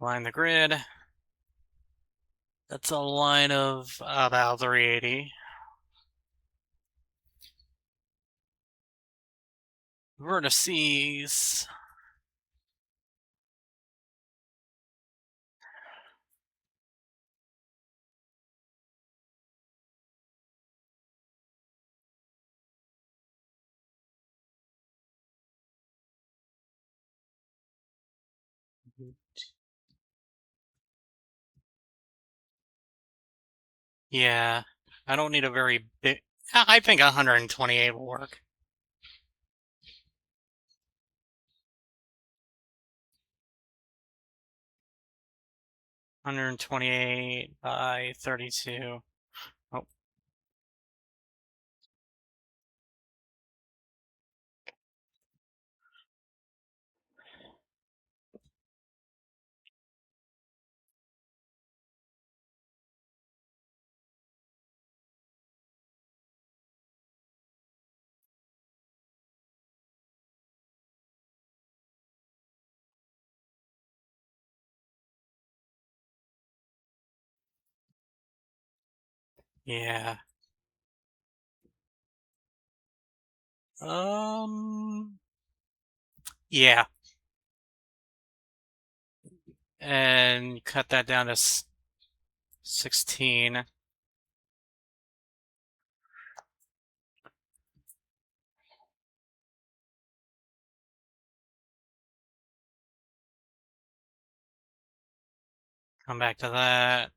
line the grid. That's a line of about 380. Vertices. Yeah, I don't need a very big. I think 128 will work. 128 by 32. Oh, yeah. Yeah. And cut that down to 16. Come back to that.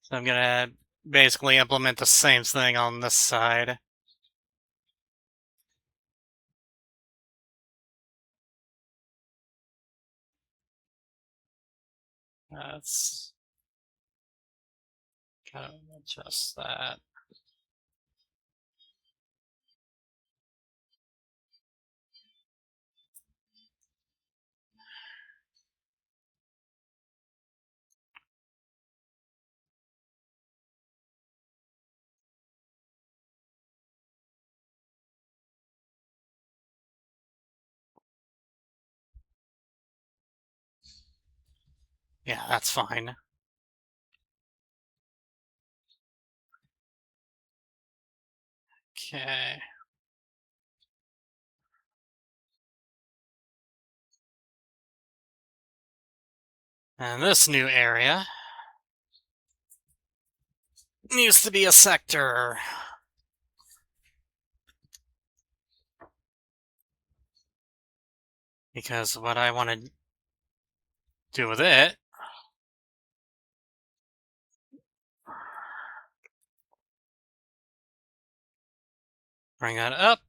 So I'm gonna basically implement the same thing on this side. That's gotta adjust that. Yeah, that's fine. Okay. And this new area needs to be a sector. Because what I want to do with it bring that up,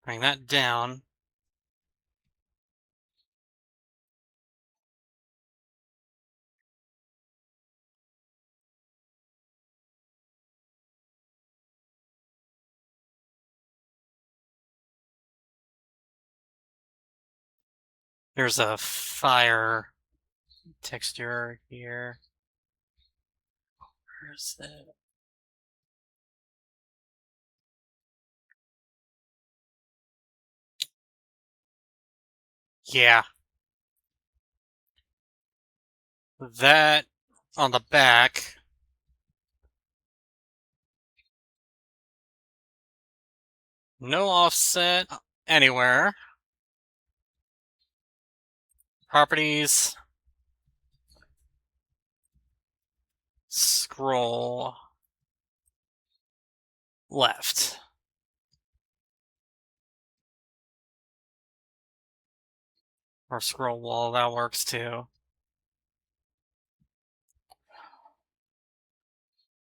bring that down. There's a fire texture here. Where's that? Yeah. That on the back. No offset anywhere. Properties. Scroll left. Or scroll wall, that works too.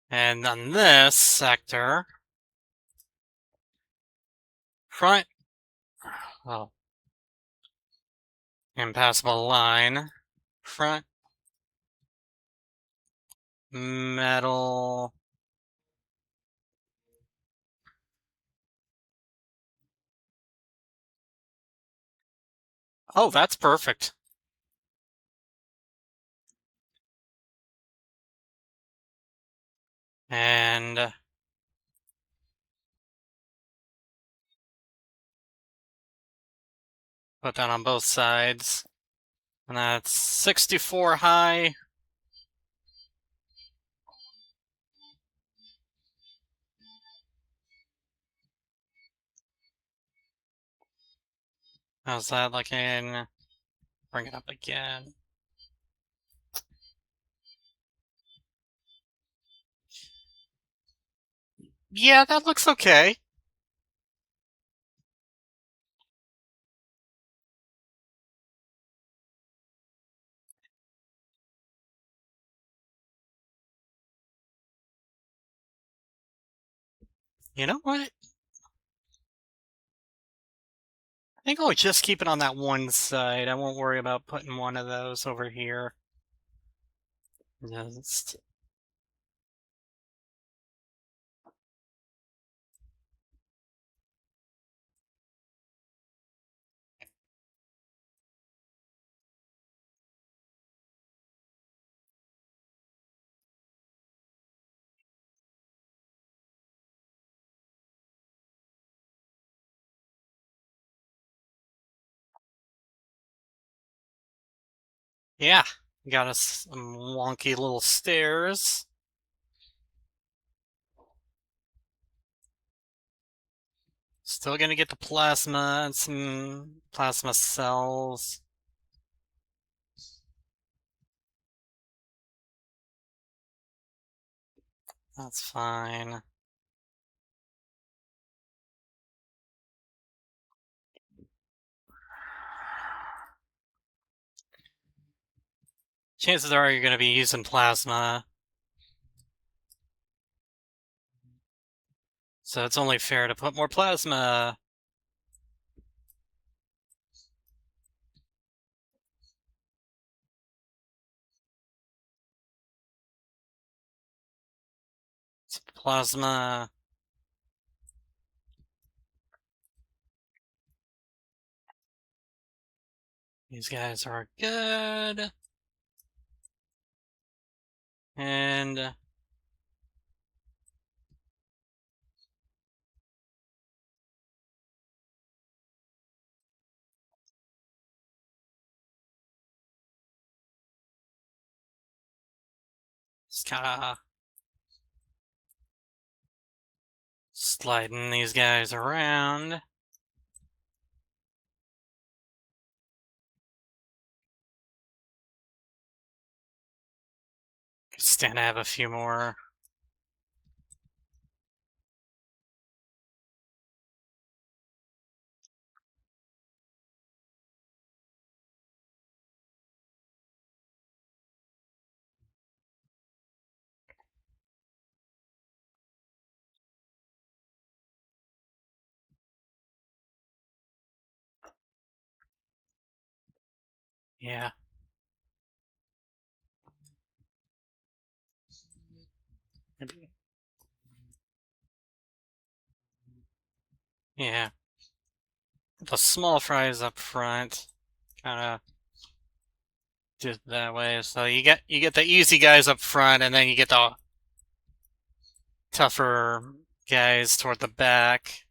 And on this sector, front, oh, impassable line, front, metal, oh, that's perfect. And put that on both sides. And that's 64 high. How's that looking? Bring it up again. Yeah, that looks okay. You know what? I think I'll just keep it on that one side. I won't worry about putting one of those over here. Just... Yeah, got us some wonky little stairs. Still gonna get the plasma and some plasma cells. That's fine. Chances are you're gonna be using plasma. So it's only fair to put more plasma. Plasma. These guys are good. And just kinda sliding these guys around. Stand, I have a few more. Yeah. Maybe. Yeah. The small fries up front. kind of do it that way. So you get the easy guys up front, and then you get the tougher guys toward the back.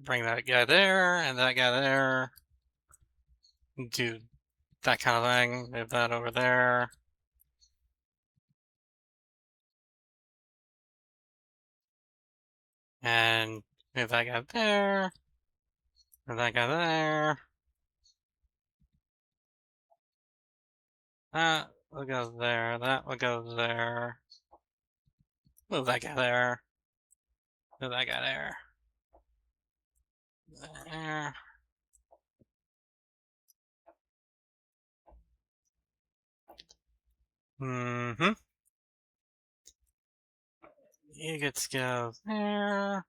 Bring that guy there and that guy there. Do that kind of thing. Move that over there. And move that guy there. Move that guy there. That will go there. That will go there. Move that guy there. Move that guy there. There. Mm-hmm. You get to go there.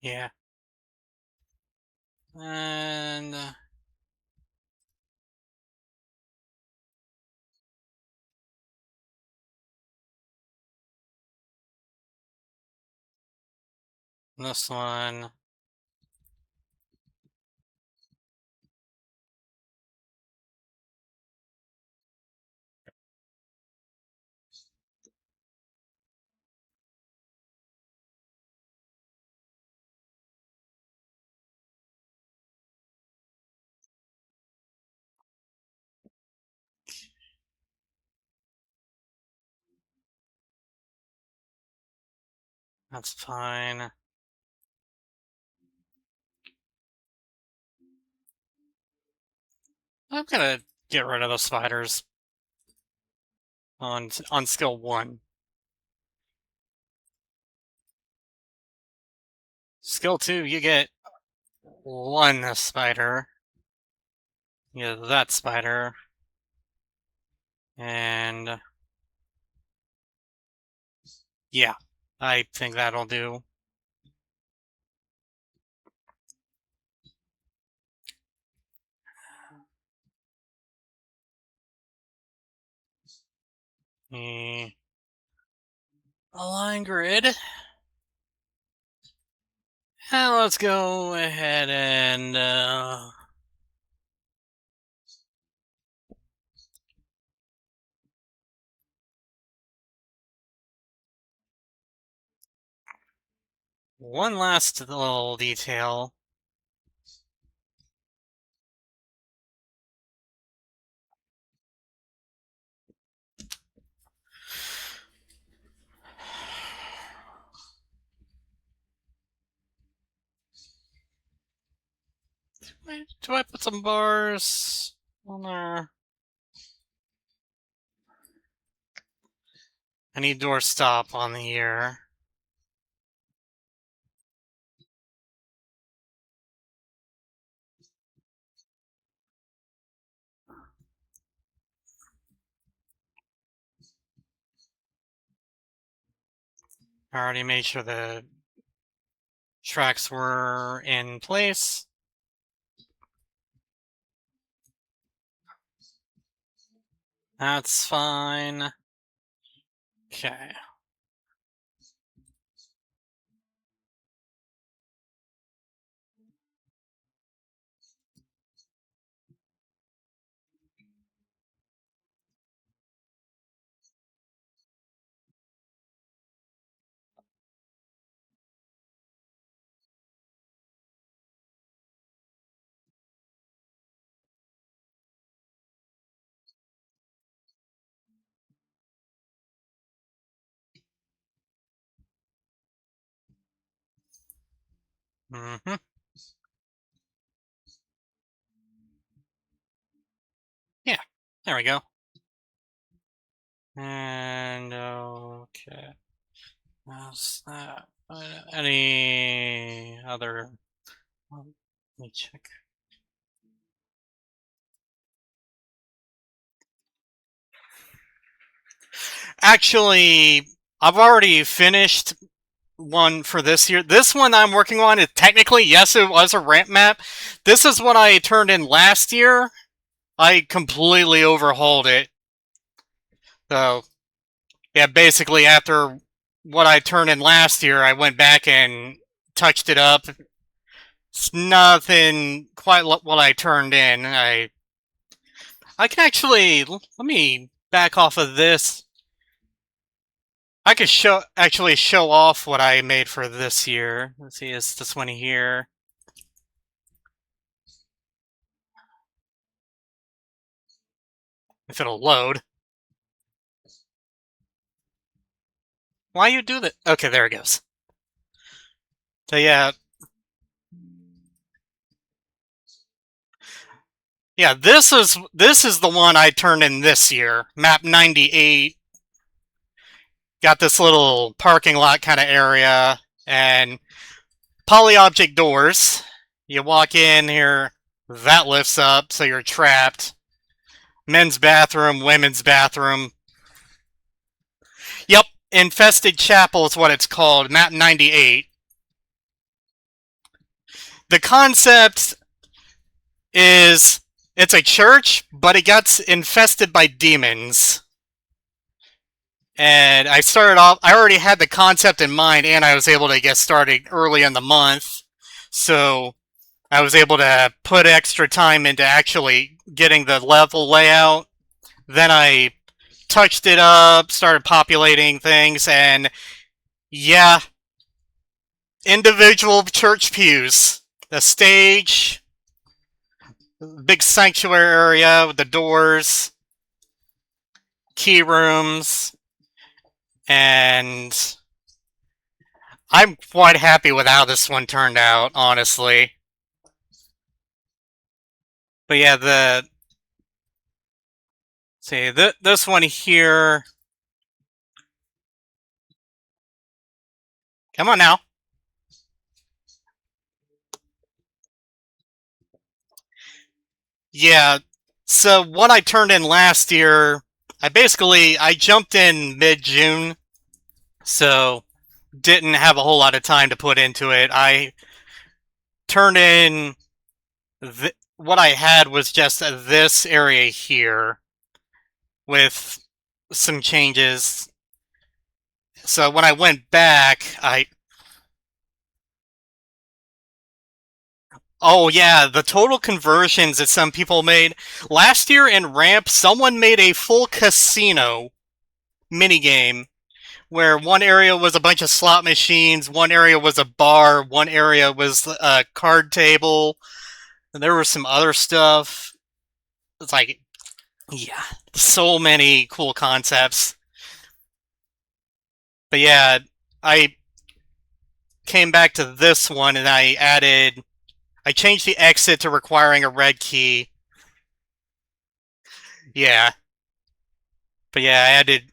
Yeah. And this one. That's fine. I'm gonna get rid of the spiders on skill 1. Skill 2, you get 1 spider. You get that spider. And yeah, I think that'll do. The align grid. Now let's go ahead and one last little detail. Wait, do I put some bars on there? I need doorstop on the ear. I already made sure the tracks were in place. That's fine. Okay. Mm-hmm. Yeah, there we go. And okay, that's that. Any other? Let me check. Actually, I've already finished one for this year. This one I'm working on is technically, yes, it was a ramp map. This is what I turned in last year. I completely overhauled it. So, yeah, basically after what I turned in last year, I went back and touched it up. It's nothing quite what I turned in. I can actually let me back off of this. I could actually show off what I made for this year. Let's see, is this one here? If it'll load. Why you do that? Okay, there it goes. So yeah. Yeah, this is the one I turned in this year. Map 98. Got this little parking lot kind of area and polyobject doors. You walk in here, that lifts up, so you're trapped. Men's bathroom, women's bathroom. Yep, Infested Chapel is what it's called, map 98. The concept is it's a church, but it gets infested by demons. And I started off, I already had the concept in mind, and I was able to get started early in the month. So I was able to put extra time into actually getting the level layout. Then I touched it up, started populating things, and yeah, individual church pews, the stage, big sanctuary area with the doors, key rooms, and I'm quite happy with how this one turned out, honestly. But yeah, see, this one here. Come on now. Yeah. So what I turned in last year, I jumped in mid-June, so didn't have a whole lot of time to put into it. I turned in what I had was just this area here with some changes. So when I went back, oh yeah, the total conversions that some people made. Last year in Ramp, someone made a full casino minigame where one area was a bunch of slot machines, one area was a bar, one area was a card table, and there was some other stuff. It's like, yeah, so many cool concepts. But yeah, I came back to this one and I changed the exit to requiring a red key. Yeah. But yeah, I added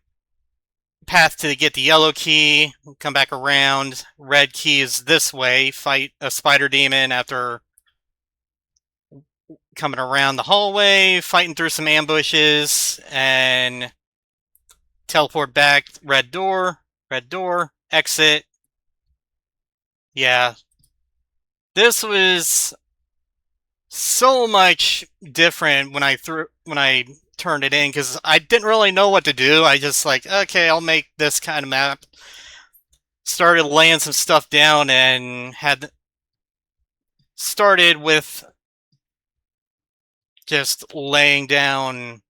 path to get the yellow key, come back around. Red key is this way, fight a spider demon after coming around the hallway, fighting through some ambushes, and teleport back. Red door, exit. Yeah. This was so much different when I turned it in because I didn't really know what to do. I just like, okay, I'll make this kind of map. Started laying some stuff down and started with just laying down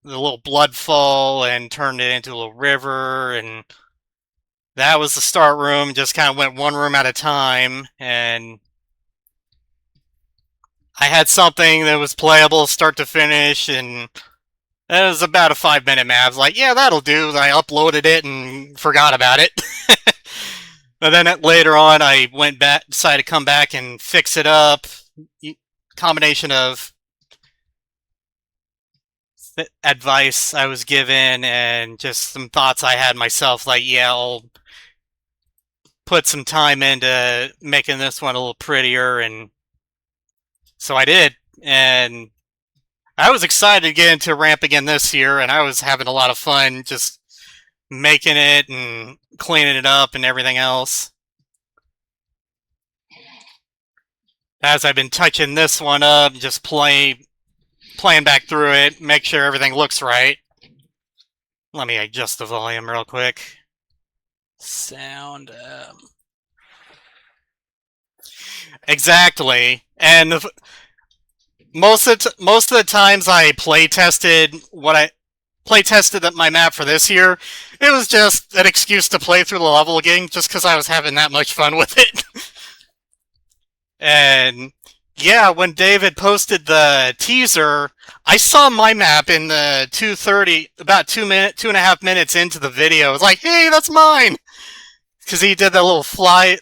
the little bloodfall and turned it into a little river, and that was the start room. Just kind of went one room at a time, and I had something that was playable start to finish, and it was about a 5-minute map. I was like, yeah, that'll do. I uploaded it and forgot about it. And then later on, I went back, decided to come back and fix it up. Combination of advice I was given and just some thoughts I had myself, like, yeah, I'll put some time into making this one a little prettier, and so I did. And I was excited to get into ramp again this year, and I was having a lot of fun just making it and cleaning it up and everything else. As I've been touching this one up, just playing back through it, make sure everything looks right. Let me adjust the volume real quick. Sound. Exactly. And most of the times I play tested my map for this year, it was just an excuse to play through the level again, just because I was having that much fun with it. And yeah, when David posted the teaser, I saw my map in the 2:30, about 2.5 minutes into the video. I was like, hey, that's mine! Because he did the little flyby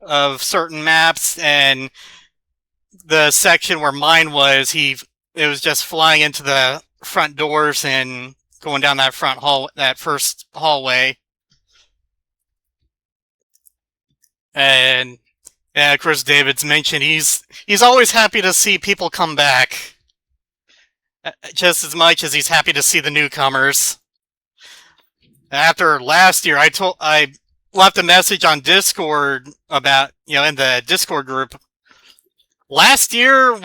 of certain maps, and the section where mine was, it was just flying into the front doors and going down that first hallway. And of course, David's mentioned he's always happy to see people come back, just as much as he's happy to see the newcomers. After last year, I left a message on Discord about, in the Discord group. Last year's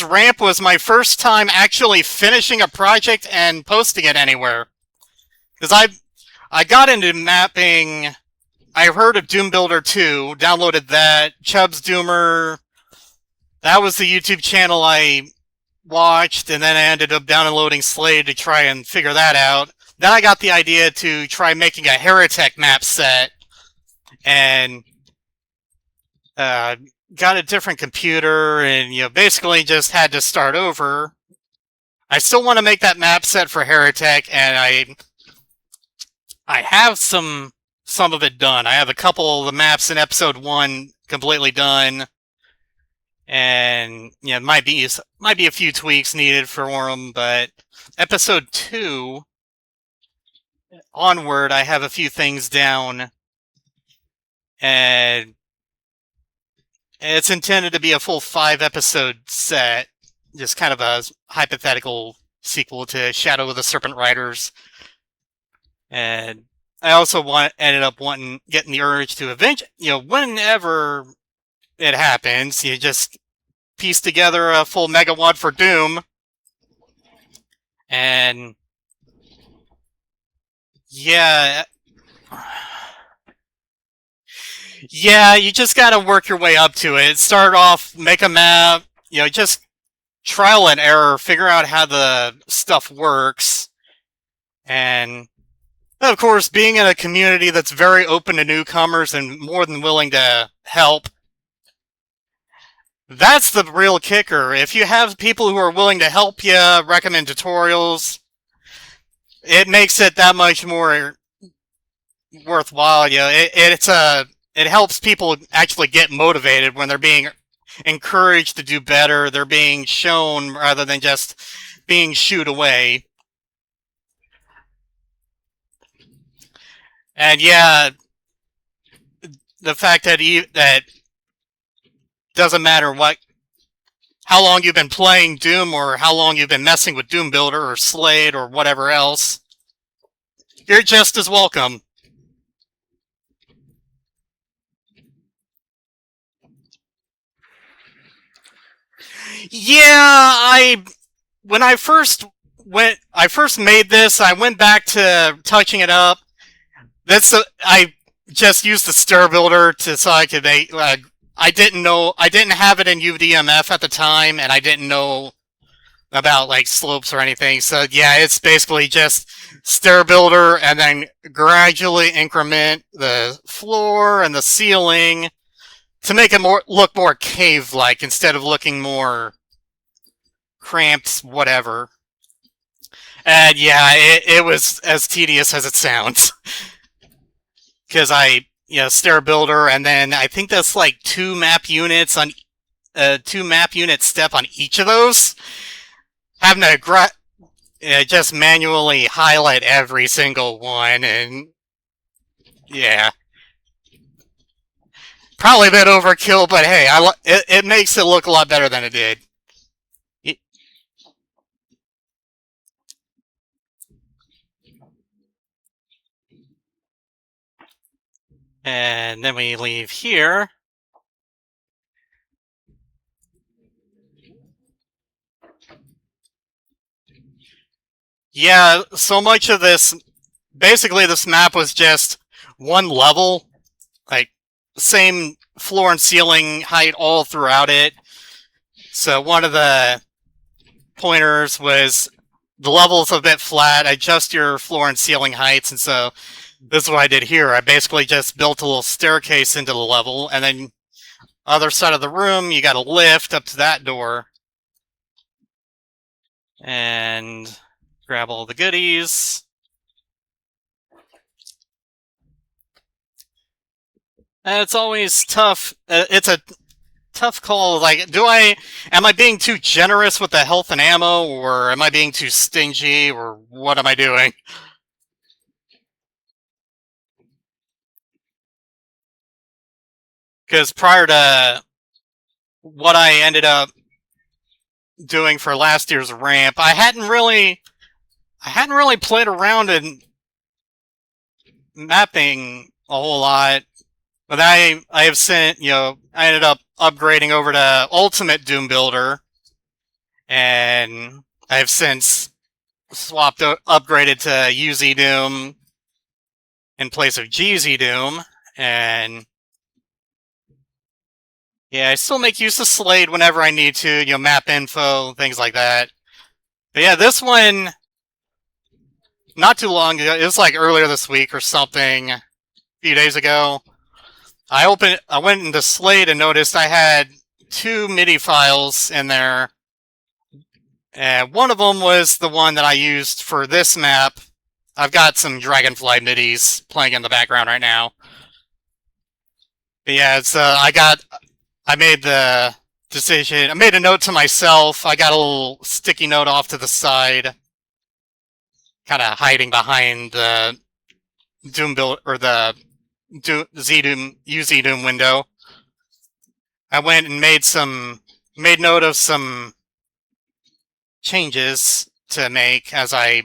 ramp was my first time actually finishing a project and posting it anywhere. Because I got into mapping. I heard of Doom Builder 2, downloaded that, Chubb's Doomer. That was the YouTube channel I watched, and then I ended up downloading Slade to try and figure that out. Then I got the idea to try making a Heretic map set, and got a different computer, and basically just had to start over. I still want to make that map set for Heretic, and I have some of it done. I have a couple of the maps in episode 1 completely done, and might be a few tweaks needed for them, but episode 2 onward, I have a few things down, and it's intended to be a full 5-episode set, just kind of a hypothetical sequel to Shadow of the Serpent Riders. And I also ended up getting the urge to whenever it happens, you just piece together a full megawatt for Doom, and yeah, you just gotta work your way up to it. Start off, make a map, just trial and error, figure out how the stuff works, and of course, being in a community that's very open to newcomers and more than willing to help, that's the real kicker. If you have people who are willing to help you, recommend tutorials, it makes it that much more worthwhile. It helps people actually get motivated when they're being encouraged to do better. They're being shown rather than just being shooed away. And yeah, the fact that that doesn't matter how long you've been playing Doom or how long you've been messing with Doom Builder or Slade or whatever else, you're just as welcome. Yeah, when I first made this, I went back to touching it up. I just used the stir builder so I could make. I didn't have it in UDMF at the time, and I didn't know about slopes or anything. So yeah, it's basically just stir builder, and then gradually increment the floor and the ceiling to make it look more cave-like instead of looking more cramped, whatever. And yeah, it was as tedious as it sounds. Because Stair Builder, and then I think that's like 2 map unit step on each of those. Having to just manually highlight every single one, and yeah. Probably a bit overkill, but hey, it makes it look a lot better than it did. And then we leave here. Yeah, so much of this, basically this map was just one level, like same floor and ceiling height all throughout it. So one of the pointers was the level's a bit flat, adjust your floor and ceiling heights, and so this is what I did here. I basically just built a little staircase into the level, and then other side of the room, you got a lift up to that door. And grab all the goodies. And it's always tough. It's a tough call. Like, am I being too generous with the health and ammo, or am I being too stingy, or what am I doing? Because prior to what I ended up doing for last year's ramp, I hadn't really played around in mapping a whole lot. But I have sent, I ended up upgrading over to Ultimate Doom Builder, and I have since upgraded to UZ Doom in place of GZ Doom, and yeah, I still make use of Slade whenever I need to, map info, things like that. But yeah, this one, not too long ago, it was like earlier this week or something, a few days ago, I went into Slade and noticed I had 2 MIDI files in there. And one of them was the one that I used for this map. I've got some Dragonfly MIDIs playing in the background right now. But yeah, it's I made the decision. I made a note to myself. I got a little sticky note off to the side, kind of hiding behind the Doom build or the Z-Doom UZ Doom window. I went and made note of some changes to make as I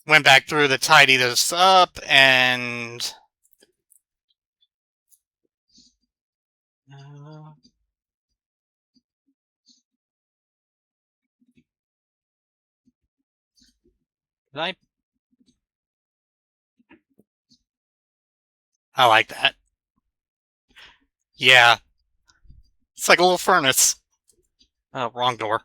went back through to tidy this up, and did I like that. Yeah, it's like a little furnace. Oh, wrong door.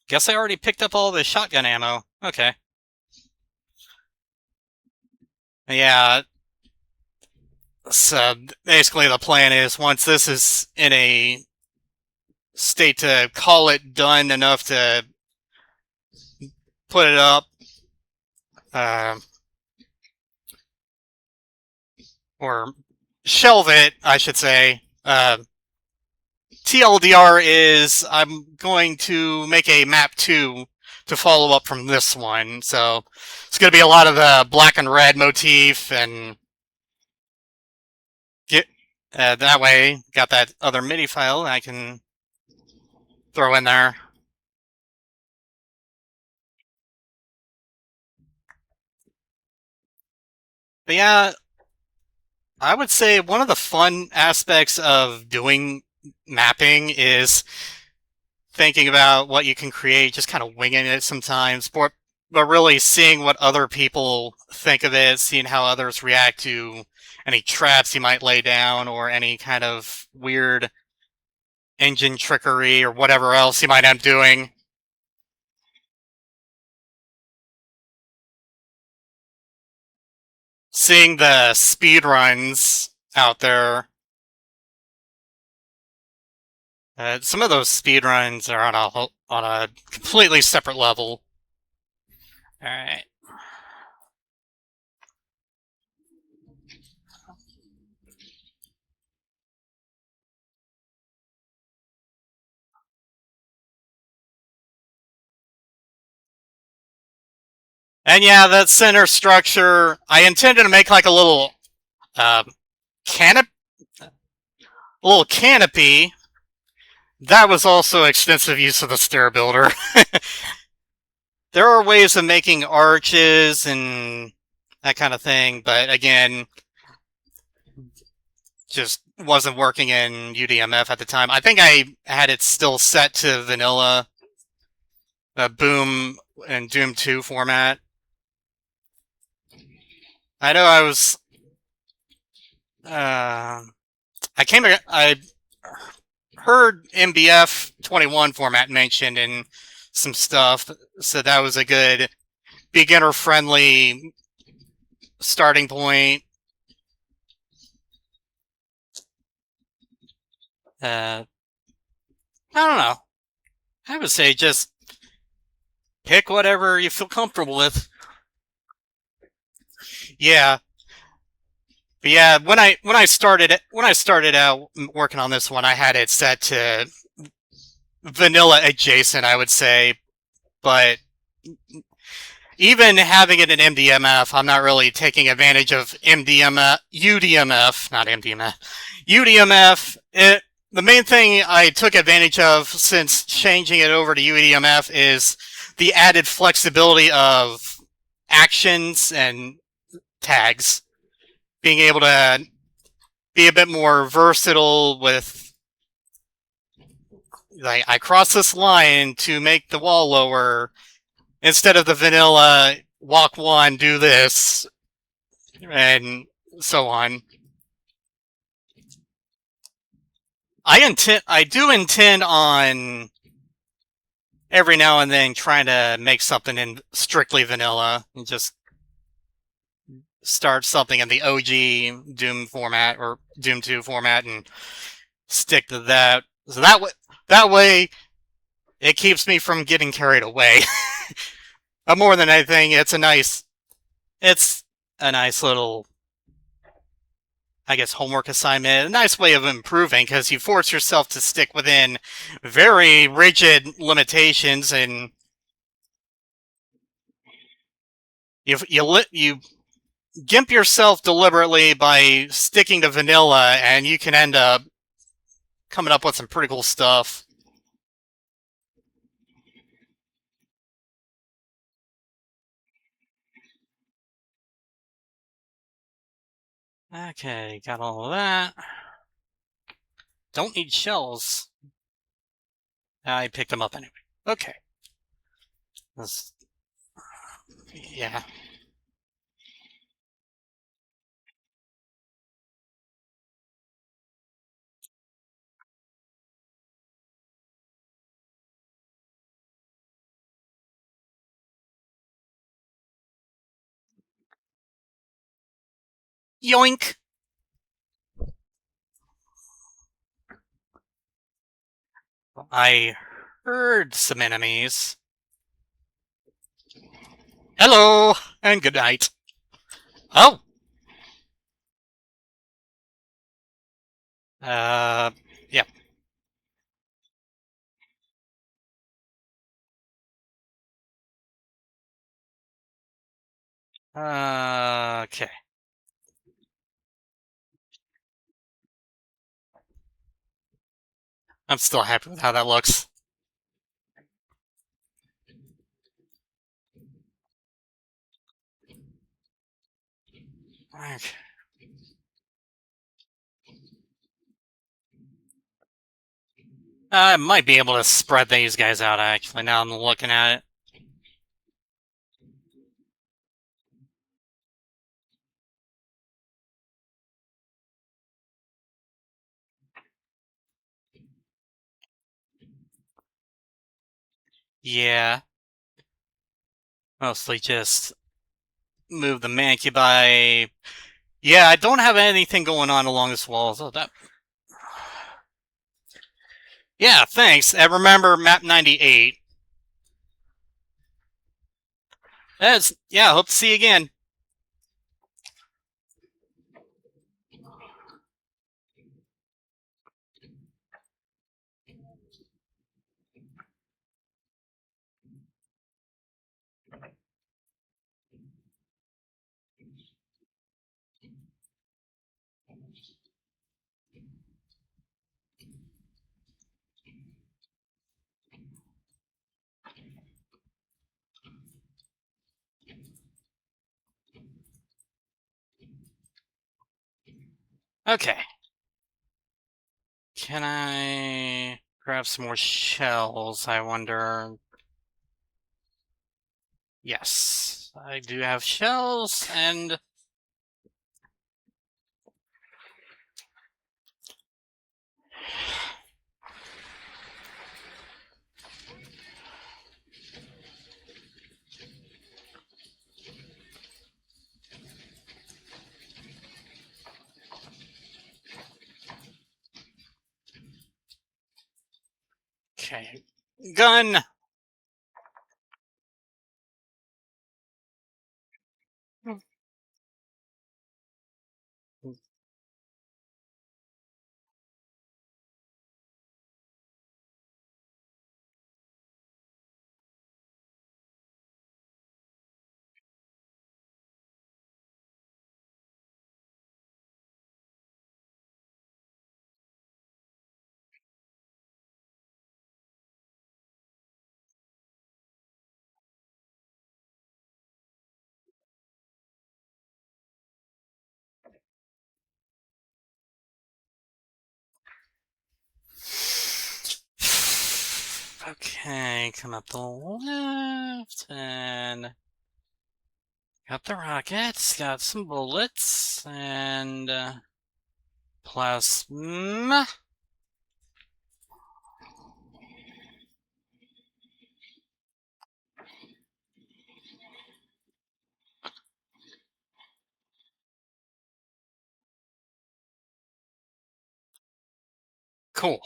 Guess I already picked up all the shotgun ammo. Okay. Yeah. So basically the plan is once this is in a state to call it done enough to put it up, or shelve it, I should say. TLDR is I'm going to make a map 2 to follow up from this one. So it's going to be a lot of the black and red motif, and that way got that other MIDI file I can throw in there. But yeah, I would say one of the fun aspects of doing mapping is thinking about what you can create, just kind of winging it sometimes, but really seeing what other people think of it, seeing how others react to any traps you might lay down or any kind of weird engine trickery or whatever else you might end up doing. Seeing the speed runs out there, Some of those speedruns are on a completely separate level. All right. And yeah, that center structure, I intended to make like a little canopy. A little canopy. That was also extensive use of the stair builder. There are ways of making arches and that kind of thing, but again, just wasn't working in UDMF at the time. I think I had it still set to vanilla, Boom and Doom 2 format. I know I was. I heard MBF 21 format mentioned in some stuff, so that was a good beginner-friendly starting point. I don't know. I would say just pick whatever you feel comfortable with. Yeah. But yeah, when I started out working on this one, I had it set to vanilla adjacent, I would say, but even having it in MDMF, I'm not really taking advantage of UDMF, not MDMF, UDMF. The main thing I took advantage of since changing it over to UDMF is the added flexibility of actions and tags. Being able to be a bit more versatile with, like, I cross this line to make the wall lower, instead of the vanilla walk one, do this, and so on. I do intend on every now and then trying to make something in strictly vanilla and just start something in the OG Doom format or Doom 2 format and stick to that. So that way it keeps me from getting carried away. But more than anything, it's a nice little, I guess, homework assignment, a nice way of improving, because you force yourself to stick within very rigid limitations, and you gimp yourself deliberately by sticking to vanilla, and you can end up coming up with some pretty cool stuff. Okay, got all of that. Don't need shells. I picked them up anyway. Okay. Yeah. Yoink! I heard some enemies. Hello, and good night. Oh! Yeah. Okay. I'm still happy with how that looks. Okay. I might be able to spread these guys out, actually, now I'm looking at it. Yeah. Mostly just move the Mancubi. Yeah, I don't have anything going on along this wall, so that... Yeah, thanks. And remember map 98. Yeah, hope to see you again. Okay. Can I grab some more shells, I wonder? Yes, I do have shells, and... Okay. Gun! Okay, come up the left, and... Got the rockets, got some bullets, and... plasma... Cool.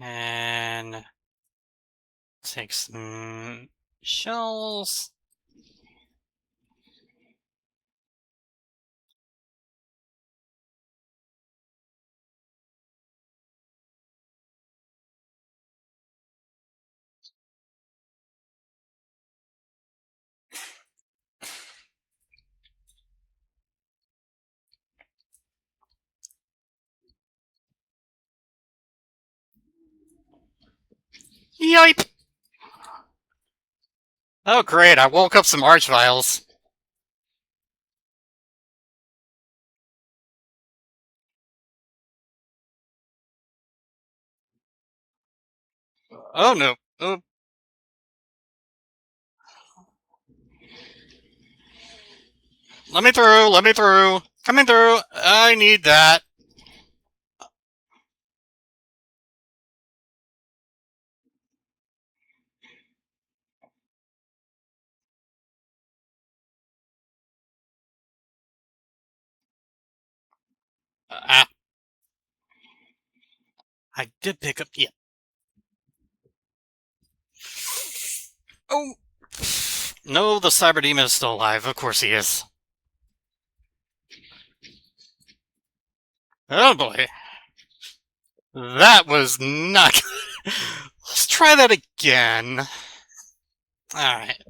And... take some... shells... Yipe! Oh great, I woke up some archviles. Oh no. Oh. Let me through, let me through. Coming through, I need that. Ah. I did pick up, yeah. Oh. No, the Cyber Demon is still alive, of course he is. Oh boy. That was not... Let's try that again. Alright.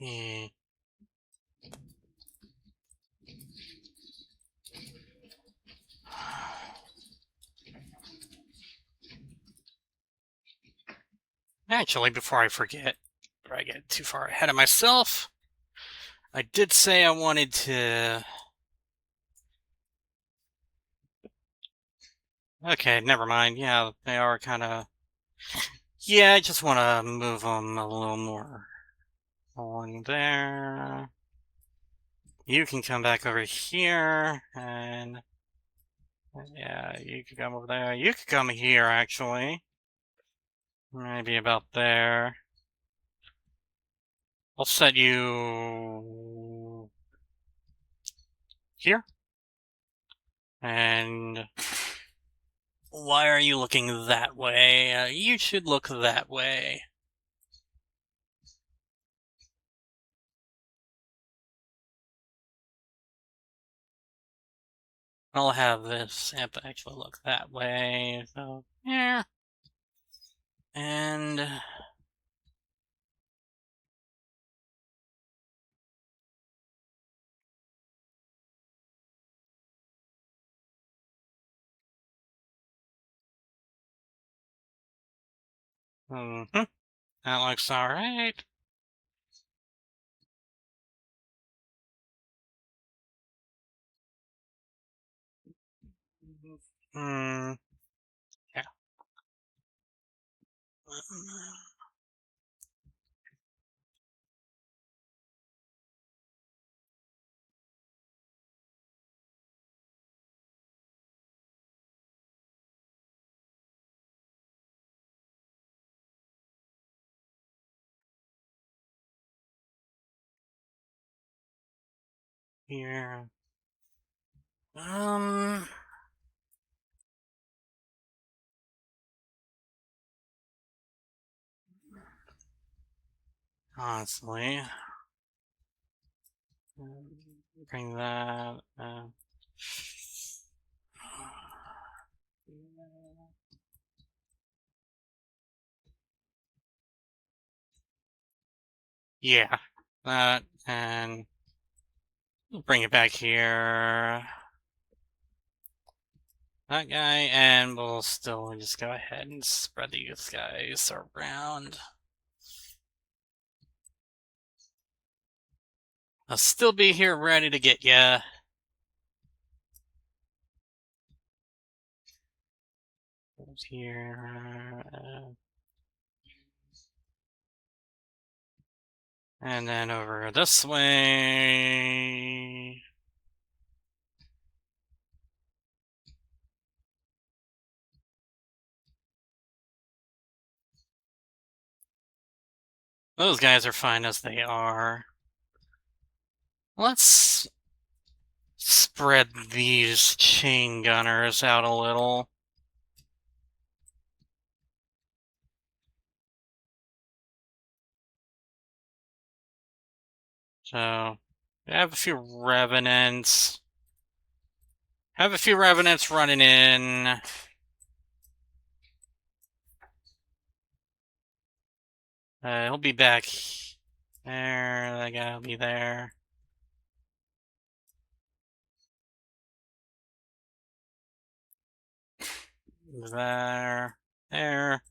Hmm. Actually, before I forget, before I get too far ahead of myself, I did say I wanted to... Okay, never mind. Yeah, they are kind of... Yeah, I just want to move them a little more along there. You can come back over here, and... Yeah, you could come over there. You could come here, actually. Maybe about there. I'll set you here. And why are you looking that way? You should look that way. I'll have this amp actually look that way. So, yeah. And that looks alright. Yeah. Here. Honestly. Bring that. Yeah. That, and bring it back here. That guy, and we'll still just go ahead and spread these guys around. I'll still be here ready to get ya. Here. And then over this way. Those guys are fine as they are. Let's spread these chain gunners out a little. So, I have a few revenants. Have a few revenants running in. He'll be back there. That guy will be there. There. There.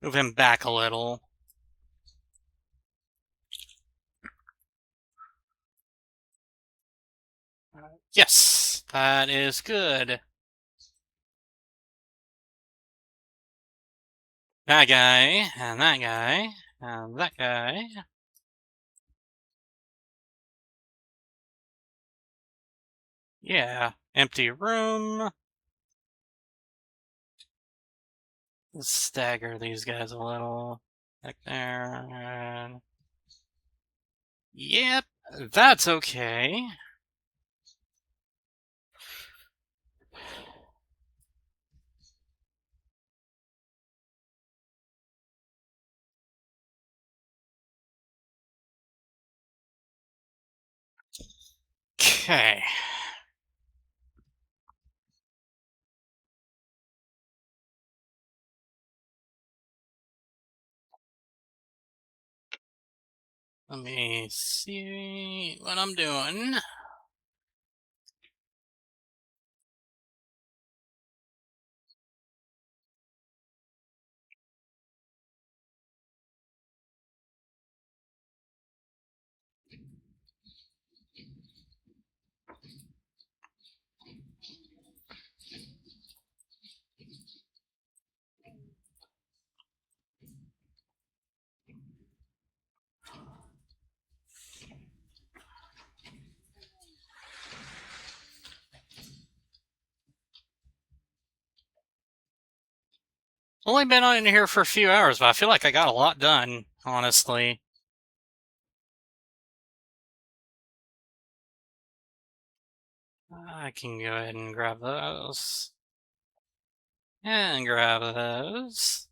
Move him back a little. Yes, that is good. That guy, and that guy, and that guy. Yeah, empty room. Let's stagger these guys a little. Back there, and... Yep, that's okay. Okay. Let me see what I'm doing. Only been on here for a few hours, but I feel like I got a lot done, honestly. I can go ahead and grab those. And grab those.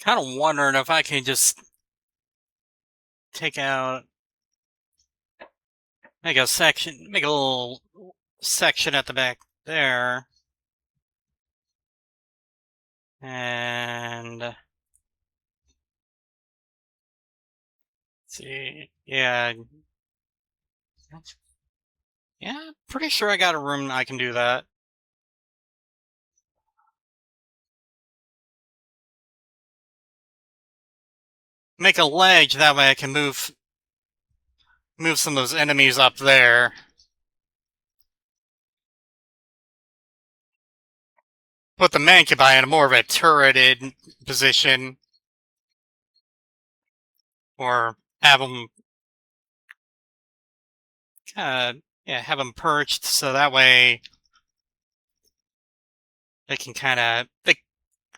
Kind of wondering if I can just take out, make a section, make a little section at the back there. And see, yeah, yeah, pretty sure I got a room I can do that. Make a ledge, that way I can move some of those enemies up there. Put the Mancubi in more of a turreted position, or have them, yeah, have them perched so that way they can they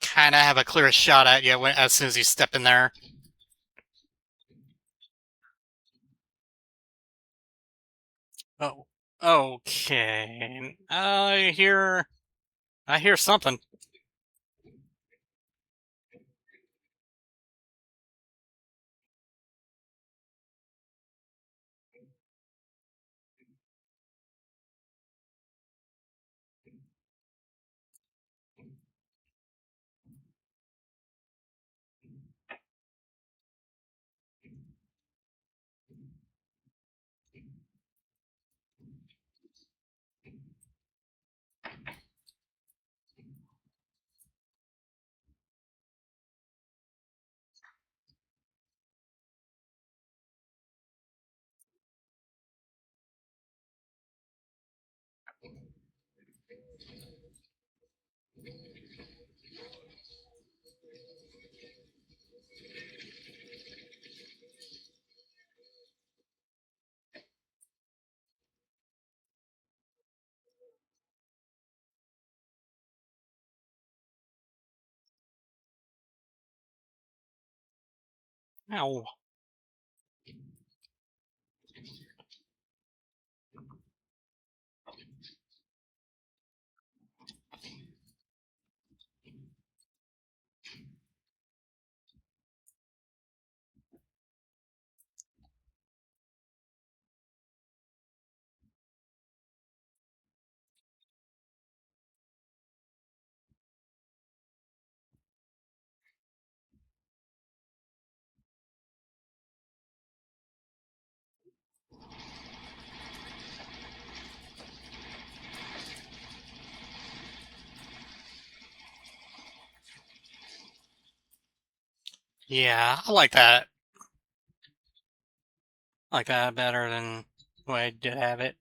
kind of have a clear shot at you as soon as you step in there. Oh, okay. I hear something. Ow. Yeah, I like that. I like that better than the way I did have it.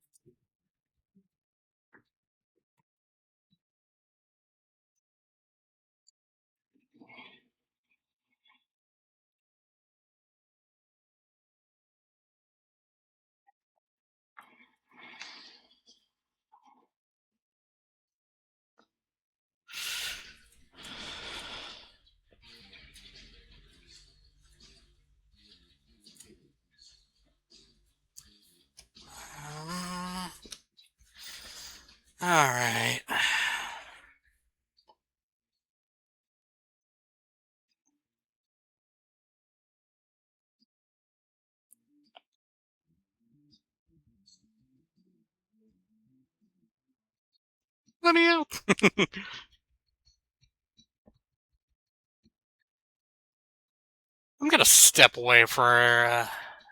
Um, Alright. Let me out! I'm gonna step away for a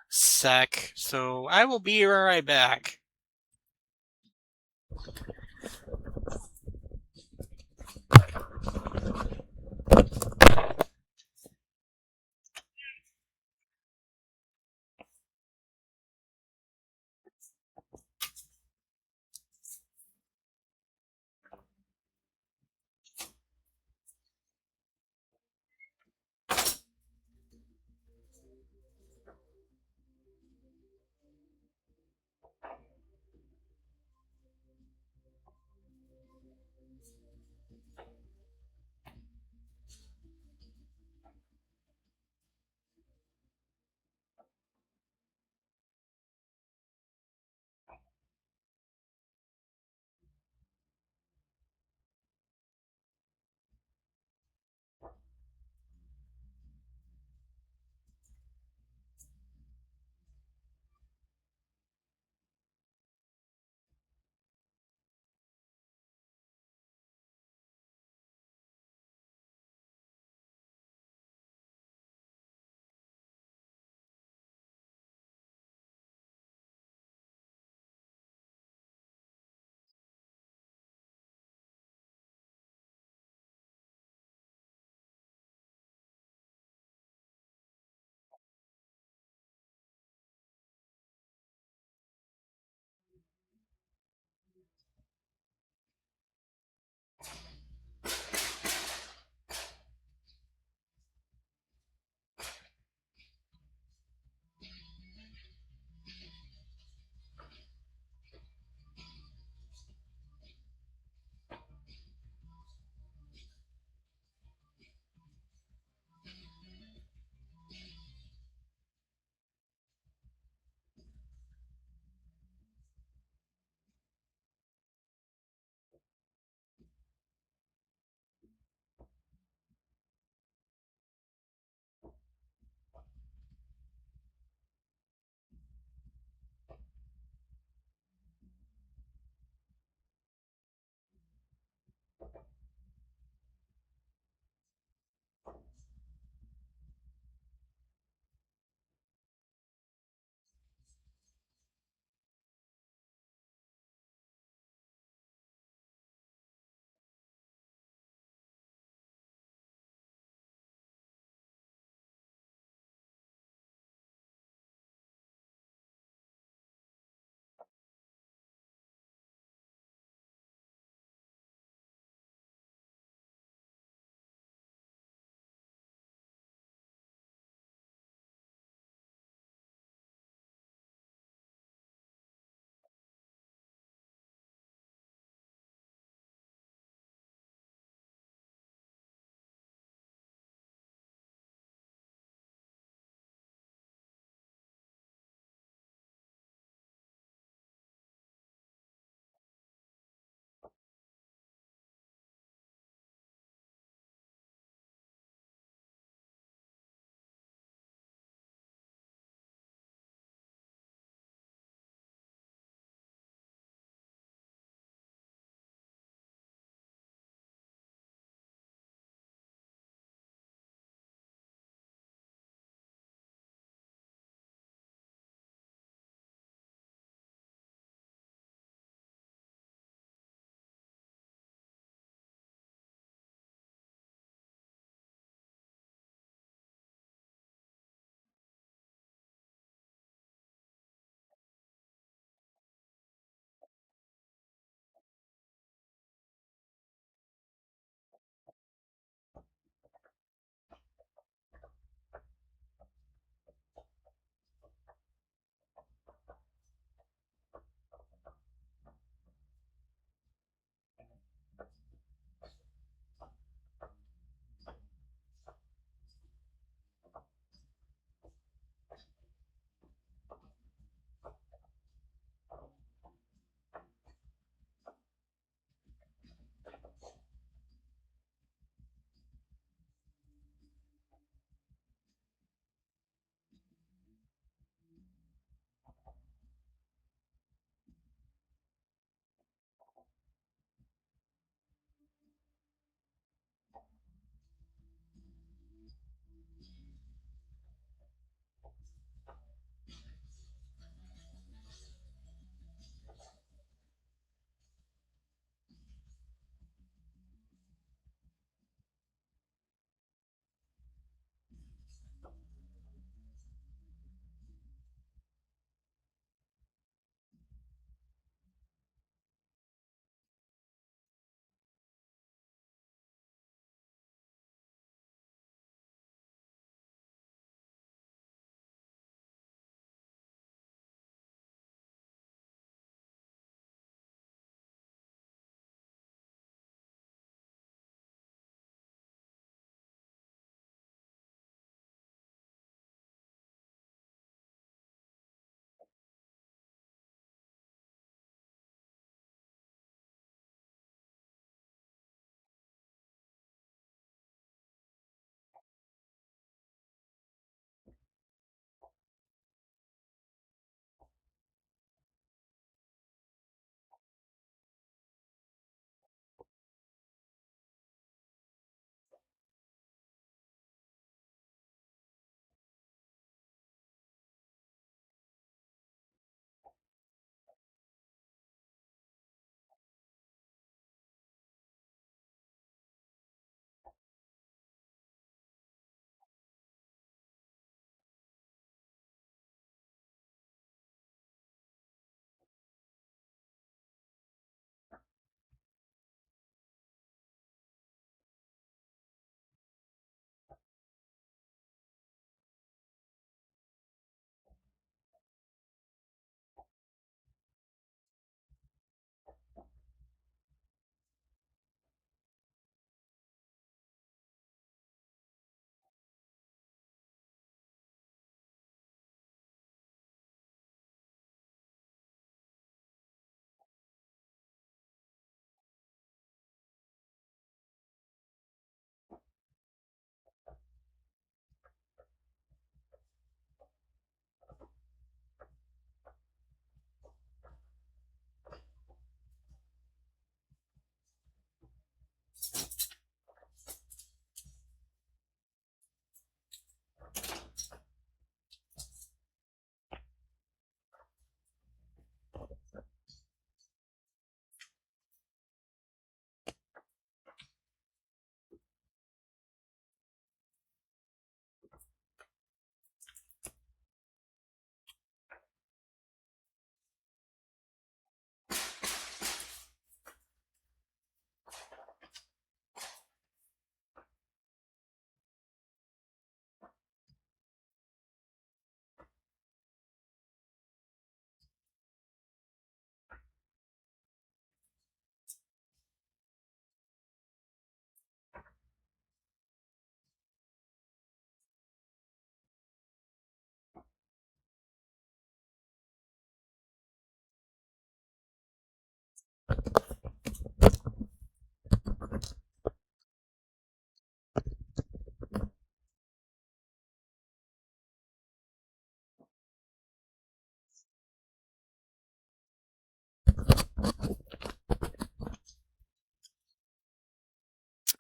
sec, so I will be right back.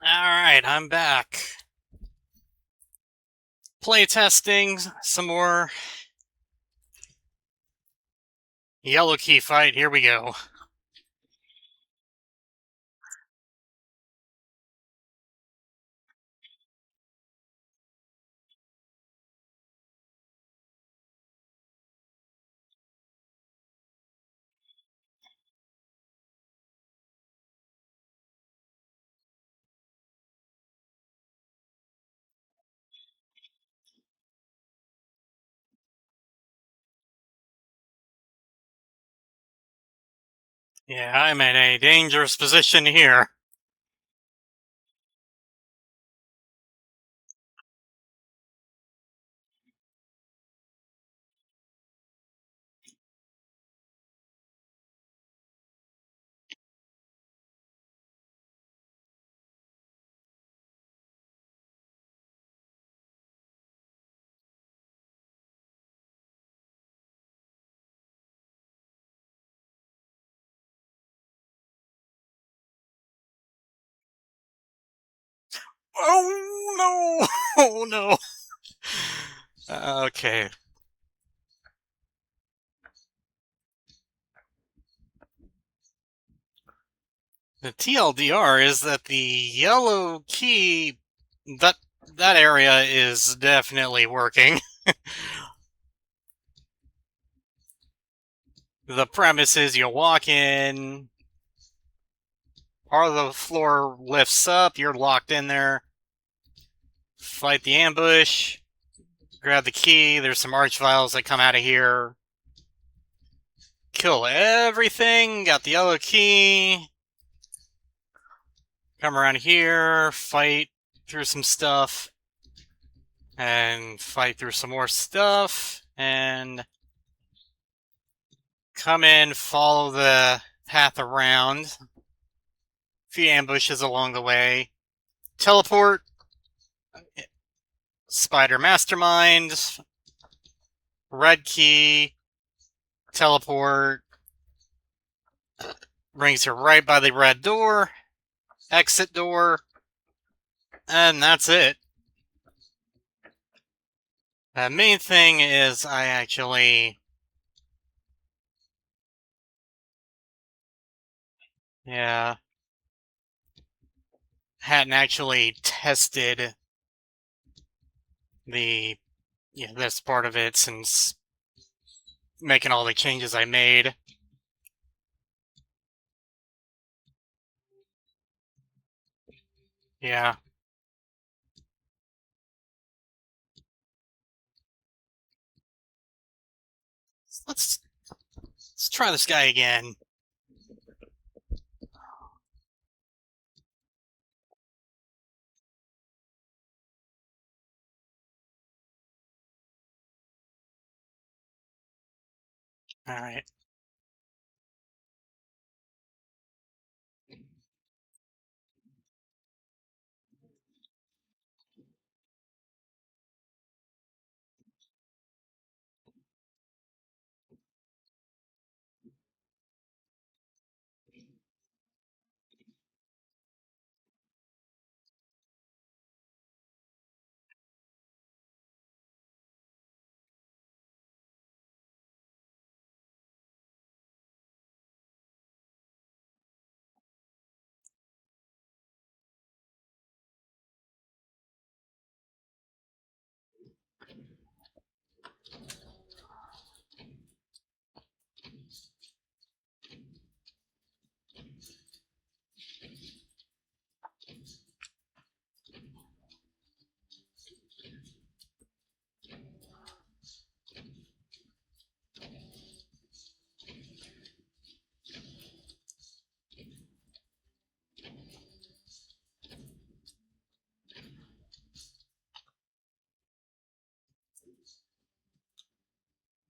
Alright, I'm back. Playtesting some more Yellow Key fight. Here we go. Yeah, I'm in a dangerous position here. Oh no! Oh no! Okay. The TLDR is that the Yellow Key, that area is definitely working. The premise is you walk in, part of the floor lifts up, you're locked in there, fight the ambush, grab the key, there's some archviles that come out of here, kill everything, got the yellow key, come around here, fight through some stuff, and fight through some more stuff, and come in, follow the path around, a few ambushes along the way, teleport, Spider Mastermind, red key, teleport, brings you right by the red door, exit door, and that's it. The main thing is I actually... yeah, hadn't actually tested the this part of it since making all the changes I made. Yeah. Let's try this guy again. Alright.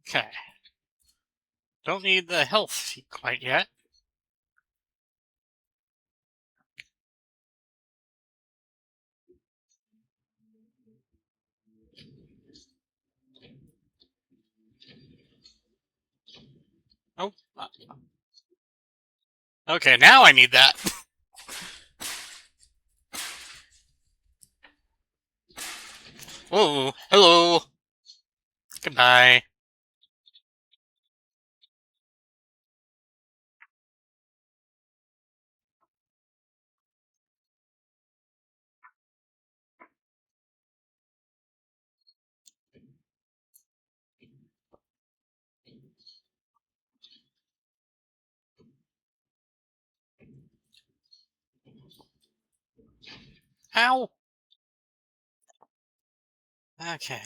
Okay. Don't need the health quite yet. Oh. Okay, now I need that. Whoa, hello. Goodbye. Ow. Okay.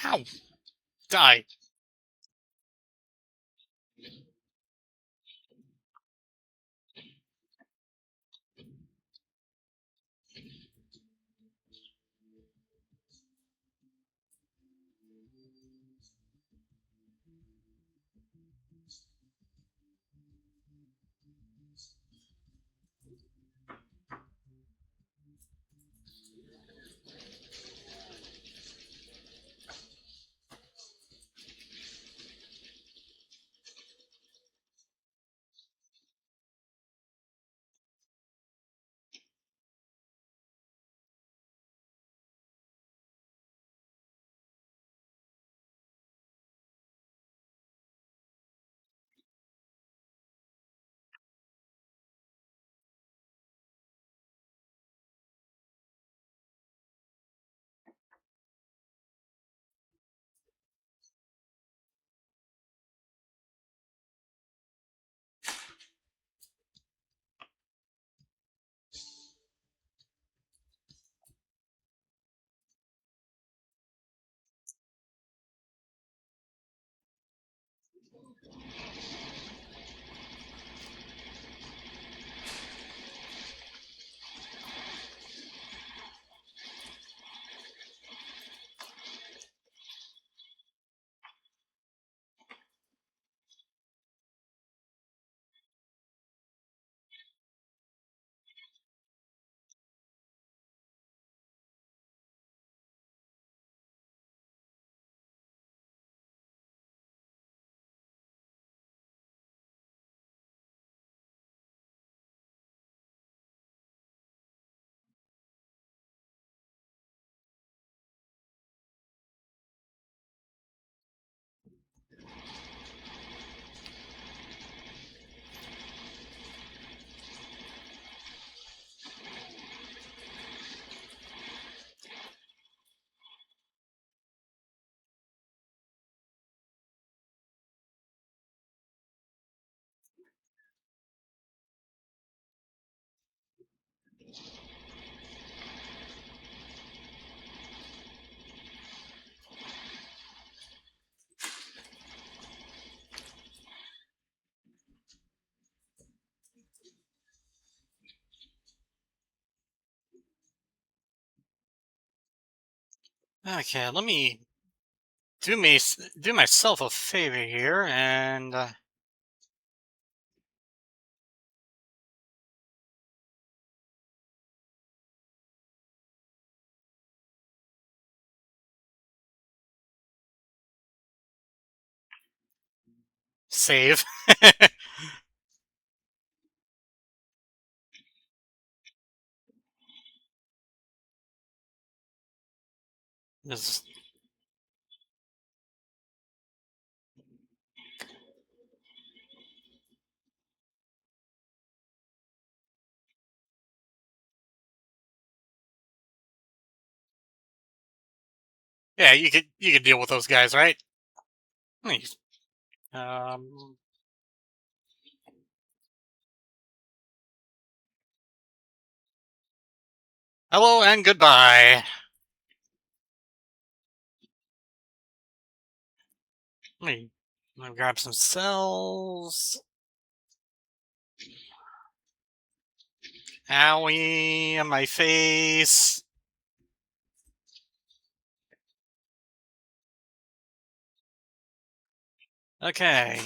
Ow. Die. Okay, let me do myself a favor here and save. Just, yeah, you could deal with those guys, right? Nice. Hello and goodbye. Let me grab some cells. Owie on my face. Okay.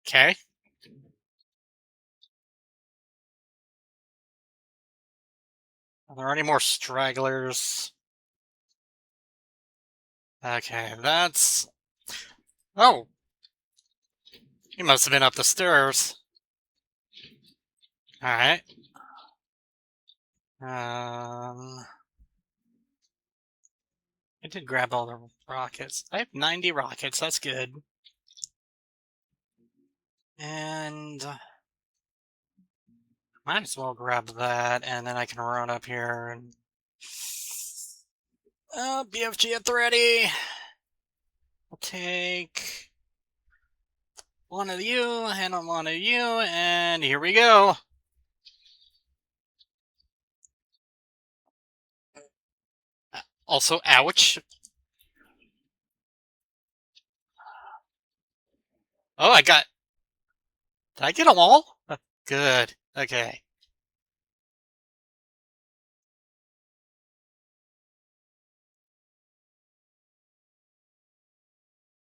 Okay. Are there any more stragglers? Okay, that's... Oh! He must have been up the stairs. Alright. I did grab all the rockets. I have 90 rockets, that's good. And... might as well grab that, and then I can run up here and... BFG at the ready! I'll take... one of you, and one of you, and here we go! Also, ouch. Oh, I got... did I get them all? Good. Okay.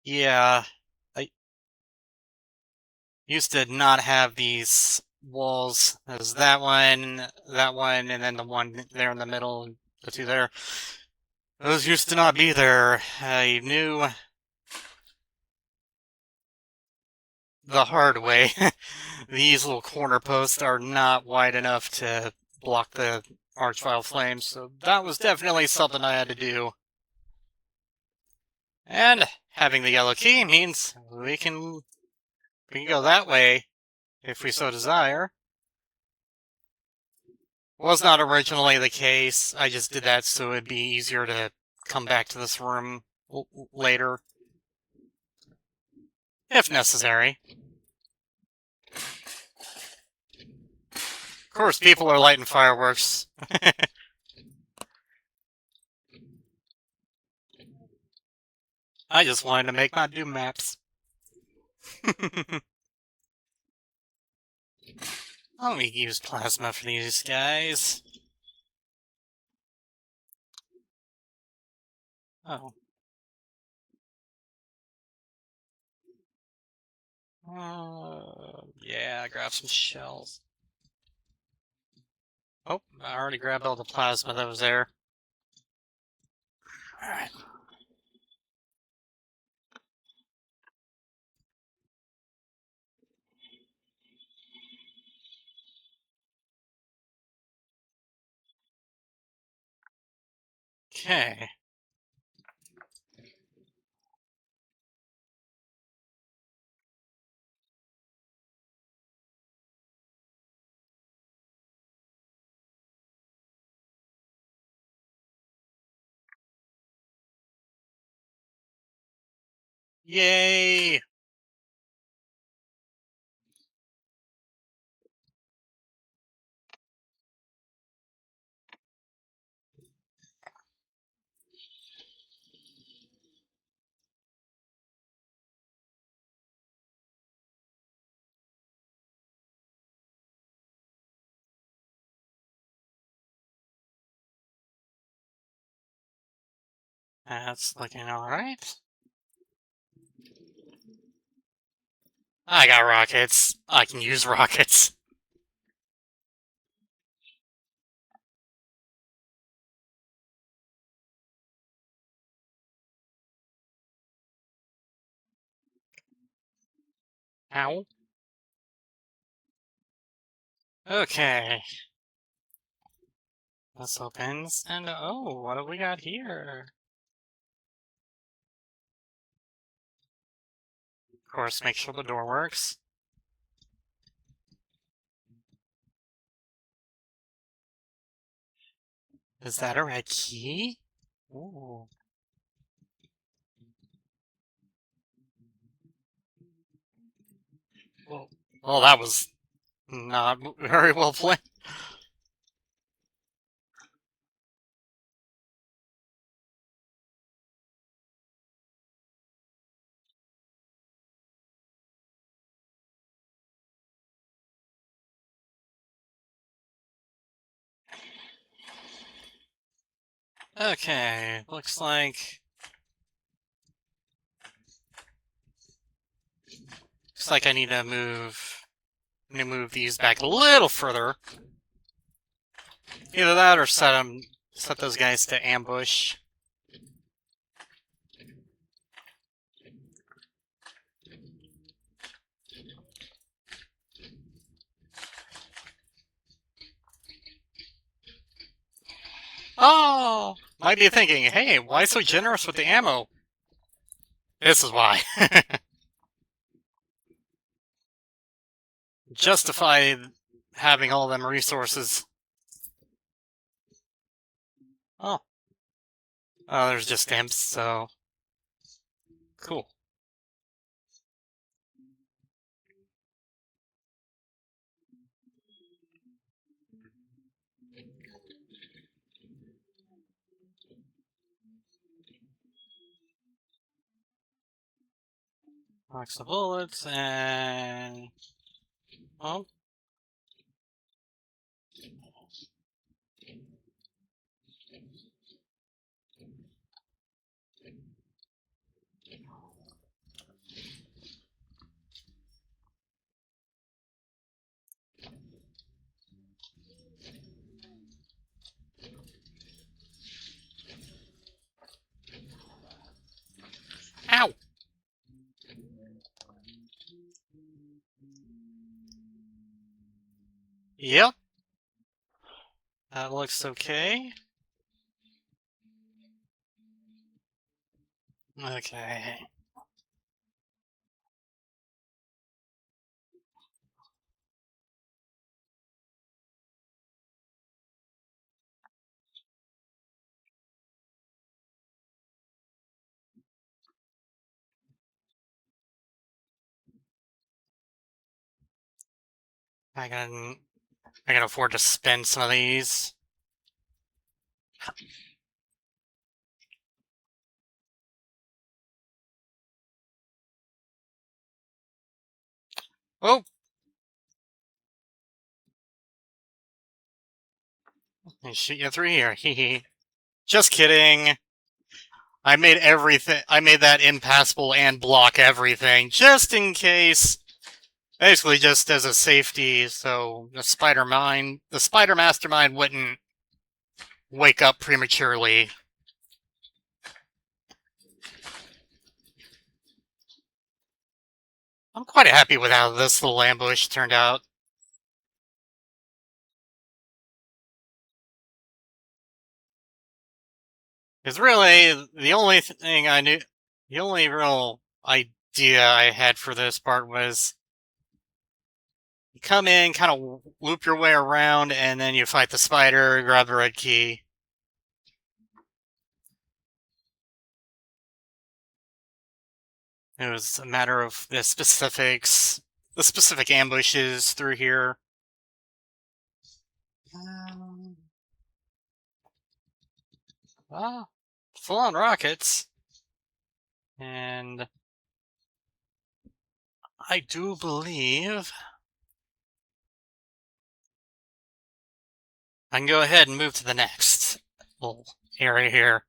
Yeah. I used to not have these walls. There's that one, and then the one there in the middle, the two there. Those used to not be there. I knew the hard way. These little corner posts are not wide enough to block the Archvile flames, so that was definitely something I had to do. And having the yellow key means we can go that way if we so desire. Was not originally the case. I just did that so it'd be easier to come back to this room later, if necessary. Of course, people are lighting fireworks. I just wanted to make my Doom maps. Let me use plasma for these guys. Oh. Yeah, grab some shells. Oh, I already grabbed all the plasma that was there. Alright. Okay. Yay! That's looking alright. I got rockets. I can use rockets. Ow. Okay. This opens, and oh, what have we got here? Of course, make sure the door works. Is that a red key? Ooh. Well, that was not very well played. Okay, looks like I need to move these back a little further. Either that or set those guys to ambush. Oh, might be thinking, hey, why so generous with the ammo? This is why. Justify having all them resources. Oh. Oh, there's just imps, so... Cool. Box of bullets, and... Oh. Ow! Yep. That looks okay. Okay. I can afford to spend some of these. Oh! I shoot you through here. Hee. Just kidding. I made that impassable and block everything, just in case. Basically, just as a safety, so the spider mastermind wouldn't wake up prematurely. I'm quite happy with how this little ambush turned out. Because really, the only real idea I had for this part was you come in, kind of loop your way around, and then you fight the spider, grab the red key. It was a matter of the specifics, the specific ambushes through here. Ah, full-on rockets. And I do believe I can go ahead and move to the next little area here.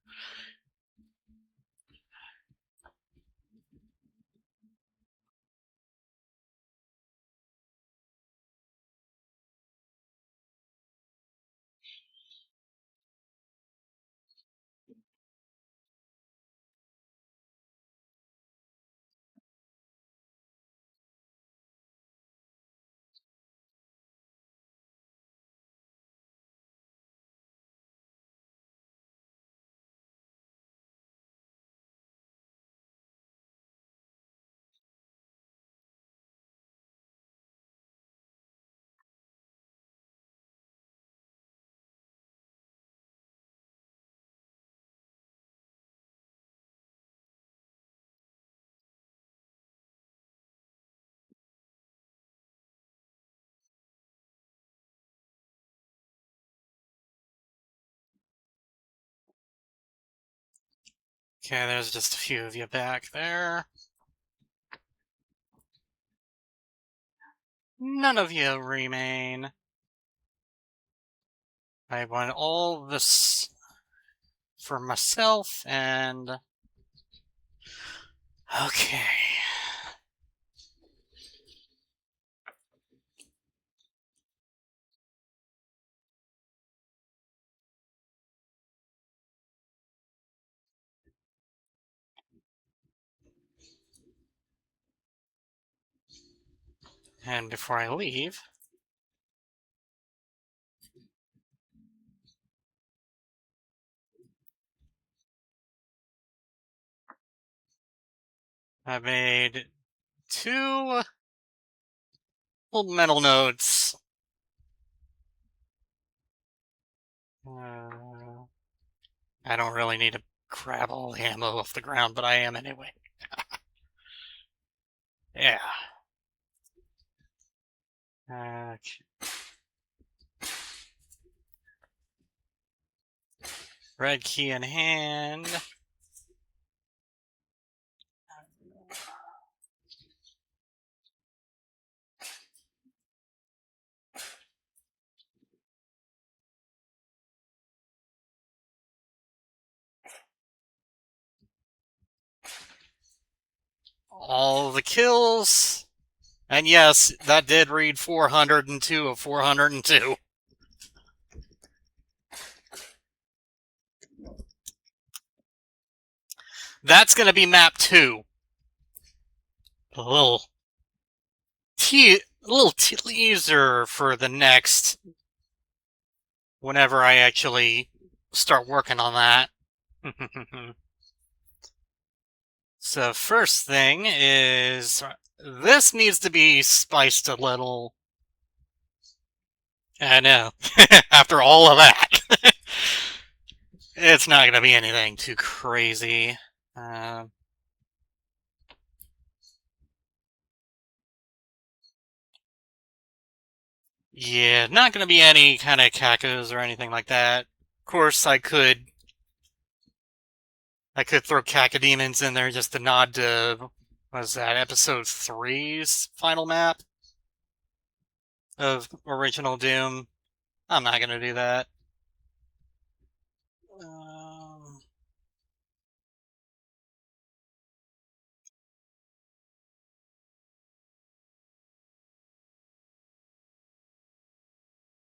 Okay, there's just a few of you back there. None of you remain. I want all this for myself, and... Okay. And before I leave... I made 2 little metal nodes. I don't really need to grab all the ammo off the ground, but I am anyway. Yeah. Okay. Red key in hand. All the kills. And yes, that did read 402 of 402. That's going to be map 2. A little teaser for the next, whenever I actually start working on that. So first thing is, this needs to be spiced a little. I know. After all of that. It's not going to be anything too crazy. Yeah, not going to be any kind of cacos or anything like that. Of course, I could throw cacodemons in there just to nod to, what was that, episode 3's final map of Original Doom. I'm not going to do that.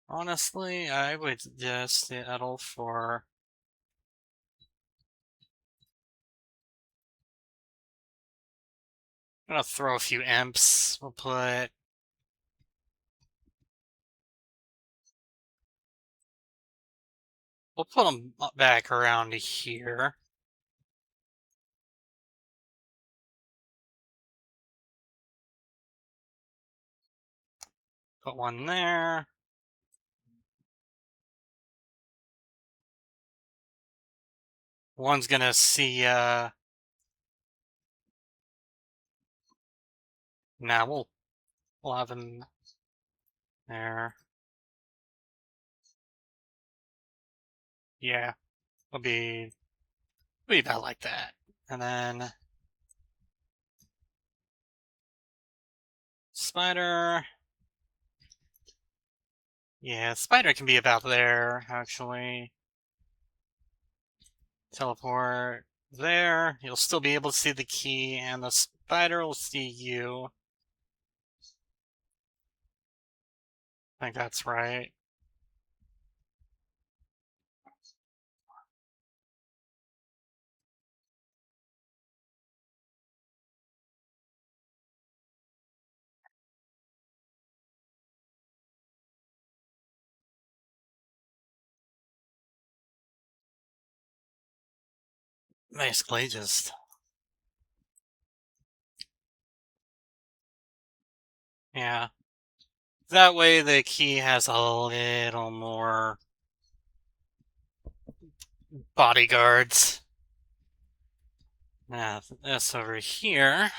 Honestly, I would just settle for... I'm gonna throw a few imps. We'll put... them back around here. Put one there. One's gonna see, Now we'll have him there. Yeah, it'll be about like that. And then spider. Yeah, spider can be about there, actually. Teleport there. You'll still be able to see the key, and the spider will see you. I think that's right. Basically, just... Yeah. That way the key has a little more bodyguards. Now, this over here.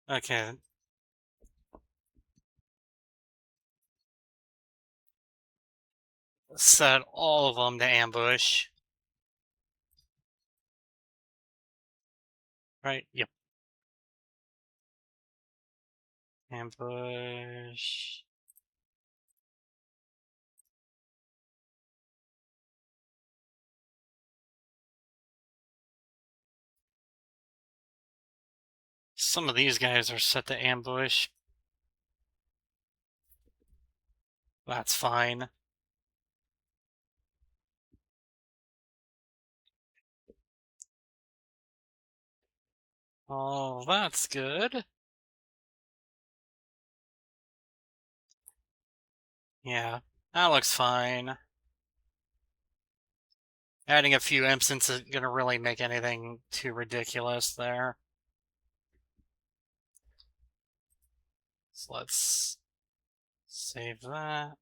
Okay. Set all of them to ambush. Right? Yep. Ambush. Some of these guys are set to ambush. That's fine. Oh, that's good. Yeah, that looks fine. Adding a few imps isn't gonna really make anything too ridiculous there. So let's save that.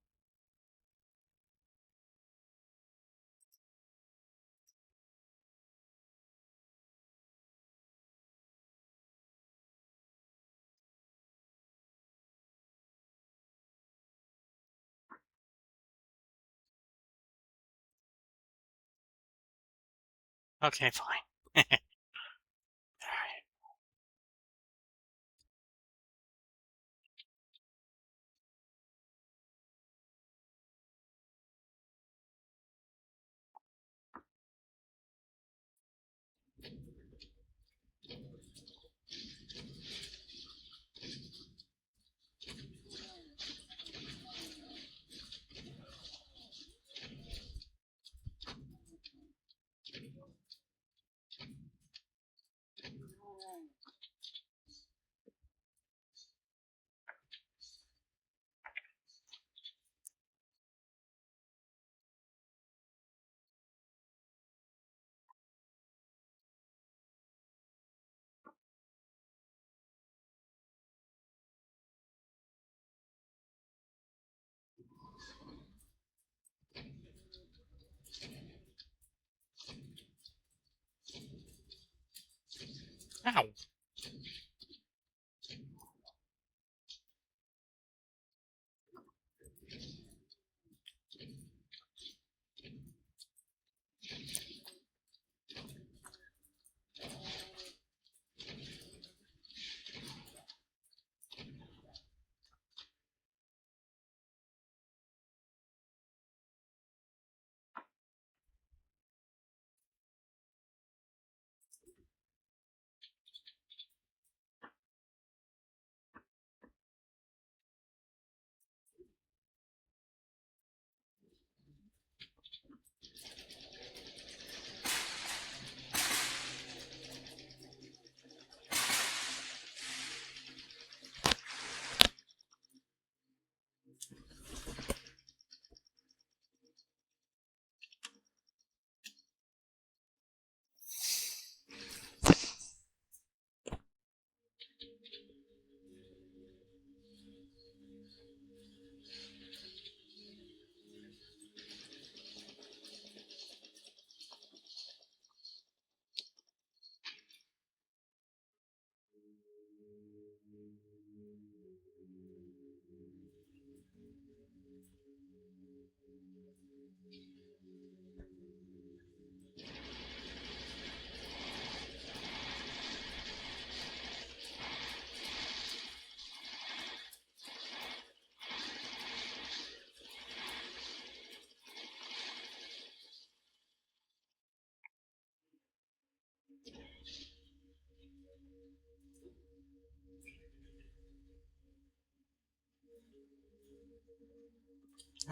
Okay, fine. Alright. Ow.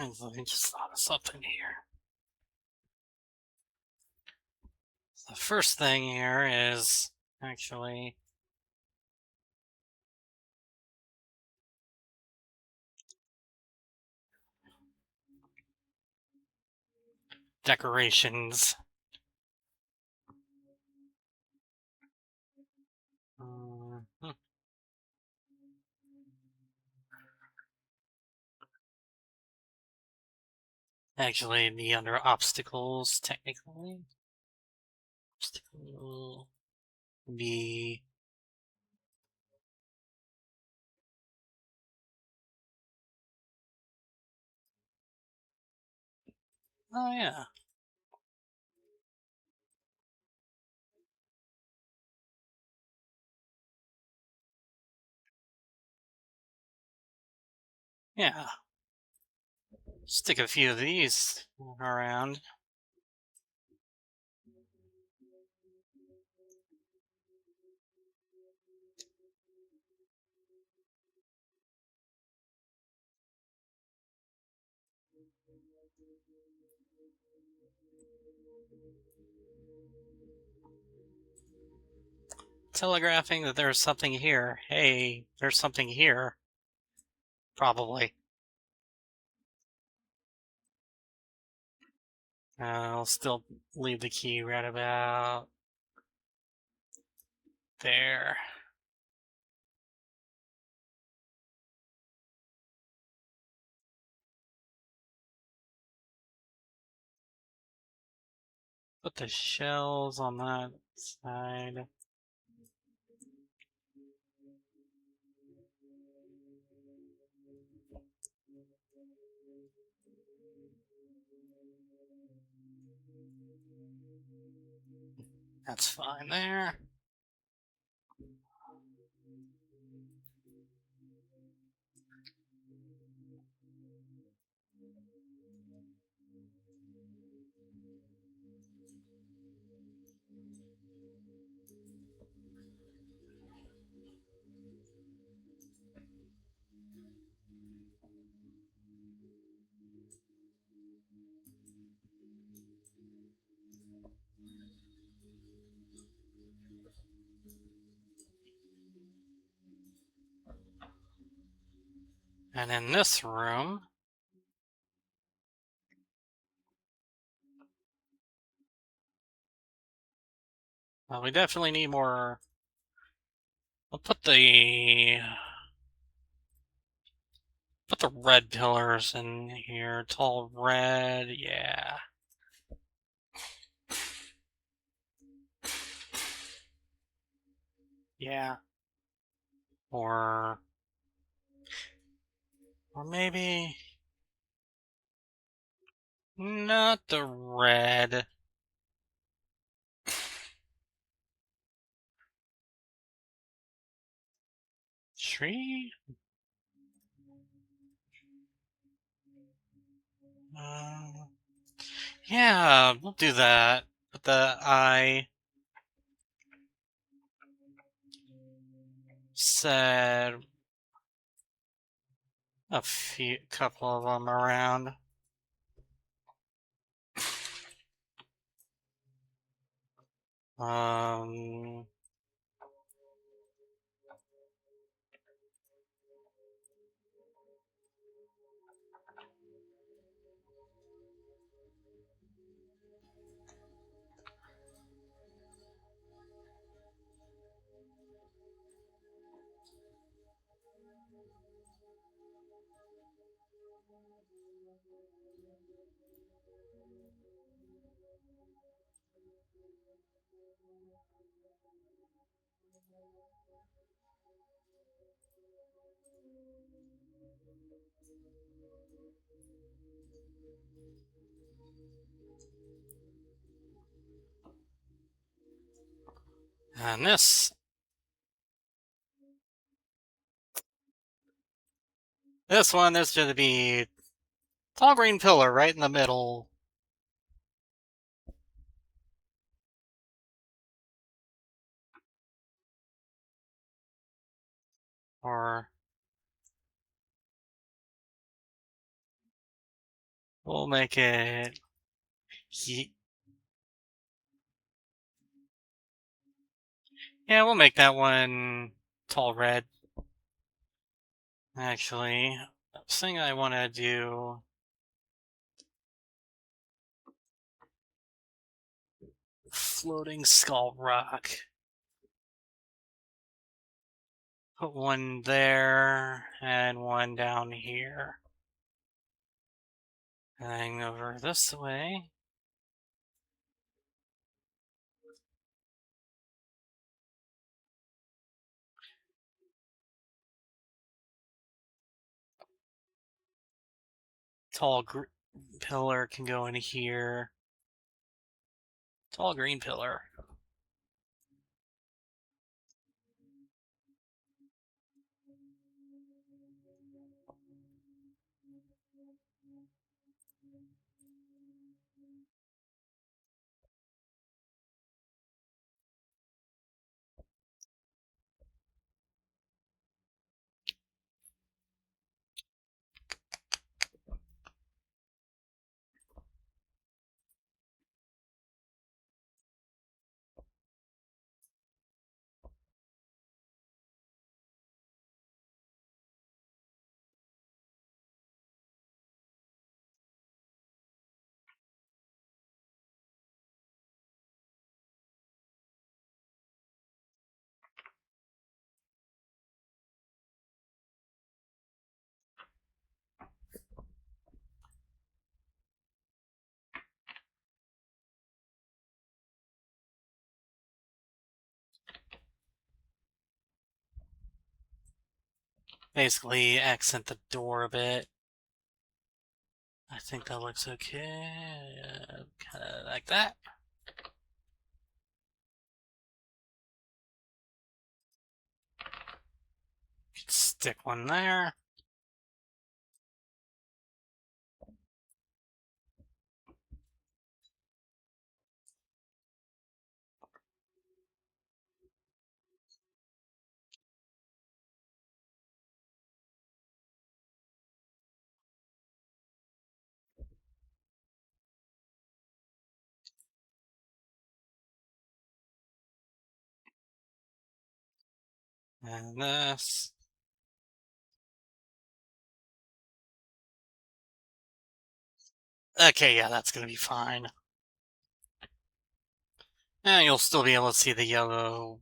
I just thought of something here. The first thing here is actually decorations. Hmm. Actually, it'd be under obstacles, technically. Obstacle be oh yeah. Yeah. Stick a few of these around. Telegraphing that there's something here. Hey, there's something here. Probably. I'll still leave the key right about there. Put the shells on that side. That's fine there. And in this room, we definitely need more. I'll put the red pillars in here. Tall red, yeah. Yeah. Or maybe not the red. Tree? Yeah, we'll do that. Put the I said a couple of them around. Um, and this one is going to be tall green pillar right in the middle. Or we'll make it yeah, we'll make that one tall red. Actually, the thing I want to do floating skull rock. Put one there and one down here. Hang over this way. Tall pillar can go in here. Tall green pillar. basically accent the door a bit. I think that looks okay. Kind of like that. Stick one there. And this. Okay, yeah, that's gonna be fine. And you'll still be able to see the yellow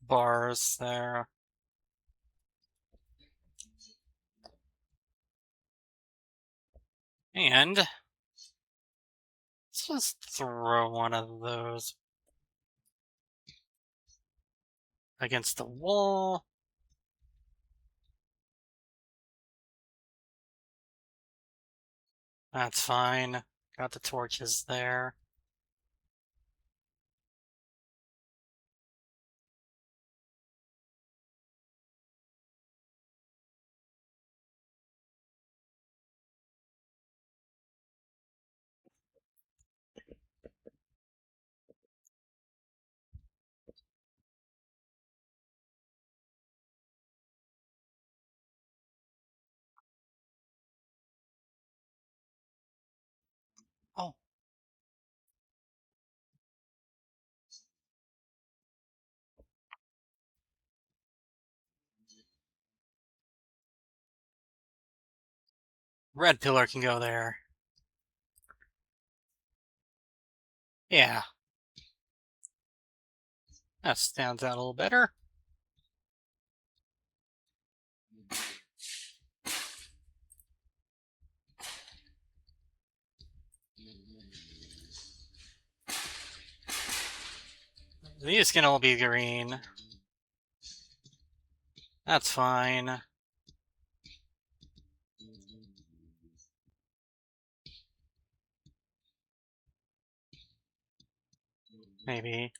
bars there. And let's just throw one of those against the wall. That's fine. Got the torches there. Oh, red pillar can go there. Yeah, that stands out a little better. These can all be green. That's fine. Maybe.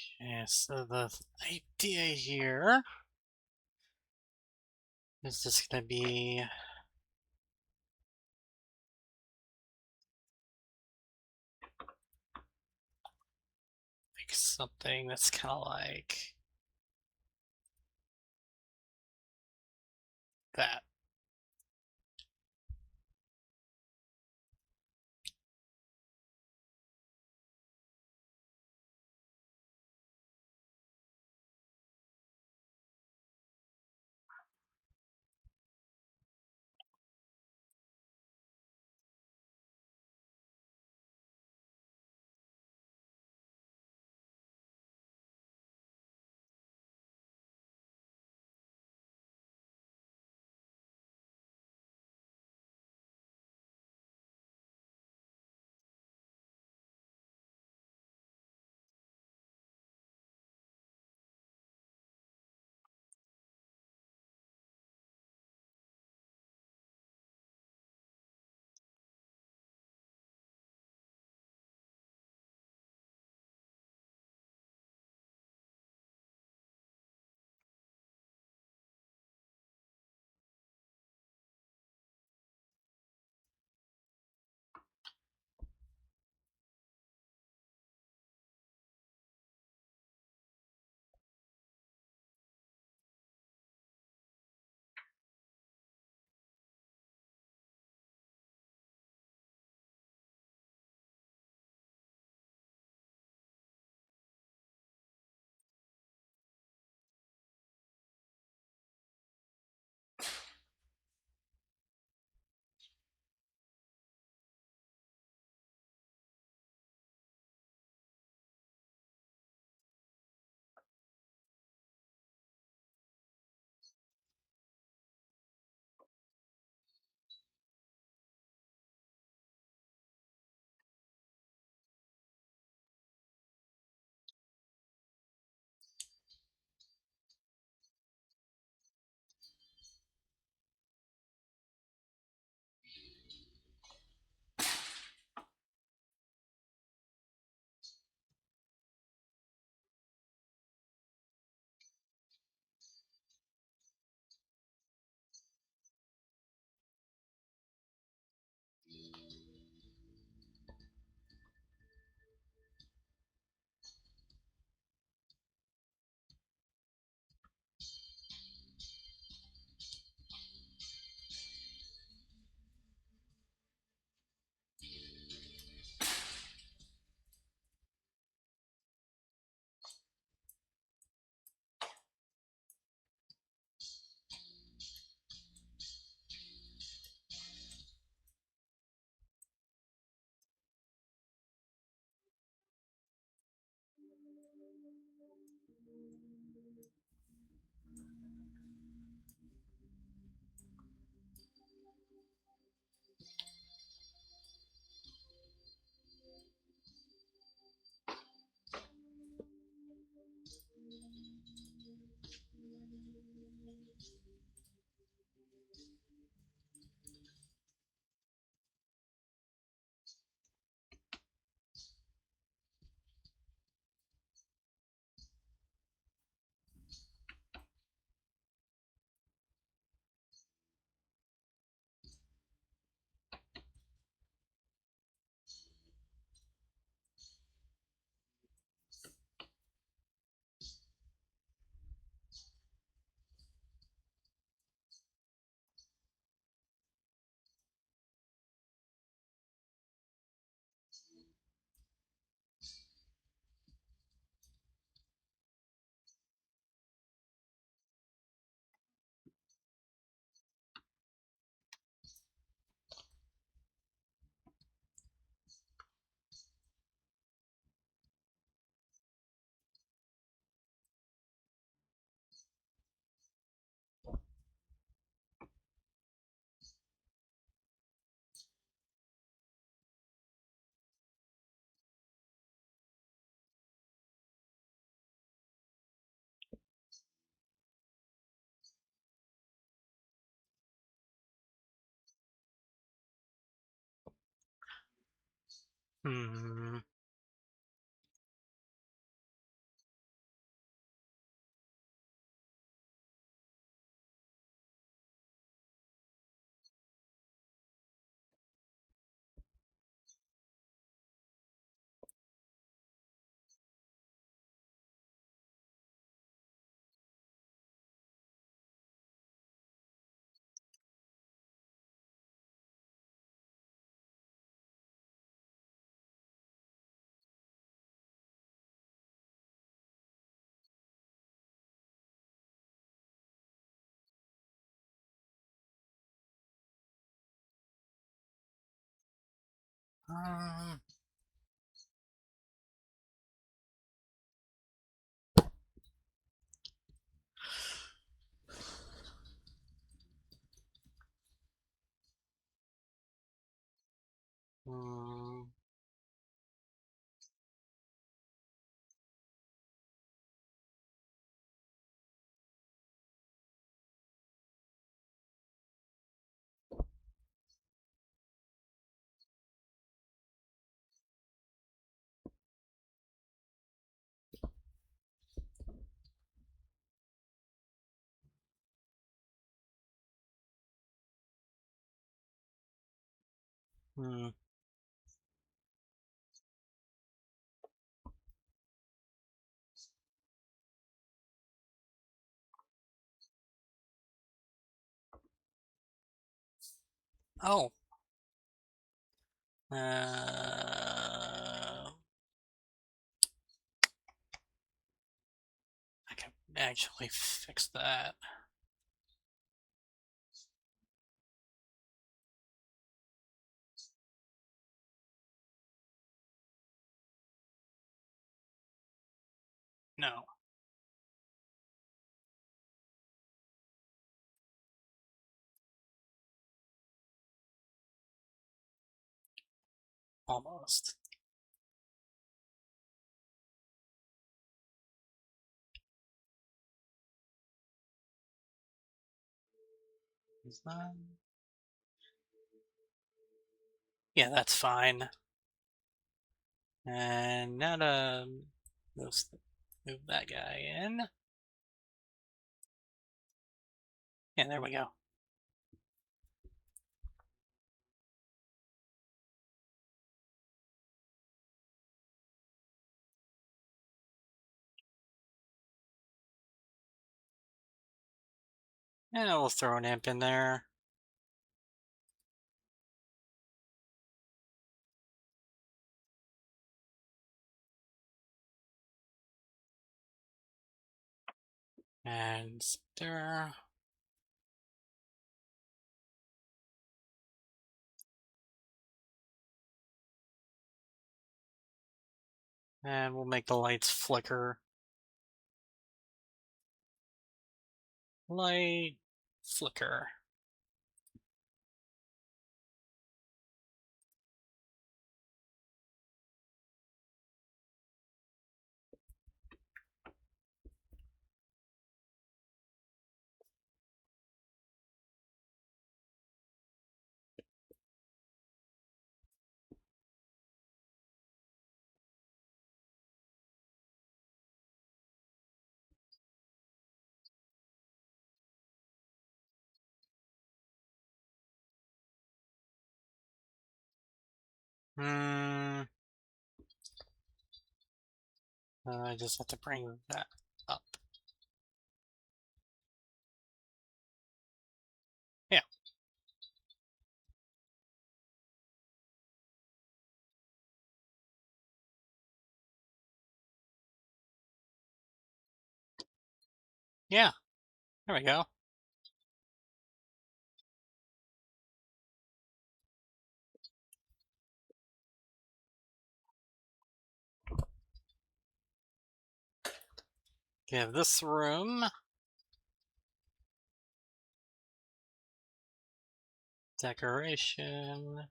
Okay, so the idea here is just gonna be like something that's kind of like that. Hmm. Um, hmm, hmm. Oh. I can actually fix that. No. Almost. Is that... Yeah, that's fine. And now to move that guy in. Yeah, there we go. And we'll throw an imp in there. And there. And we'll make the lights flicker. Light flicker. Hmm. I just have to bring that up. Yeah. Yeah. There we go. Give this room decoration.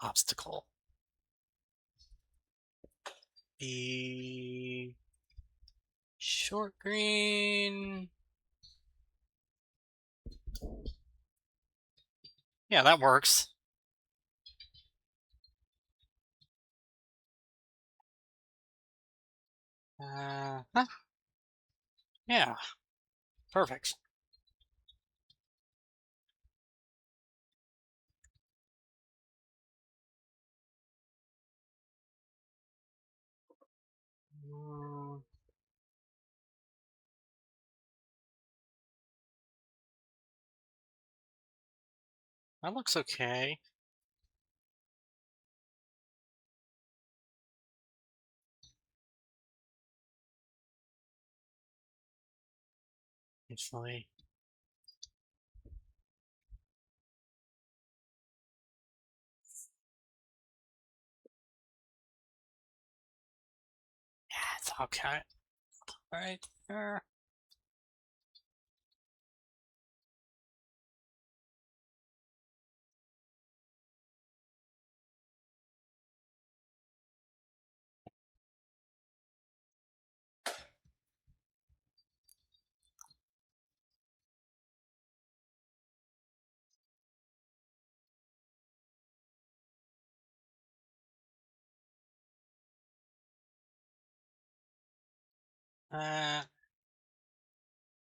Obstacle. Be short green. Yeah, that works. Huh? Yeah, perfect. Mm, that looks okay. Actually. Yeah, it's okay. Right there.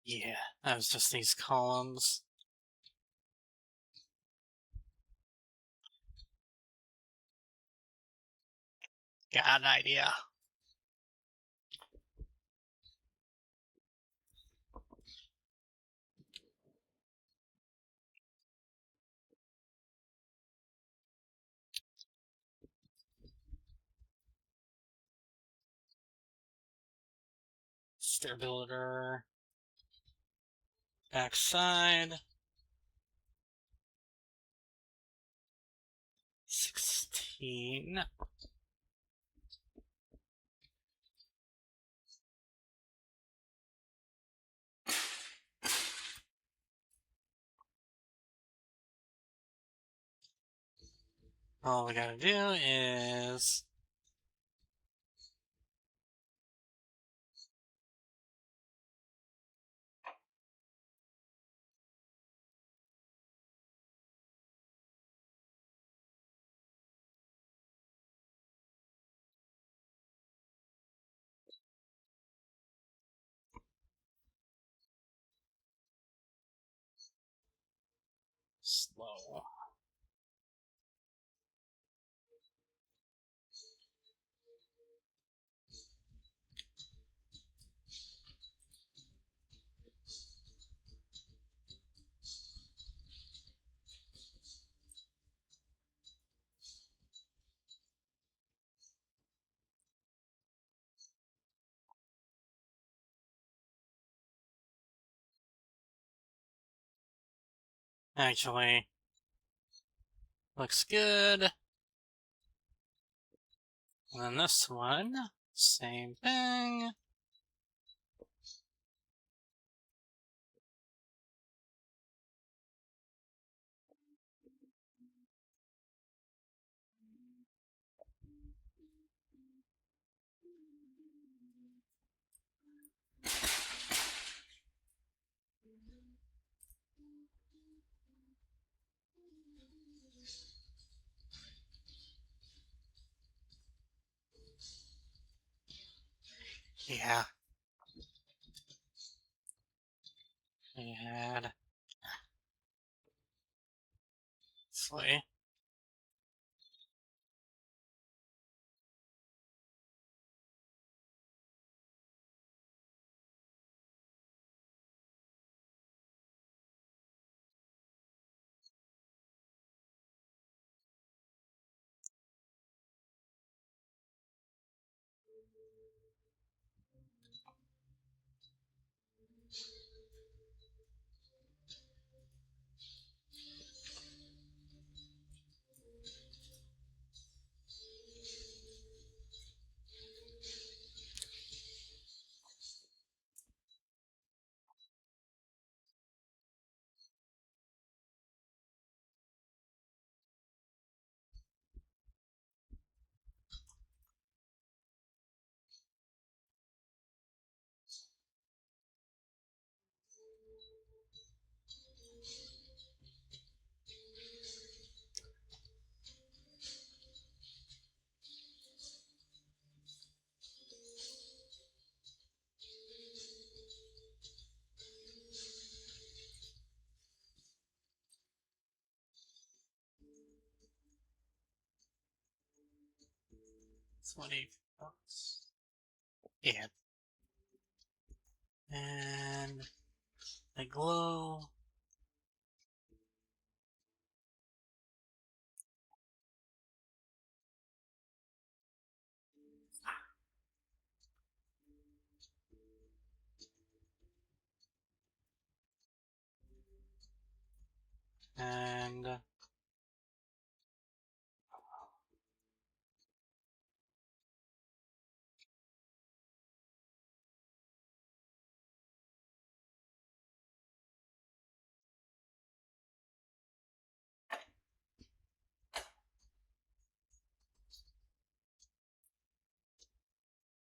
Yeah, that was just these columns. Got an idea. Stair builder. Backside. 16. All we gotta do is slow. Actually, looks good. And then this one, same thing. Yeah. We had Slay. $20. Yeah. And the glow. And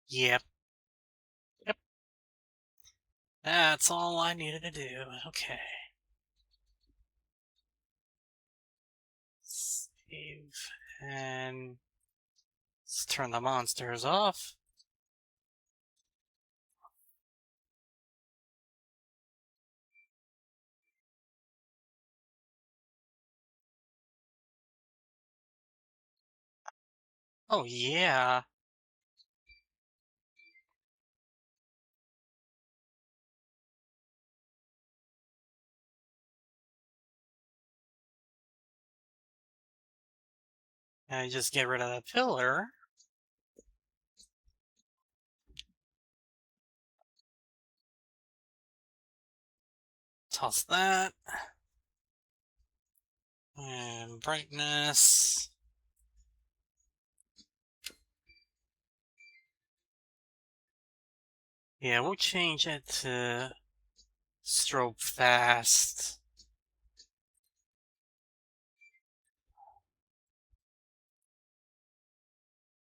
yep, yep. That's all I needed to do. Okay. Save. And let's turn the monsters off. Oh, yeah. And just get rid of the pillar. Toss that. And brightness. Yeah, we'll change it to strobe fast.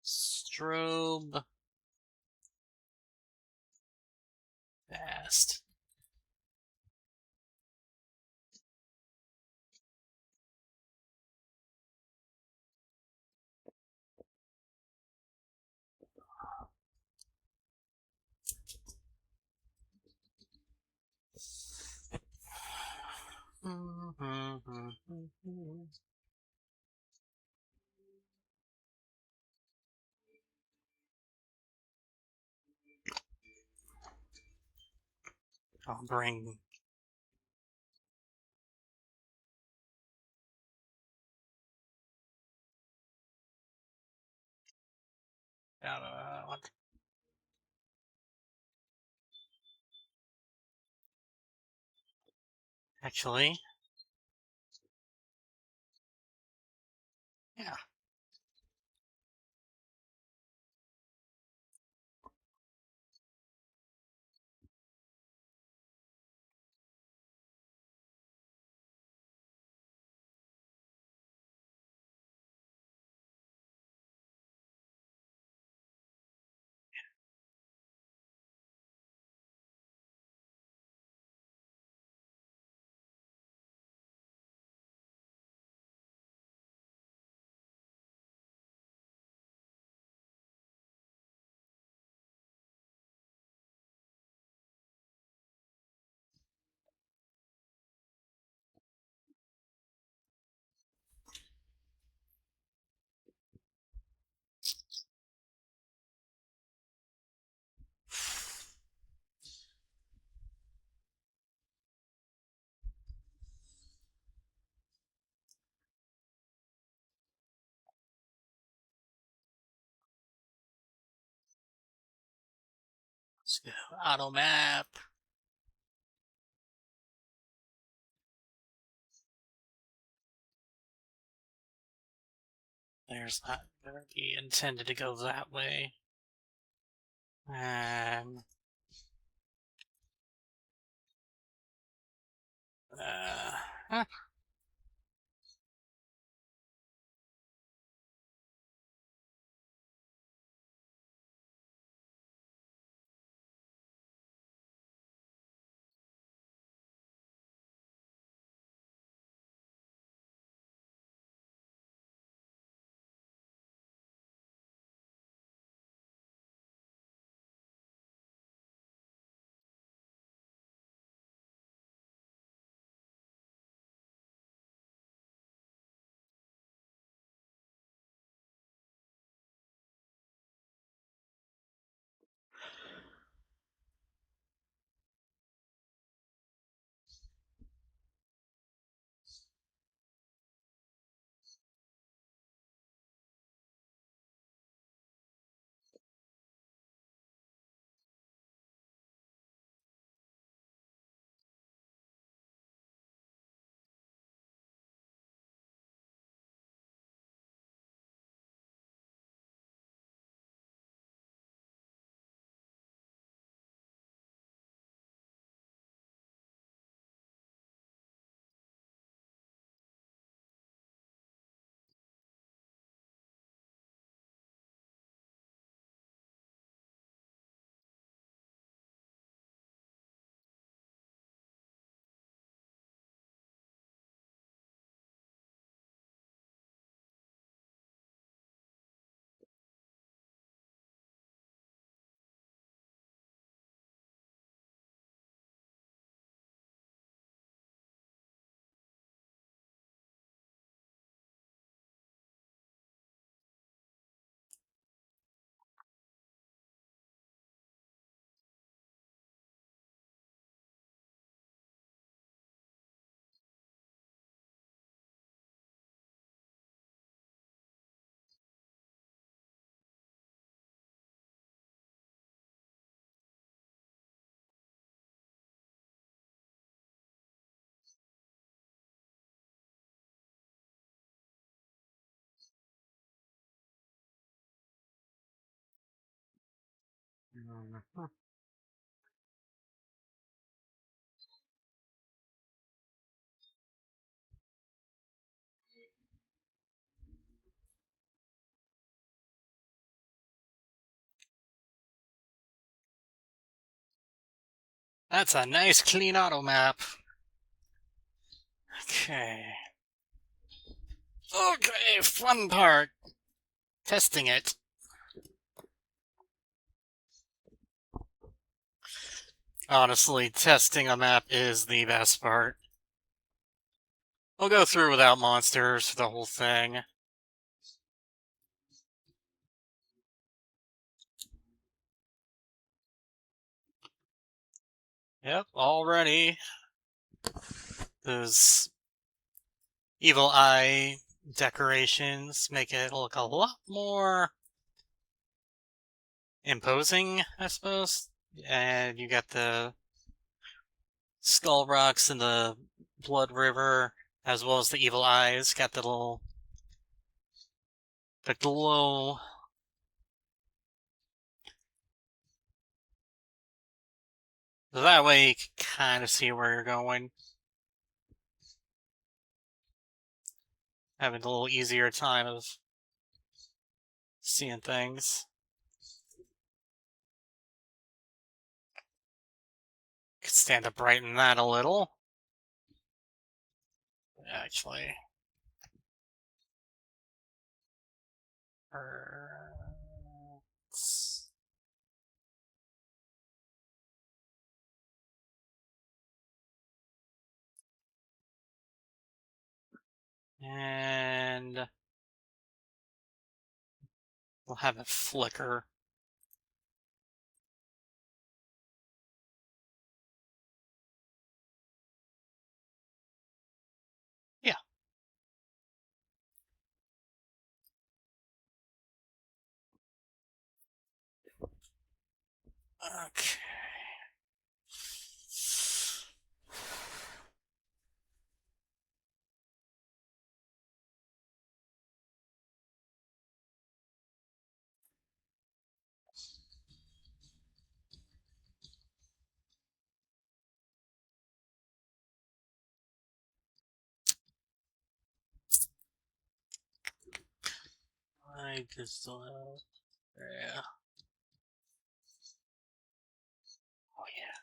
Strobe fast. I'll bring what? Actually, yeah. Let's go auto map. There's not really intended to go that way. And huh. Mhm. That's a nice clean auto map. Okay. Okay, fun part. Testing it. Honestly, testing a map is the best part. We'll go through without monsters for the whole thing. Yep, already. Those evil eye decorations make it look a lot more imposing, I suppose. And you got the skull rocks and the blood river, as well as the evil eyes. Got the glow. So that way you can kind of see where you're going. Having a little easier time of seeing things. Could stand to brighten that a little. Actually. Let's- And we'll have it flicker. Yeah. Okay. I just yeah. Oh yeah.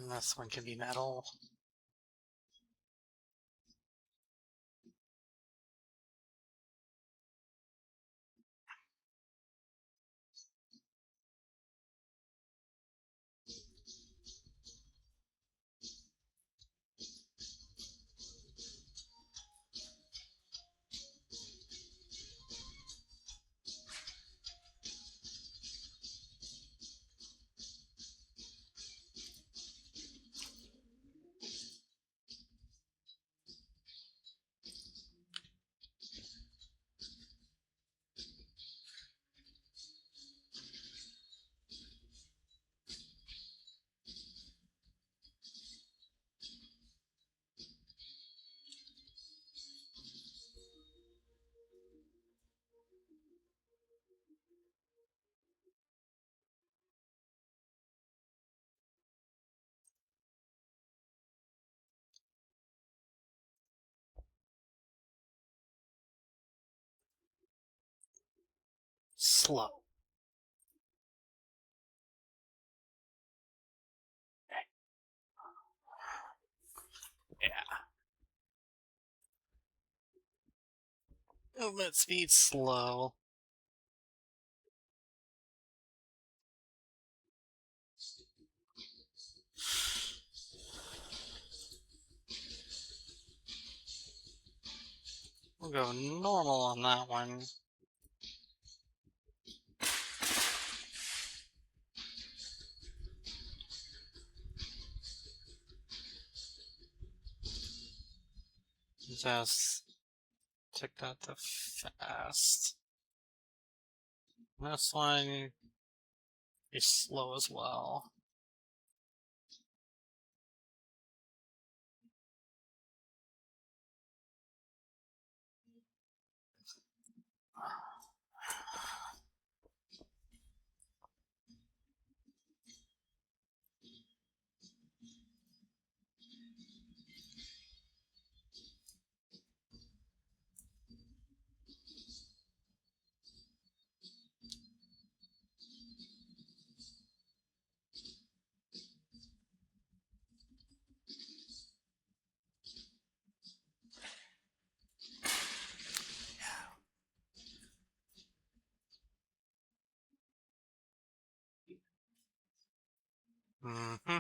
And this one can be metal. Slow. Yeah. Movement speed slow. We'll go normal on that one. Just take that to fast. This one is slow as well. Mm-hmm.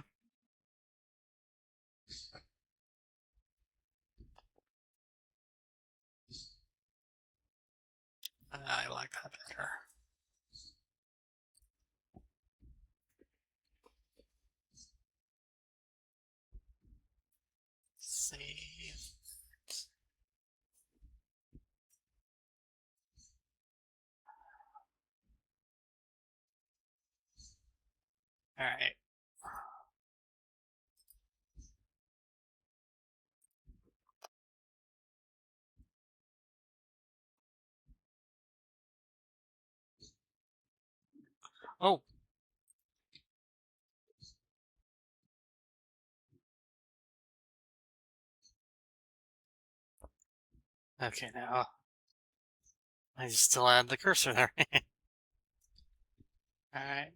I like that better. Save. Alright. Oh! Okay, now I still add the cursor there. Alright.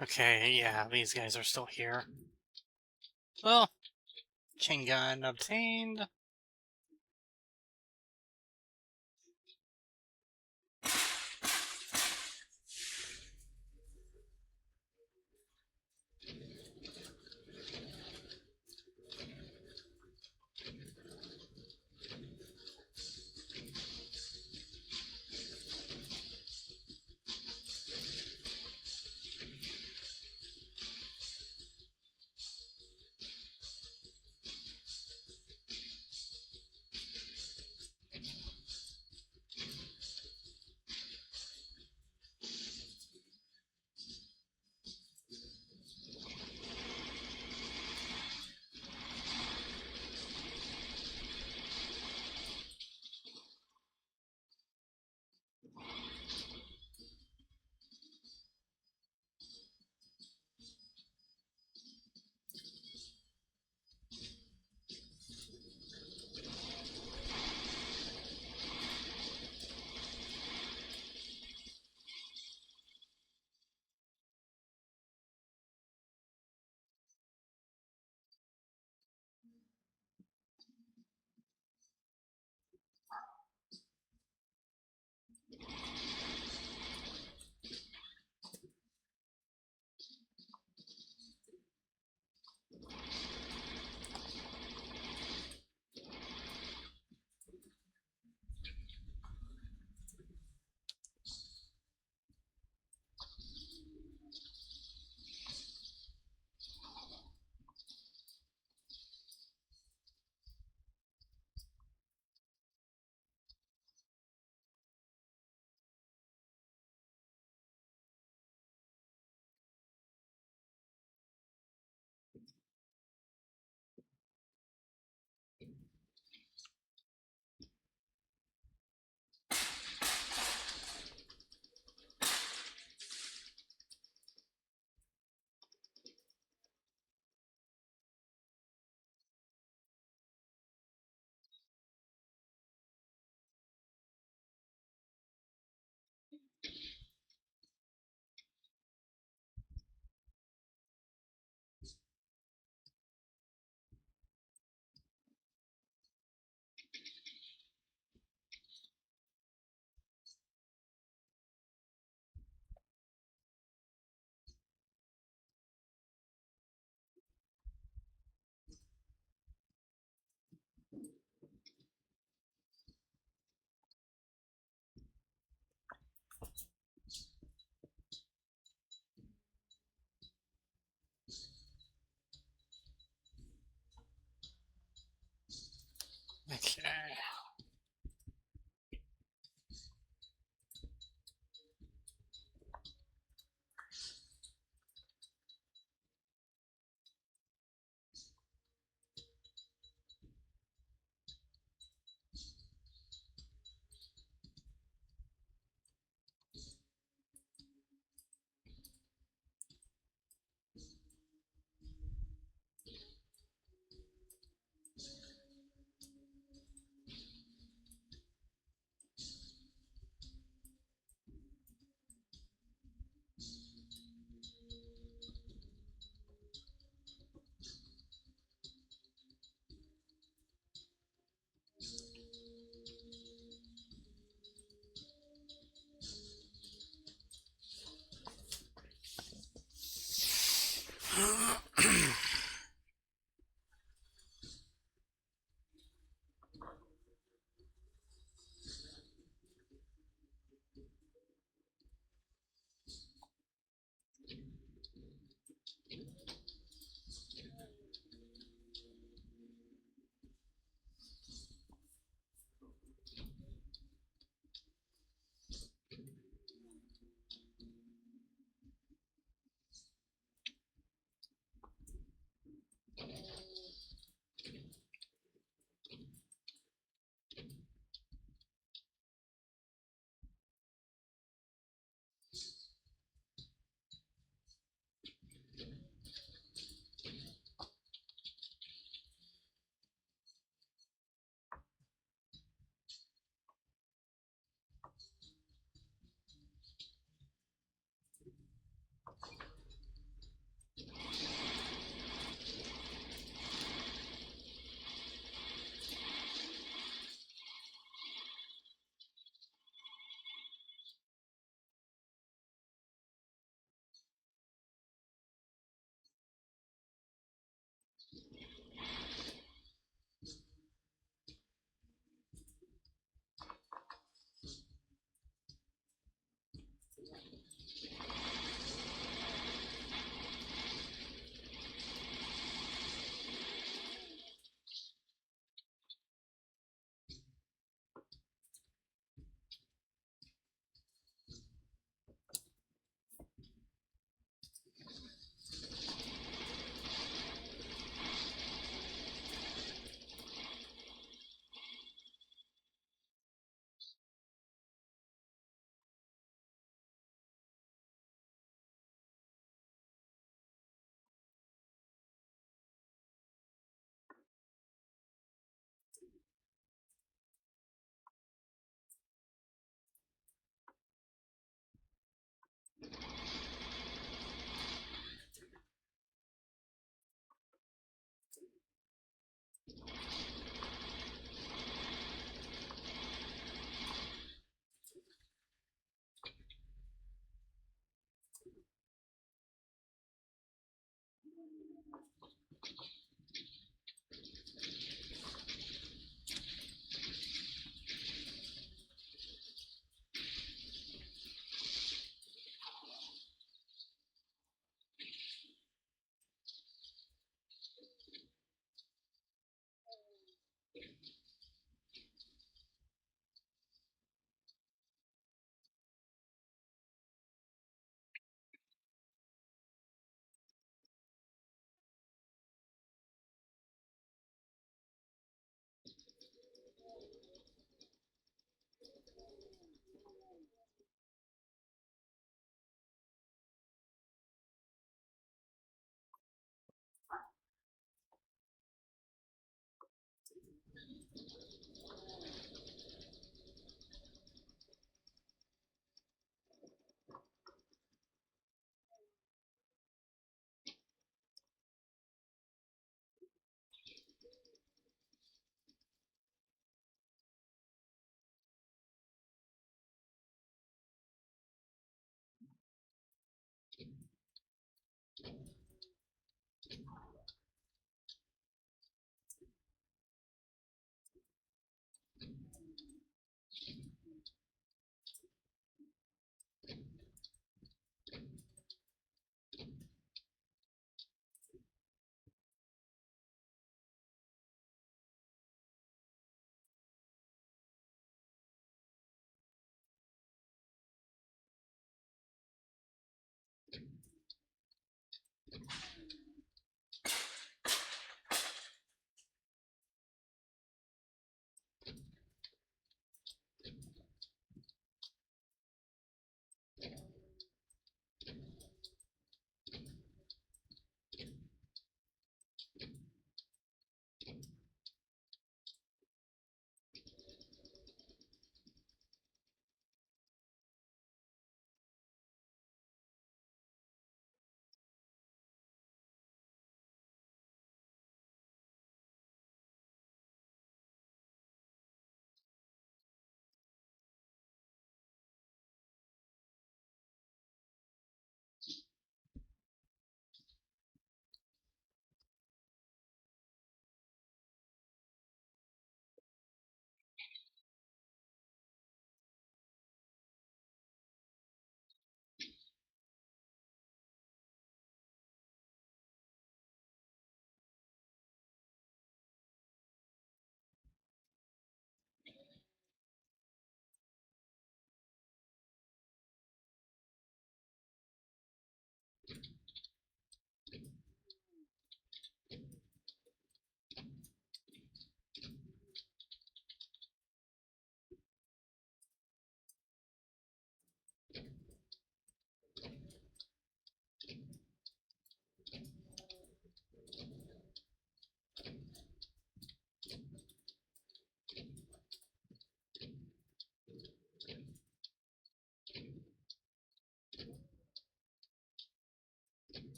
Okay, yeah, these guys are still here. Well, chain gun obtained.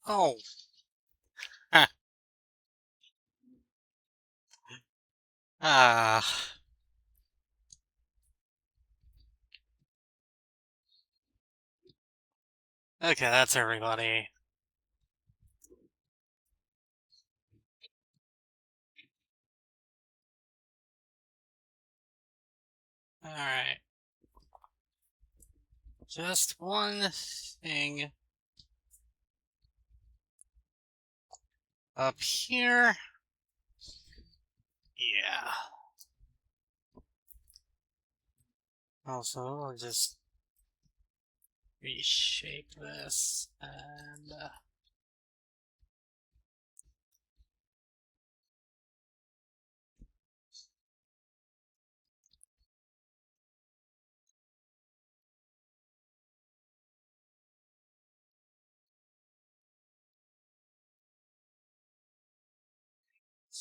Oh. Huh. Ah. Okay, that's everybody. Alright. Just one thing up here. Yeah. Also, I'll just reshape this and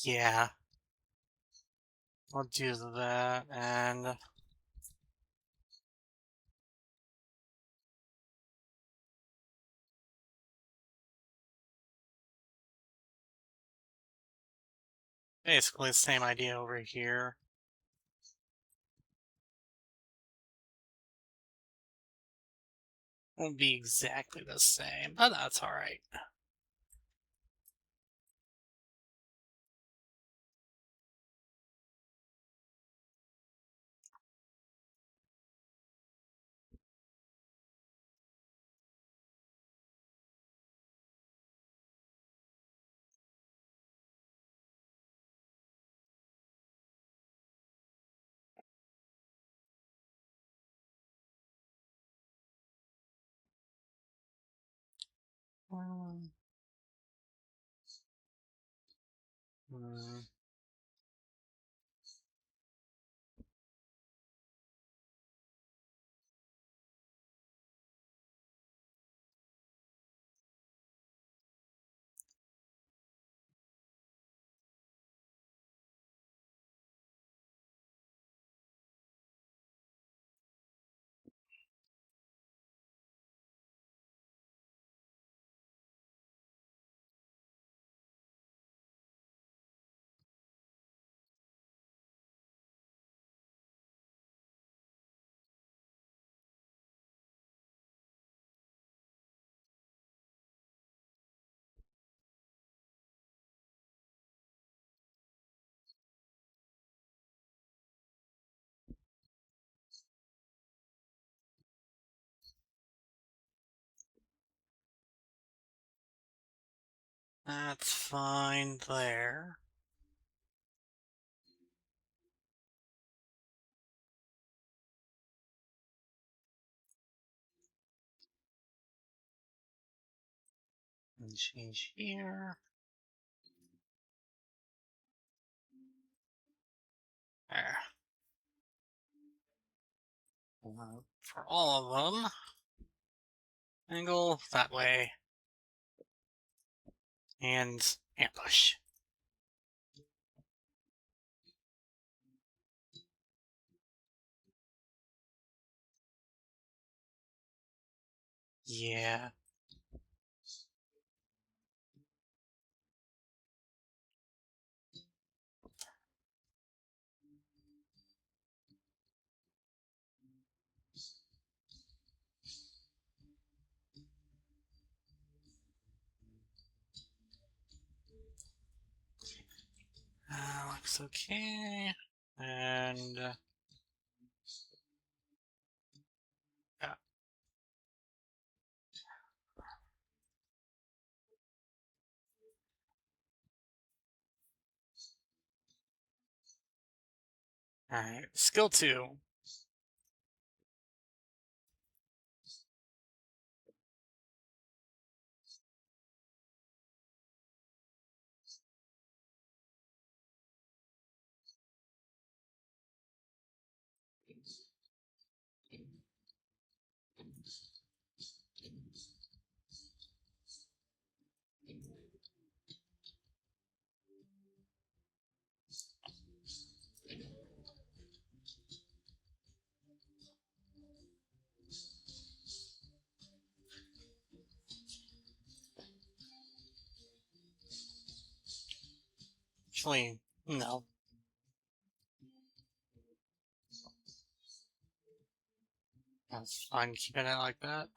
yeah, I'll do that and basically the same idea over here. Won't be exactly the same, but that's alright. Um, hmm. That's fine there. And change here. There. For all of them, angle that way, and ambush. Yeah. Looks okay. And yeah. Alright, skill 2. Actually, no. That's fine keeping it like that.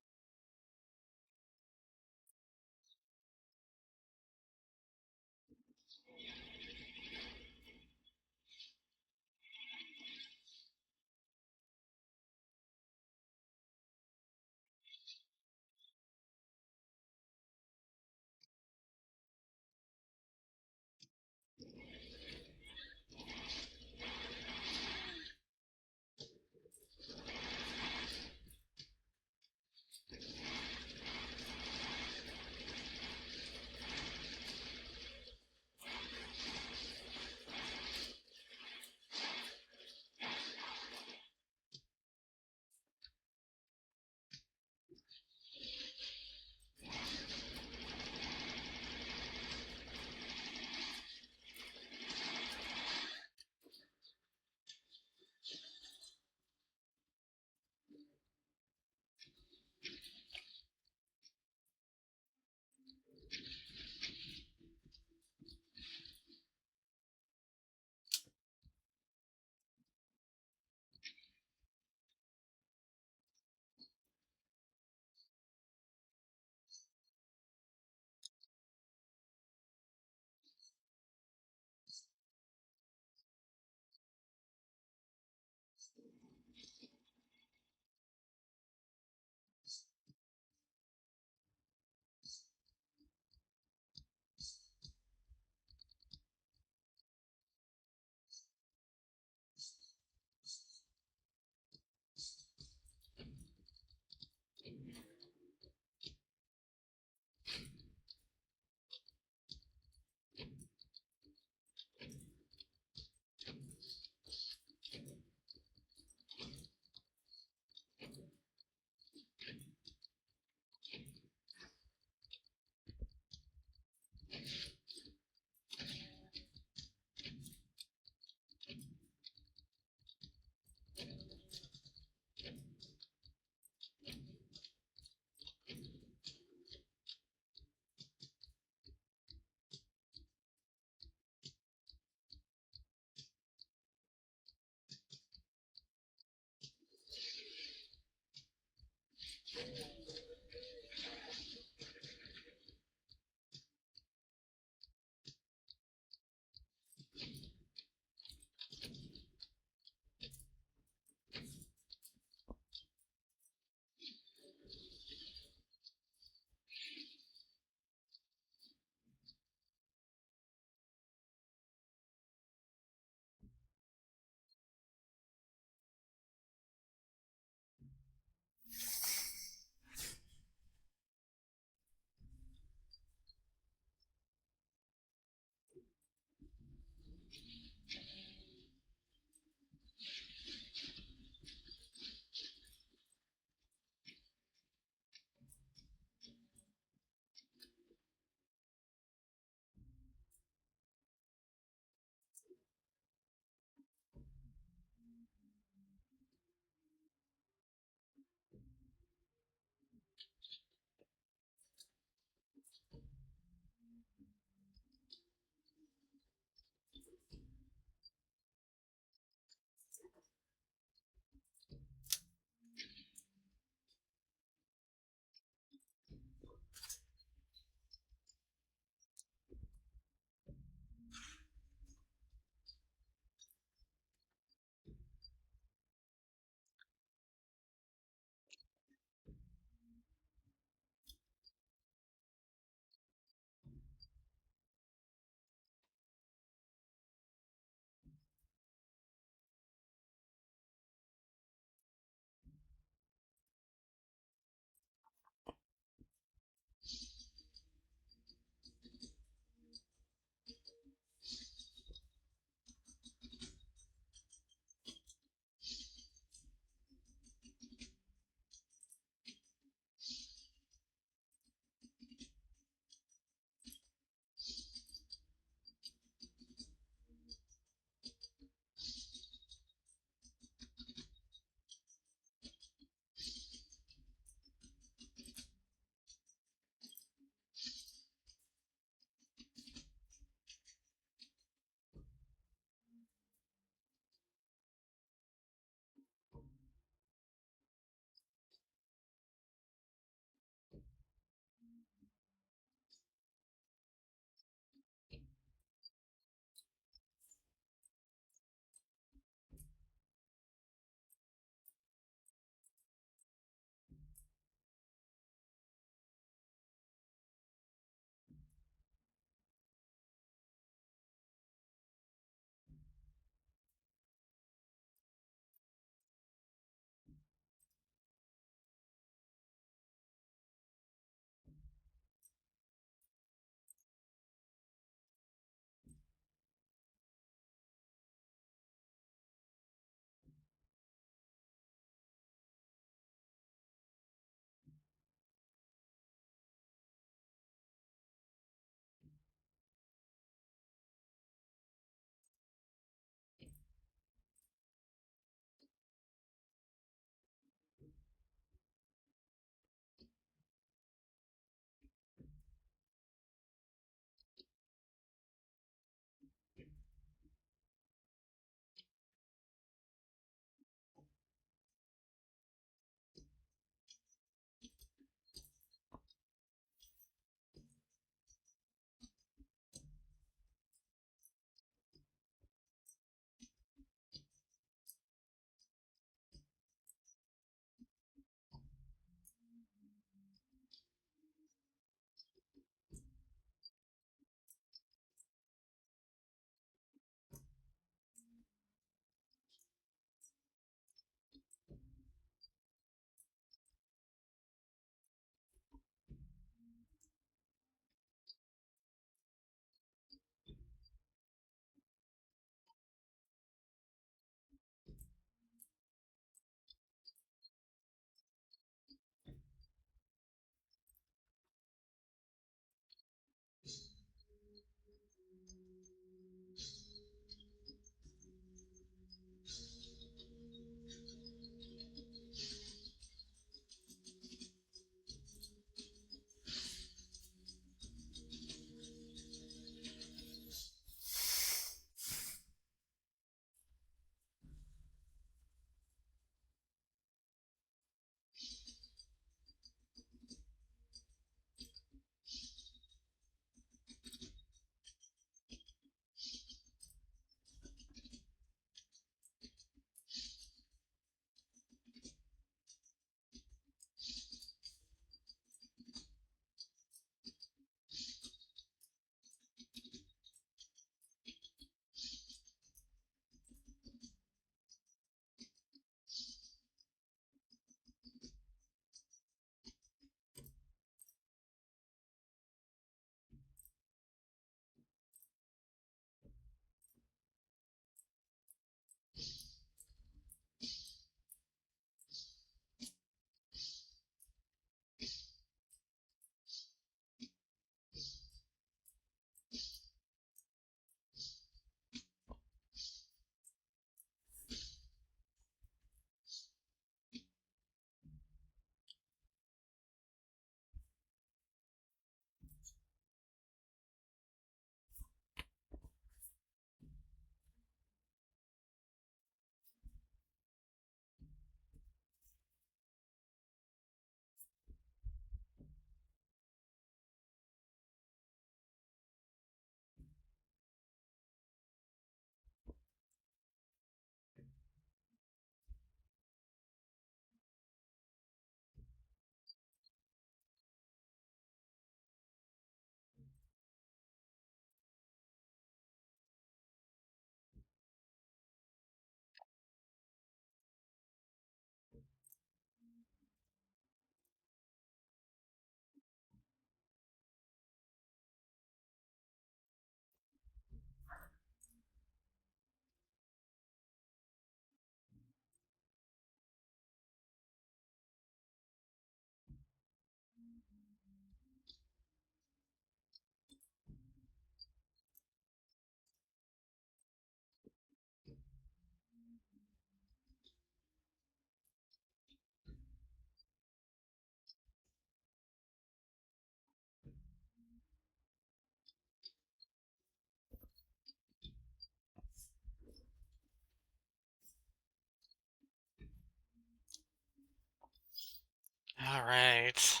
Alright.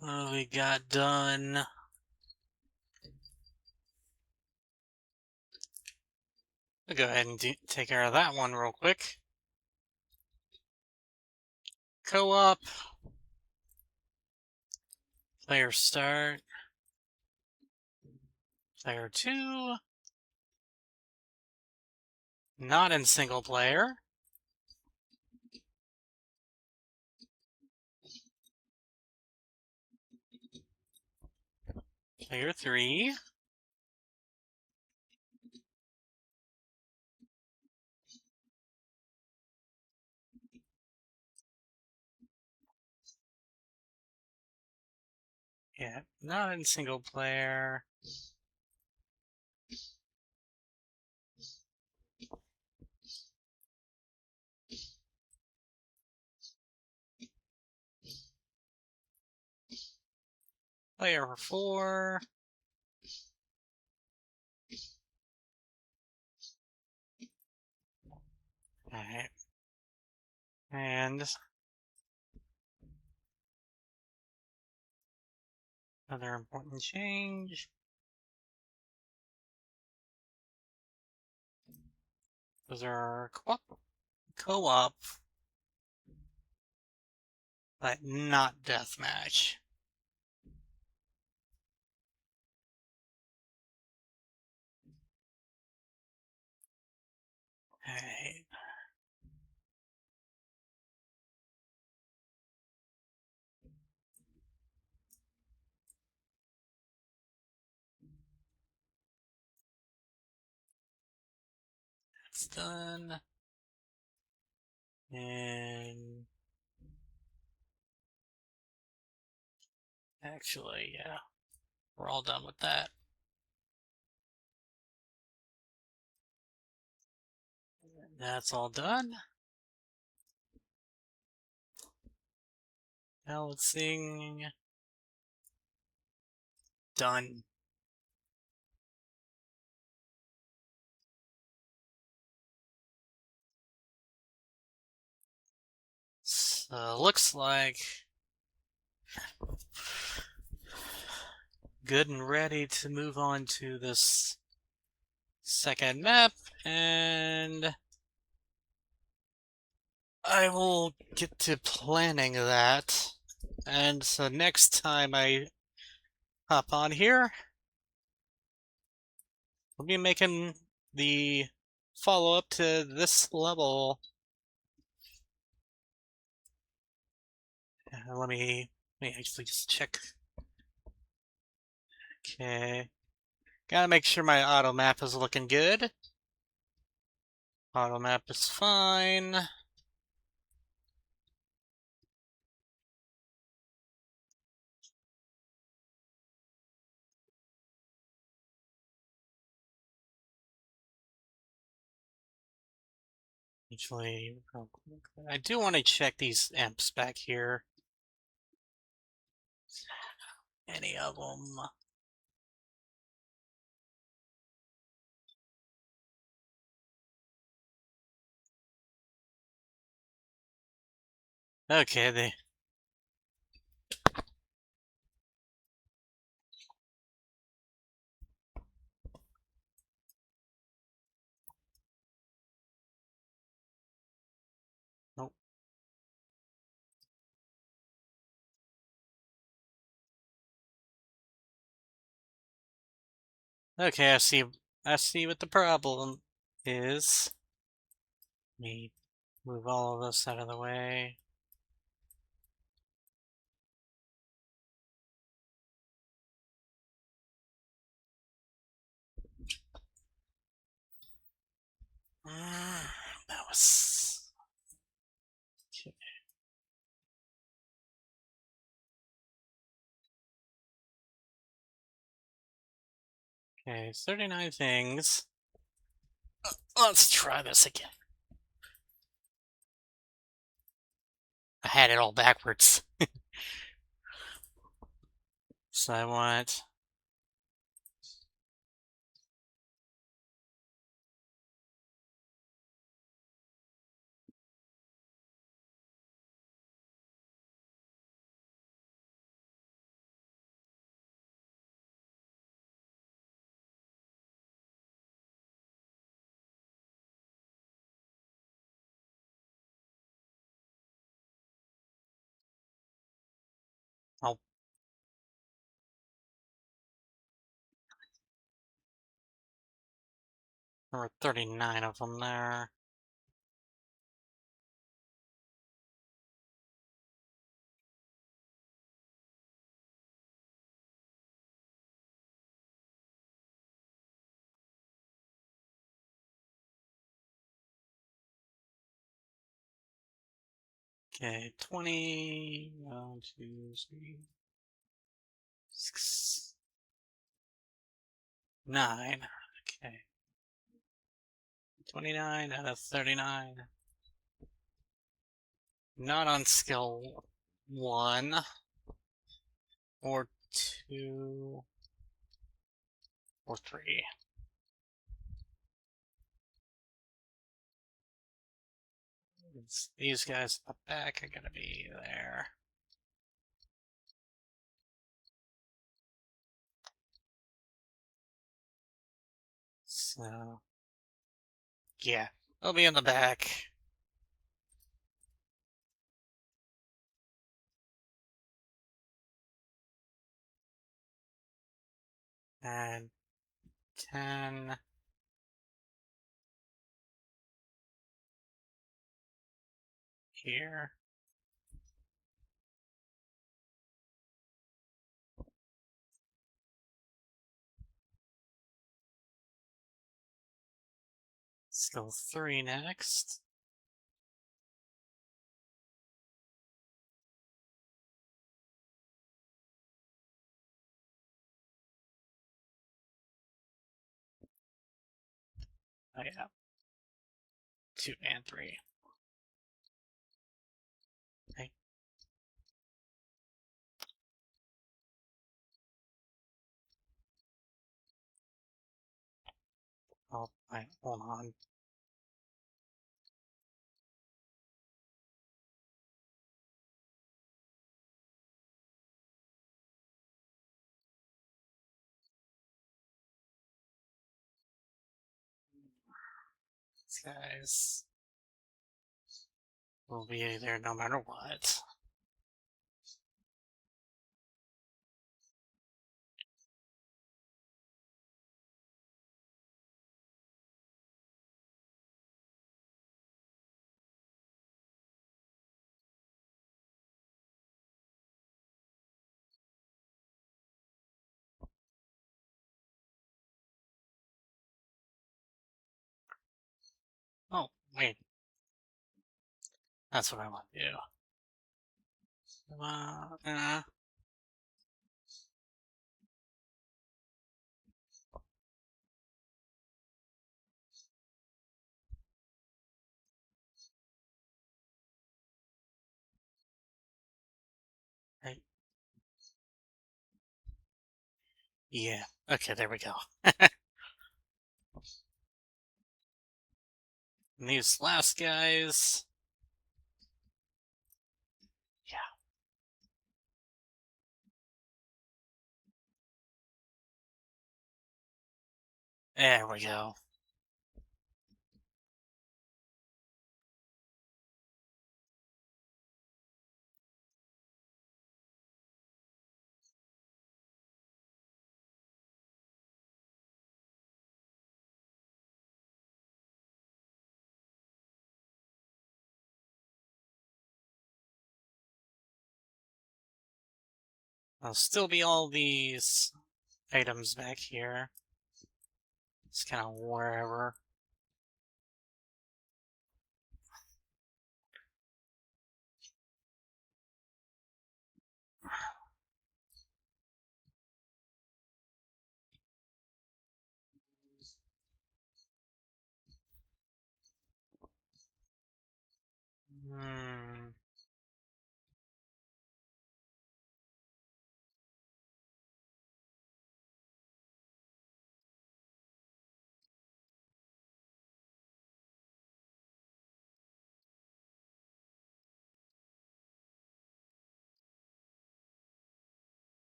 What we got done? I'll go ahead and take care of that one real quick. Co-op. Player start. Player 2. Not in single player. Player 3. Yeah, not in single player. Player 4. Alright. And another important change. Those are co-op, but not deathmatch. Alright. That's done. And actually, yeah, we're all done with that. That's all done. Balancing. Done. So looks like good and ready to move on to this second map, and I will get to planning that. And so next time I hop on here, we'll be making the follow-up to this level. Let me actually just check. Okay. Gotta make sure my auto map is looking good. Auto map is fine. Actually, I do want to check these imps back here. Any of them? Okay, they. Nope. Okay, I see. I see what the problem is. Let me move all of this out of the way. That was. Okay, 39 things. Let's try this again. I had it all backwards. So I want Oh. There were 39 of them there. Okay, 20, 1, 2, 3, 6, 9. Okay. 29 out of 39. Not on skill 1 or 2 or 3. These guys at the back are gonna be there. So, yeah, they'll be in the back. And 10. Here. Skill 3 next. Oh yeah. 2 and 3. Okay. Oh, wait, hold on. These guys will be there no matter what. Oh, wait. That's what I want to do. Uh, right. Yeah. Okay, there we go. And these last guys. Yeah. There we go. There'll still be all these items back here. It's kind of wherever. Hmm.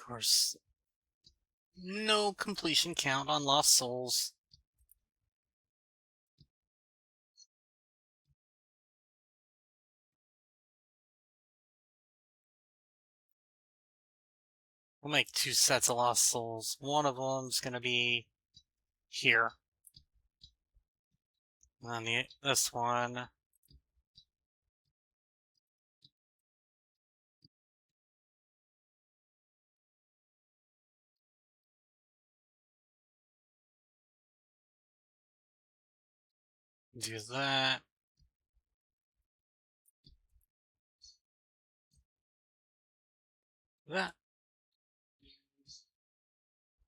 course, no completion count on Lost Souls. We'll make 2 sets of Lost Souls. One of them's gonna be here. And then this one. Do that. That.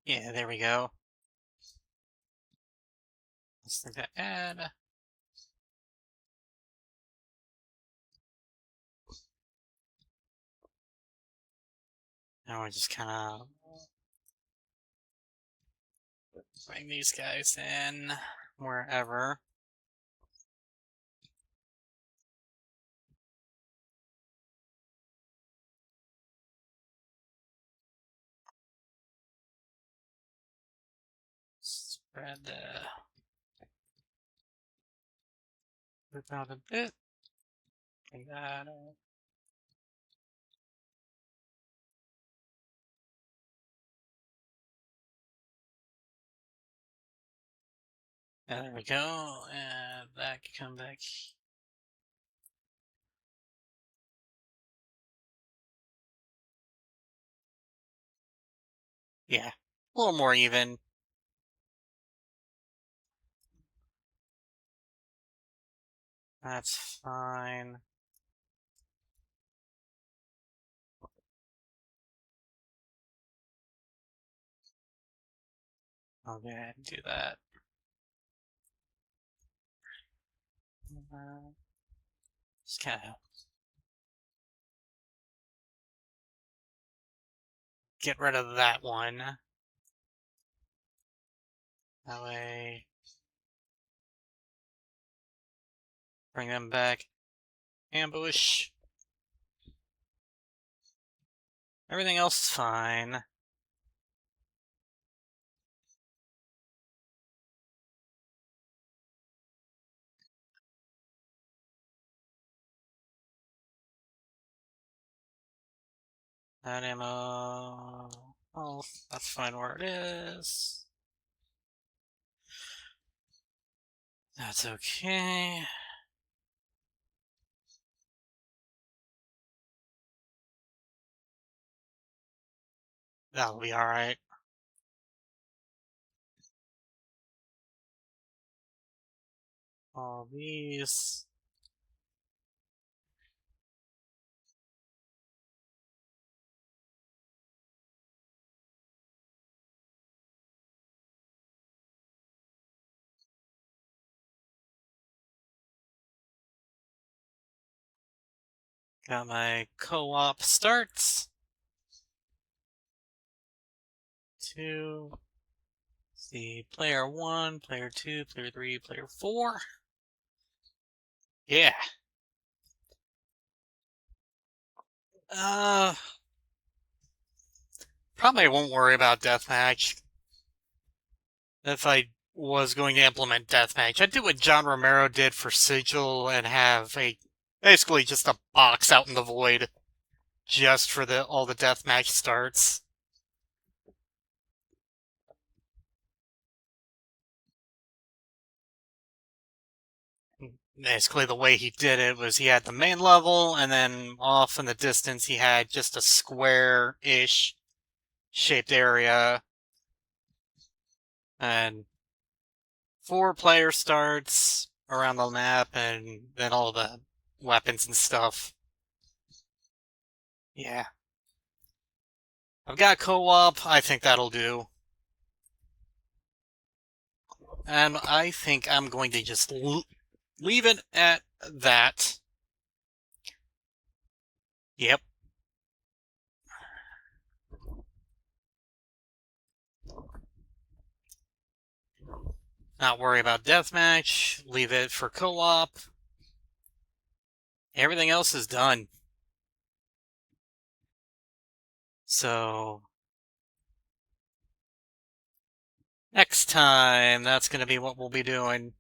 Yeah, there we go. Let's think that add. Now we're just kind of bring these guys in wherever. Spread the group out a bit. Like that. Yeah, there we go. And that can come back. Yeah, a little more even. That's fine. I'll go ahead and do that. Just kind of get rid of that one. That way, bring them back. Ambush. Everything else is fine. That ammo. Oh, that's fine where it is. That's okay. That'll be alright. All these. Got my co-op starts. 2. See, player 1, player 2, player 3, player 4. Yeah. Probably won't worry about deathmatch. If I was going to implement deathmatch, I'd do what John Romero did for Sigil and have basically just a box out in the void just for all the deathmatch starts. Basically, the way he did it was he had the main level, and then off in the distance he had just a square-ish shaped area, and 4 player starts around the map, and then all the weapons and stuff. Yeah. I've got co-op, I think that'll do. And I think I'm going to just leave it at that. Yep. Not worry about deathmatch. Leave it for co-op. Everything else is done. So Next time, that's going to be what we'll be doing.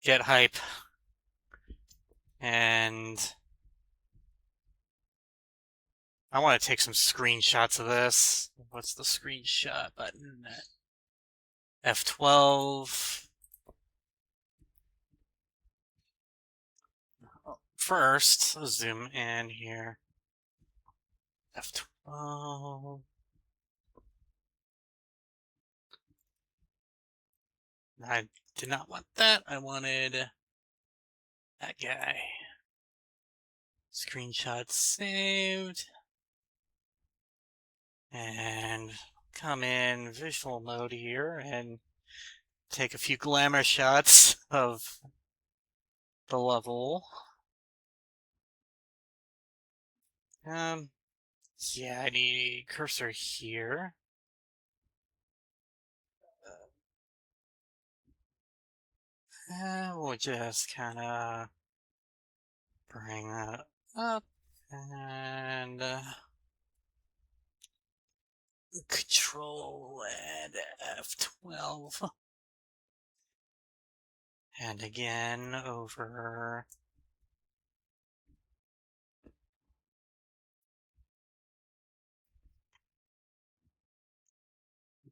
Get hype. And I want to take some screenshots of this. What's the screenshot button? F12. First, let's zoom in here. F12. I did not want that. I wanted that guy. Screenshot saved. And come in visual mode here and take a few glamour shots of the level. Yeah, I need a cursor here. We'll just kind of bring that up and Control and F12. And again over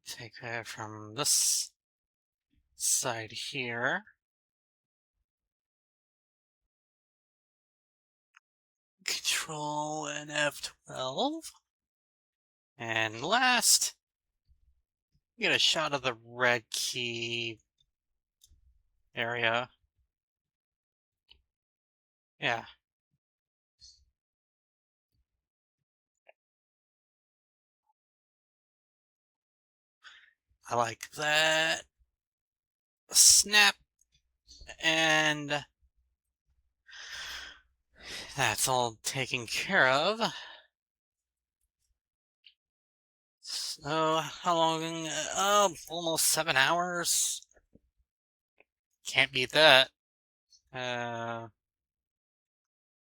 take that from this side here. Control and F12. And last, get a shot of the red key area. Yeah. I like that. Snap. And that's all taken care of. So, how long? Almost 7 hours. Can't beat that. I'm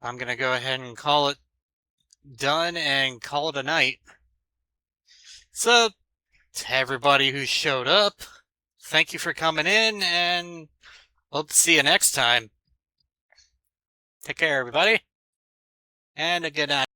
gonna go ahead and call it done and call it a night. So, to everybody who showed up, thank you for coming in, and hope to see you next time. Take care, everybody, and a good night.